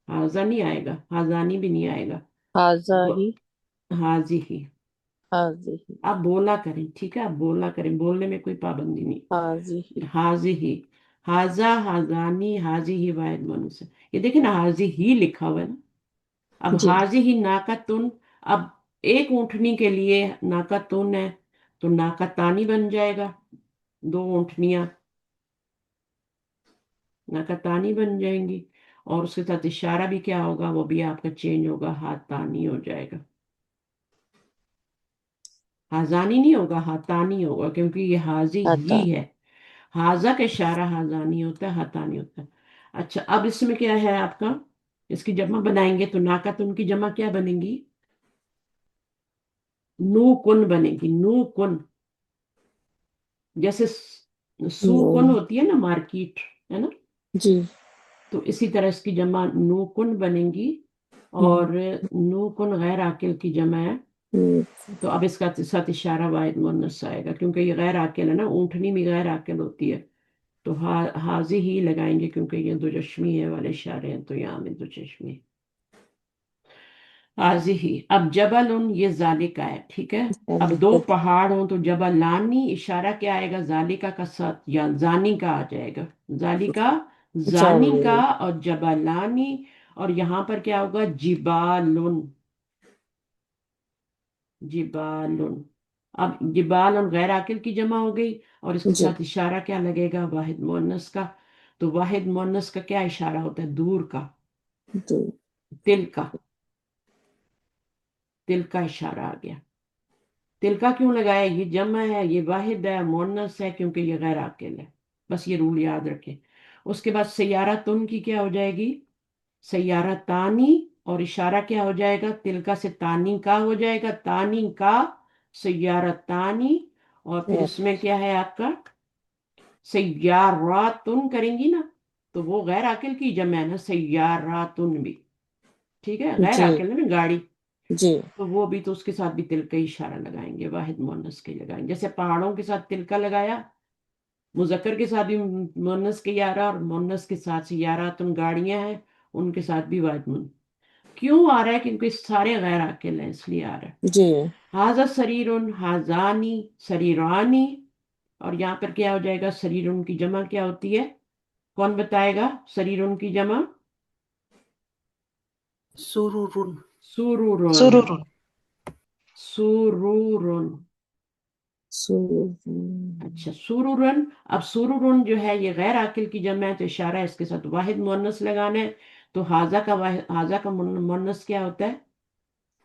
حاضہ نہیں آئے گا، حاضانی بھی نہیں آئے گا. حاضہ ہی حاضی ہی. حاضی ہی آپ بولا کریں، ٹھیک ہے، آپ بولا کریں، بولنے میں کوئی پابندی نہیں. حاضی ہی حاضی ہی، حاضہ، حاضانی، حاضی ہی واحد مؤنث ہے. یہ دیکھیں نا، حاضی ہی لکھا ہوا ہے نا. اب جی حاضی ہی ناقتن، اب ایک اونٹنی کے لیے ناقتن ہے تو ناقتانی بن جائے گا، دو اونٹنیاں ناقتانی بن جائیں گی. اور اس کے ساتھ اشارہ بھی کیا ہوگا؟ وہ بھی آپ کا چینج ہوگا، ہاتانی ہو جائے گا. حاضانی نہیں ہوگا، ہاتانی ہوگا، کیونکہ یہ حاضی ہی حتا ہے. حاضہ کا اشارہ حاضانی ہوتا ہے، ہاتانی ہوتا ہے. اچھا اب اس میں کیا ہے آپ کا؟ اس کی جمع بنائیں گے تو ناقتن کی جمع کیا بنے گی؟ نو کن بنے گی، نو کن. جیسے سو کن ہوتی ہے نا مارکیٹ، ہے نا، جی تو اسی طرح اس کی جمع نو کن بنے گی. اور نو کن غیر عاقل کی جمع ہے، تو اب اس کا ساتھ اشارہ واحد مؤنث آئے گا، کیونکہ یہ غیر عاقل ہے نا، اونٹنی بھی غیر عاقل ہوتی ہے. تو حاضی ہی لگائیں گے، کیونکہ یہ دو چشمی ہے والے اشارے ہیں، تو یہاں میں دو چشمی. हाजिही। अब जबल ये जालिका है, ठीक है। अब दो लिखत पहाड़ हों तो जबलानी, इशारा क्या आएगा, जालिका का साथ या जानी का आ जाएगा। जालिका, जानी का, जानी और जबलानी। और यहाँ पर क्या होगा, जिबालुन, जिबालुन। अब जिबाल और गैर आकिल की जमा हो गई, और इसके जी साथ इशारा क्या लगेगा, वाहिद मुअन्नस का। तो वाहिद मुअन्नस का क्या इशारा होता है, दूर का, जी तिल का, तिल का इशारा आ गया। तिल का क्यों लगाया, ये जमा है, ये वाहिद है, मुअन्नस है, क्योंकि ये गैर आकिल है। बस ये रूल याद रखें। उसके बाद सैयारा तुन की क्या हो जाएगी, सैयारा तानी, और इशारा क्या हो जाएगा, तिलका से तानी का हो जाएगा, तानी का, सैयारा तानी। और फिर इसमें क्या है आपका, सैयारातुन करेंगी ना, तो वो गैर आकिल की जमा है ना, सैयारातुन भी, ठीक है, गैर जी आकिल है ना गाड़ी। जी तो वो भी, तो उसके साथ भी तिल का ही इशारा लगाएंगे, वाहिद मुअन्नस के लगाएंगे। जैसे पहाड़ों के साथ तिल का लगाया, मुजक्कर के साथ भी मुअन्नस के यारा, और मुअन्नस के साथ सैयारातुन गाड़ियां हैं, उनके साथ भी वाहिद मुअन्नस। क्यों आ रहा है, क्योंकि सारे गैर आकिल हैं, इसलिए आ रहा है। जी हाजा सरीरुन, हाजानी, सरीरानी। और यहाँ पर क्या हो जाएगा, सरीरुन की जमा क्या होती है, कौन बताएगा, सरीरुन की जमा, सुरुरुन। सुरुरुन, सुरुरुन। सुरुरुन। सु अच्छा, सुरुरुन। अब सुरुरुन जो है ये गैर आकिल की जमा है, तो इशारा है इसके साथ वाहिद मुअन्नस लगाना है। तो हाजा का मुअन्नस क्या होता है,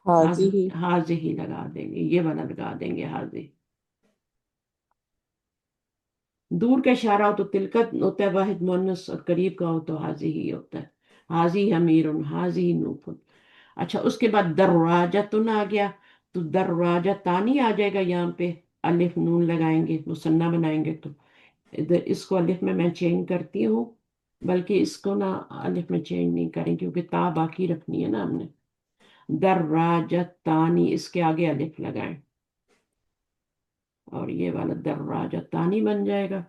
हाज, हाजी ही हाज ही लगा देंगे, ये वाला लगा देंगे, हाजी। दूर का इशारा हो तो तिलकत होता है वाहिद मुअन्नस, और करीब का हो तो हाजी ही होता है। हाजी हमीरुन, हाजी नूफुन। अच्छा, उसके बाद दर्राजतुन आ गया, तो दर्राजतानी आ जाएगा यहाँ पे। अलिफ नून लगाएंगे, मुसन्ना बनाएंगे, तो इधर इसको अलिफ में मैं चेंज करती हूँ, बल्कि इसको ना अलिफ में चेंज नहीं करें, क्योंकि ता बाकी रखनी है ना हमने। दर्राजतानी, इसके आगे अलिफ लगाएं, और ये वाला दर्राजतानी बन जाएगा,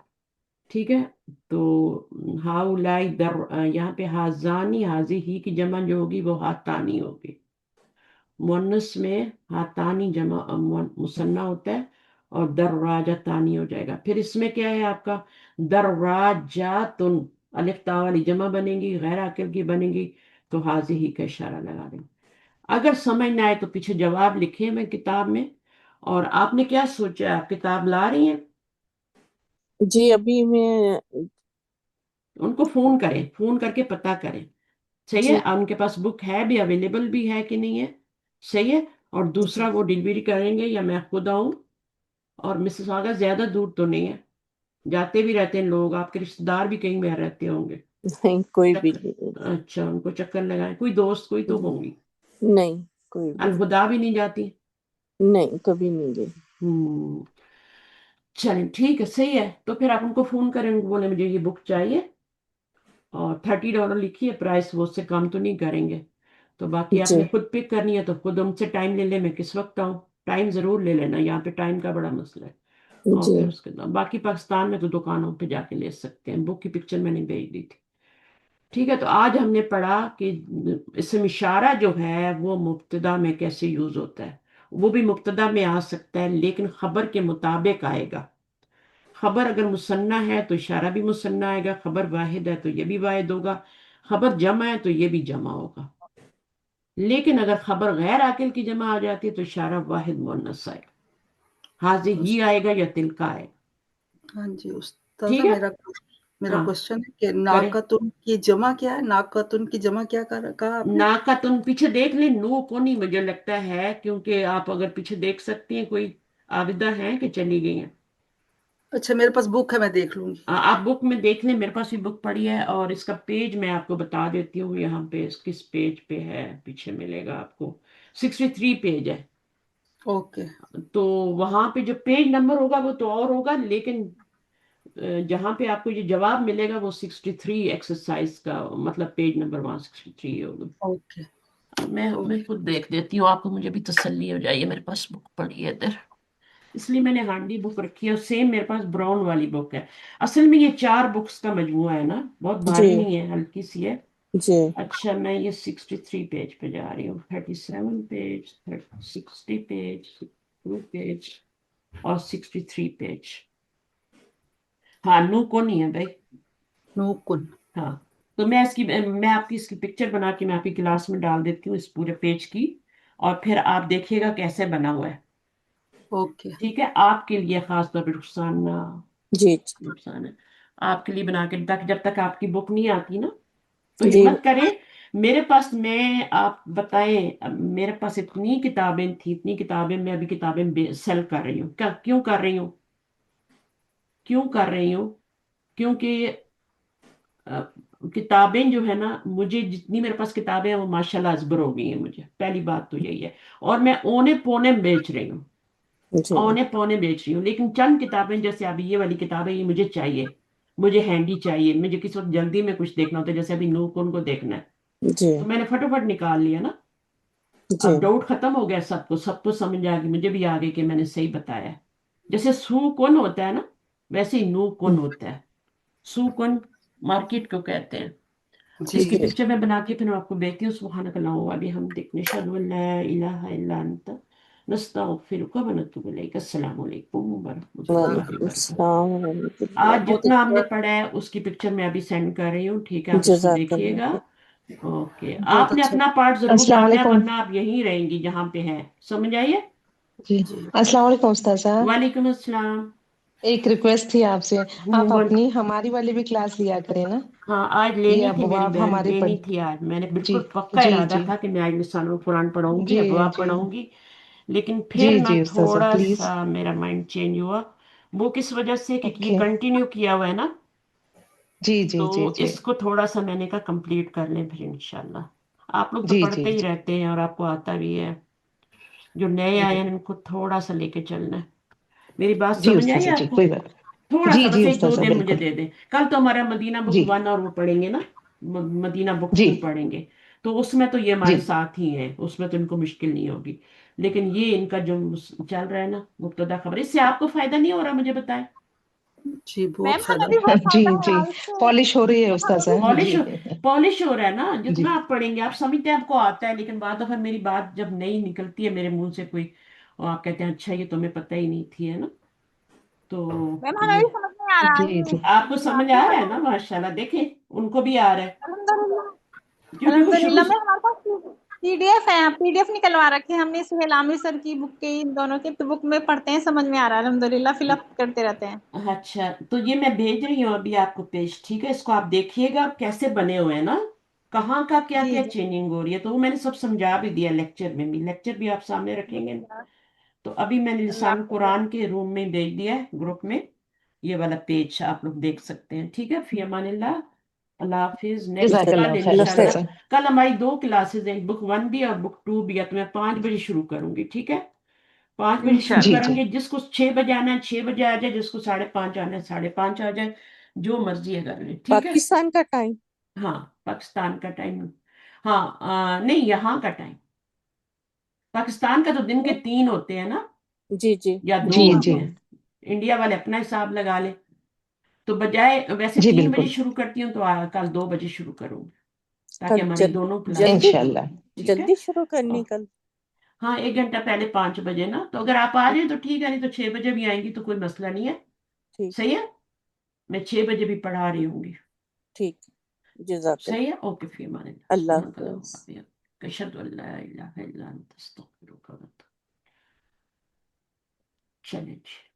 ठीक है। तो हाउलाई दर, यहाँ पे हाजानी, हाजी ही की जमा जो होगी वो हातानी होगी। मुअन्नस में हातानी जमा मुसन्ना होता है, और दर्राजतानी हो जाएगा। फिर इसमें क्या है आपका, दर्राजातुन, अलिफ ता वाली जमा बनेगी, गैर आकिल की बनेगी, तो हाजी ही का इशारा लगा देंगे। अगर समझ ना आए तो पीछे जवाब लिखे मैं किताब में। और आपने क्या सोचा, आप किताब ला रही हैं, जी अभी मैं उनको फोन करें, फोन करके पता करें, सही है, जी उनके पास बुक है भी, अवेलेबल भी है कि नहीं है, सही है। और दूसरा, जी वो डिलीवरी करेंगे या मैं खुद आऊं। और मिसेस आगा ज्यादा दूर तो नहीं है, जाते भी रहते हैं लोग, आपके रिश्तेदार भी कहीं में रहते होंगे। नहीं कोई भी नहीं चक्कर, अच्छा, उनको चक्कर लगाए, कोई दोस्त कोई तो होंगी। नहीं कोई भी अलहुदा भी नहीं जाती। नहीं कभी नहीं गई हम्म, चलें ठीक है, सही है। तो फिर आप उनको फोन करें, उनको बोले मुझे ये बुक चाहिए, और $30 लिखिए प्राइस, वो उससे कम तो नहीं करेंगे। तो बाकी जी आपने खुद पिक करनी है तो खुद उनसे टाइम ले ले, मैं किस वक्त आऊँ, टाइम जरूर ले लेना, यहाँ पे टाइम का बड़ा मसला है। और जी फिर उसके बाद बाकी पाकिस्तान में तो दुकानों पे जाके ले सकते हैं, बुक की पिक्चर मैंने भेज दी थी। ठीक है, तो आज हमने पढ़ा कि इसम इशारा जो है वो मुब्तदा में कैसे यूज होता है। वो भी मुब्तदा में आ सकता है, लेकिन खबर के मुताबिक आएगा। खबर अगर मुसन्ना है तो इशारा भी मुसन्ना आएगा, खबर वाहिद है तो ये भी वाहिद होगा, खबर जमा है तो ये भी जमा होगा। लेकिन अगर खबर गैर आकिल की जमा आ जाती है तो इशारा वाहिद मुअन्नस आएगा, हाजी ही आएगा या तिलका आएगा। हाँ जी उस्ताजा, ठीक है, मेरा मेरा हाँ, क्वेश्चन है कि करें। नाकतुन की जमा क्या है, नाकतुन की जमा क्या कहा आपने? ना का तुम पीछे देख ले, नो को नहीं मुझे लगता है, क्योंकि आप अगर पीछे देख सकती हैं, कोई आविदा है कि चली गई हैं। अच्छा मेरे पास बुक है, मैं देख लूंगी। आप बुक में देख लें, मेरे पास भी बुक पड़ी है, और इसका पेज मैं आपको बता देती हूँ, यहाँ पे किस पेज पे है, पीछे मिलेगा आपको, 63 पेज है। ओके। तो वहां पे जो पेज नंबर होगा वो तो और होगा, लेकिन जहाँ पे आपको ये जवाब मिलेगा वो 63 एक्सरसाइज का, मतलब पेज नंबर वहाँ 63 होगा। ओके। अब मैं ओके। खुद देख देती हूँ आपको, मुझे भी तसल्ली हो जाएगी, मेरे पास बुक पड़ी है इधर, इसलिए मैंने हांडी बुक रखी है, और सेम मेरे पास ब्राउन वाली बुक है। असल में ये 4 बुक्स का मजमुआ है ना, बहुत जी भारी नहीं है, हल्की सी है। جی اچھا میں یہ 63 پیج پہ جا رہی ہوں، 37 پیج، 60 پیج، 2 پیج اور 63 پیج. ہاں نو کو نہیں ہے بھائی. نوکن. ہاں تو میں آپ کی اس کی پکچر بنا کے میں آپ کی کلاس میں ڈال دیتی ہوں اس پورے پیج کی، اور پھر آپ دیکھیے گا کیسے بنا ہوا ہے. اوکے. ٹھیک ہے، آپ کے لیے خاص طور پہ جی نقصان ہے آپ کے لیے بنا کے، جب تک آپ کی بک نہیں آتی نا تو جی ہمت کریں. میرے پاس، میں آپ بتائیں، میرے پاس اتنی کتابیں تھیں، اتنی کتابیں، میں ابھی کتابیں سیل کر رہی ہوں. کیوں کر رہی ہوں؟ کیونکہ کتابیں جو ہے نا، مجھے جتنی میرے پاس کتابیں ہیں وہ ماشاءاللہ ازبر ہو گئی ہیں مجھے. پہلی بات تو یہی ہے. اور میں اونے پونے بیچ رہی ہوں، جی اونے پونے بیچ رہی ہوں. لیکن چند کتابیں جیسے ابھی یہ والی کتابیں یہ مجھے چاہیے، مجھے ہینڈی چاہیے، مجھے کس وقت جلدی میں کچھ دیکھنا ہوتا ہے، جیسے ابھی نوکون کو دیکھنا ہے جی تو میں نے فٹافٹ نکال لیا نا. جی اب ڈاؤٹ ختم ہو گیا، سب کو سمجھ آ گئی، مجھے بھی آ گئی کہ میں نے صحیح بتایا. جیسے سو کون ہوتا ہے نا، ویسے ہی نو کون ہوتا ہے. سو کون مارکیٹ کو کہتے ہیں. جی اس کی جی پکچر میں بنا کے پھر میں آپ کو بیچتی ہوں. سبحانک اللہم و بحمدک، نشہد ان لا الہ الا انت، نستغفرک و نتوب الیک. السلام علیکم ورحمۃ اللہ وعلیکم وبرکاتہ. السلام ورحمۃ اللہ. آج بہت جتنا ہم نے اچھا. پڑھا ہے اس کی پکچر میں ابھی سینڈ کر رہی ہوں. ٹھیک ہے، آپ اس کو جزاک دیکھیے اللہ گا. خیر. اوکے، بہت آپ نے اچھا. اپنا پارٹ ضرور السلام ڈالنا ہے علیکم. ورنہ آپ یہیں رہیں گی جہاں پہ ہے. سمجھ آئیے. جی جی. السلام علیکم استاد صاحب. وعلیکم السلام. ایک ریکویسٹ تھی آپ سے، آپ بول. اپنی ہماری والی بھی کلاس لیا کریں نا. ہاں آج یہ لینی تھی میری ابواب بہن، ہماری لینی پڑھ. تھی آج. میں نے جی بالکل پکا جی ارادہ جی تھا کہ میں آج لسان القرآن پڑھوں گی، جی ابواب جی پڑھوں گی. لیکن جی پھر نہ جی استاد صاحب تھوڑا پلیز. سا میرا مائنڈ چینج ہوا. وہ کس وجہ سے کہ یہ اوکے. کنٹینیو کیا ہوا ہے نا، جی جی تو جی جی اس کو تھوڑا سا میں نے کہا کمپلیٹ کر لیں پھر انشاءاللہ. آپ لوگ تو جی جی پڑھتے ہی جی رہتے ہیں اور آپ کو آتا بھی ہے. جو نئے آئے جی. ہیں ان کو تھوڑا سا لے کے چلنا ہے. میری بات جی سمجھ استاد آئی صاحب جی آپ کو؟ کوئی بات. تھوڑا جی سا جی بس ایک استاد دو صاحب دن مجھے بالکل. دے دیں. کل تو ہمارا مدینہ بک جی 1 اور وہ پڑھیں گے نا، مدینہ بک جی 2 پڑھیں گے. تو اس میں تو یہ جی ہمارے ساتھ ہی ہیں، اس میں تو ان کو مشکل نہیں ہوگی. لیکن یہ ان کا جو چل رہا ہے نا مبتدا خبر، اس سے آپ کو فائدہ نہیں ہو رہا؟ مجھے بتائیں. جی میم بہت فائدہ ہمیں بھی ہوا. بہت جی فائدہ جی ہوا اس سے. پالش ہو رہی ہے استاد صاحب پالش جی. پالش ہو رہا ہے نا. جی جتنا آپ پڑھیں گے آپ سمجھتے ہیں آپ کو آتا ہے، لیکن بعد دفعہ میری بات جب نہیں نکلتی ہے میرے منہ سے کوئی، اور آپ کہتے ہیں اچھا یہ تمہیں پتہ ہی نہیں تھی، ہے نا. تو میم ہمیں یہ بھی سمجھ میں آ رہا جی ہے. جی آپ کو سمجھ آ رہا ہے نا؟ ماشاءاللہ، دیکھیں ان کو بھی آ رہا ہے الحمدللہ. کیونکہ وہ شروع الحمدللہ میں ہمارے پاس پی ڈی ایف ہے، پی ڈی ایف نکلوا رکھے ہیں ہم نے سہیل عامر سر کی بک کے، ان دونوں کے بک میں پڑھتے ہیں، سمجھ میں آ رہا ہے الحمدللہ، فل اپ کرتے رہتے ہیں. اچھا تو یہ میں بھیج رہی ہوں ابھی آپ کو پیج. ٹھیک ہے، اس کو آپ دیکھیے گا کیسے بنے ہوئے ہیں نا، کہاں کا کیا جی کیا جی چینجنگ ہو رہی ہے. تو وہ میں نے سب سمجھا بھی دیا لیکچر میں بھی. لیکچر بھی آپ سامنے رکھیں گے. تو ابھی میں نے اللہ لسان حافظ. قرآن کے روم میں بھیج دیا ہے، گروپ میں. یہ والا پیج آپ لوگ دیکھ سکتے ہیں. ٹھیک ہے، فی امان اللہ. اللہ حافظ. نیکسٹ جزاک کل اللہ خیر اللہ استاد انشاءاللہ. خیر. صاحب. کل ہماری 2 کلاسز ہیں، بک 1 بھی اور بک 2 بھی ہے. تو میں 5 بجے شروع کروں گی. ٹھیک ہے، 5 بجے شروع جی انشاءاللہ. کریں جی گے. جس کو 6 بجے آنا ہے 6 بجے آ جائے، جس کو 5:30 آنا ہے 5:30 آ جائے، جو مرضی ہے کر لیں. ٹھیک ہے. پاکستان کا ٹائم. ہاں پاکستان کا ٹائم. ہاں نہیں، یہاں کا ٹائم. پاکستان کا تو دن کے 3 ہوتے ہیں نا، جی جی یا 2 جی جی ہوتے ہیں. انڈیا والے اپنا حساب لگا لیں. تو بجائے ویسے جی 3 بجے بالکل شروع کرتی ہوں، تو کل 2 بجے شروع کروں گی تاکہ کل ہماری دونوں کلاسز جلدی ہو انشاءاللہ. جائیں. ٹھیک ہے. جلدی شروع کرنی اور کل. ہاں 1 گھنٹہ پہلے 5 بجے نا. تو اگر آپ آ جائیں تو ٹھیک ہے، نہیں تو 6 بجے بھی آئیں گی تو کوئی مسئلہ نہیں ہے. ٹھیک صحیح ہے، میں 6 بجے بھی پڑھا رہی ہوں گی. ٹھیک. جزاک صحیح اللہ. ہے. اوکے فی امان اللہ. اللہ سبحانک اللہم حافظ. وبحمدک، اشہد ان لا الہ الا انت، استغفرک و اتوب. چلیں جی.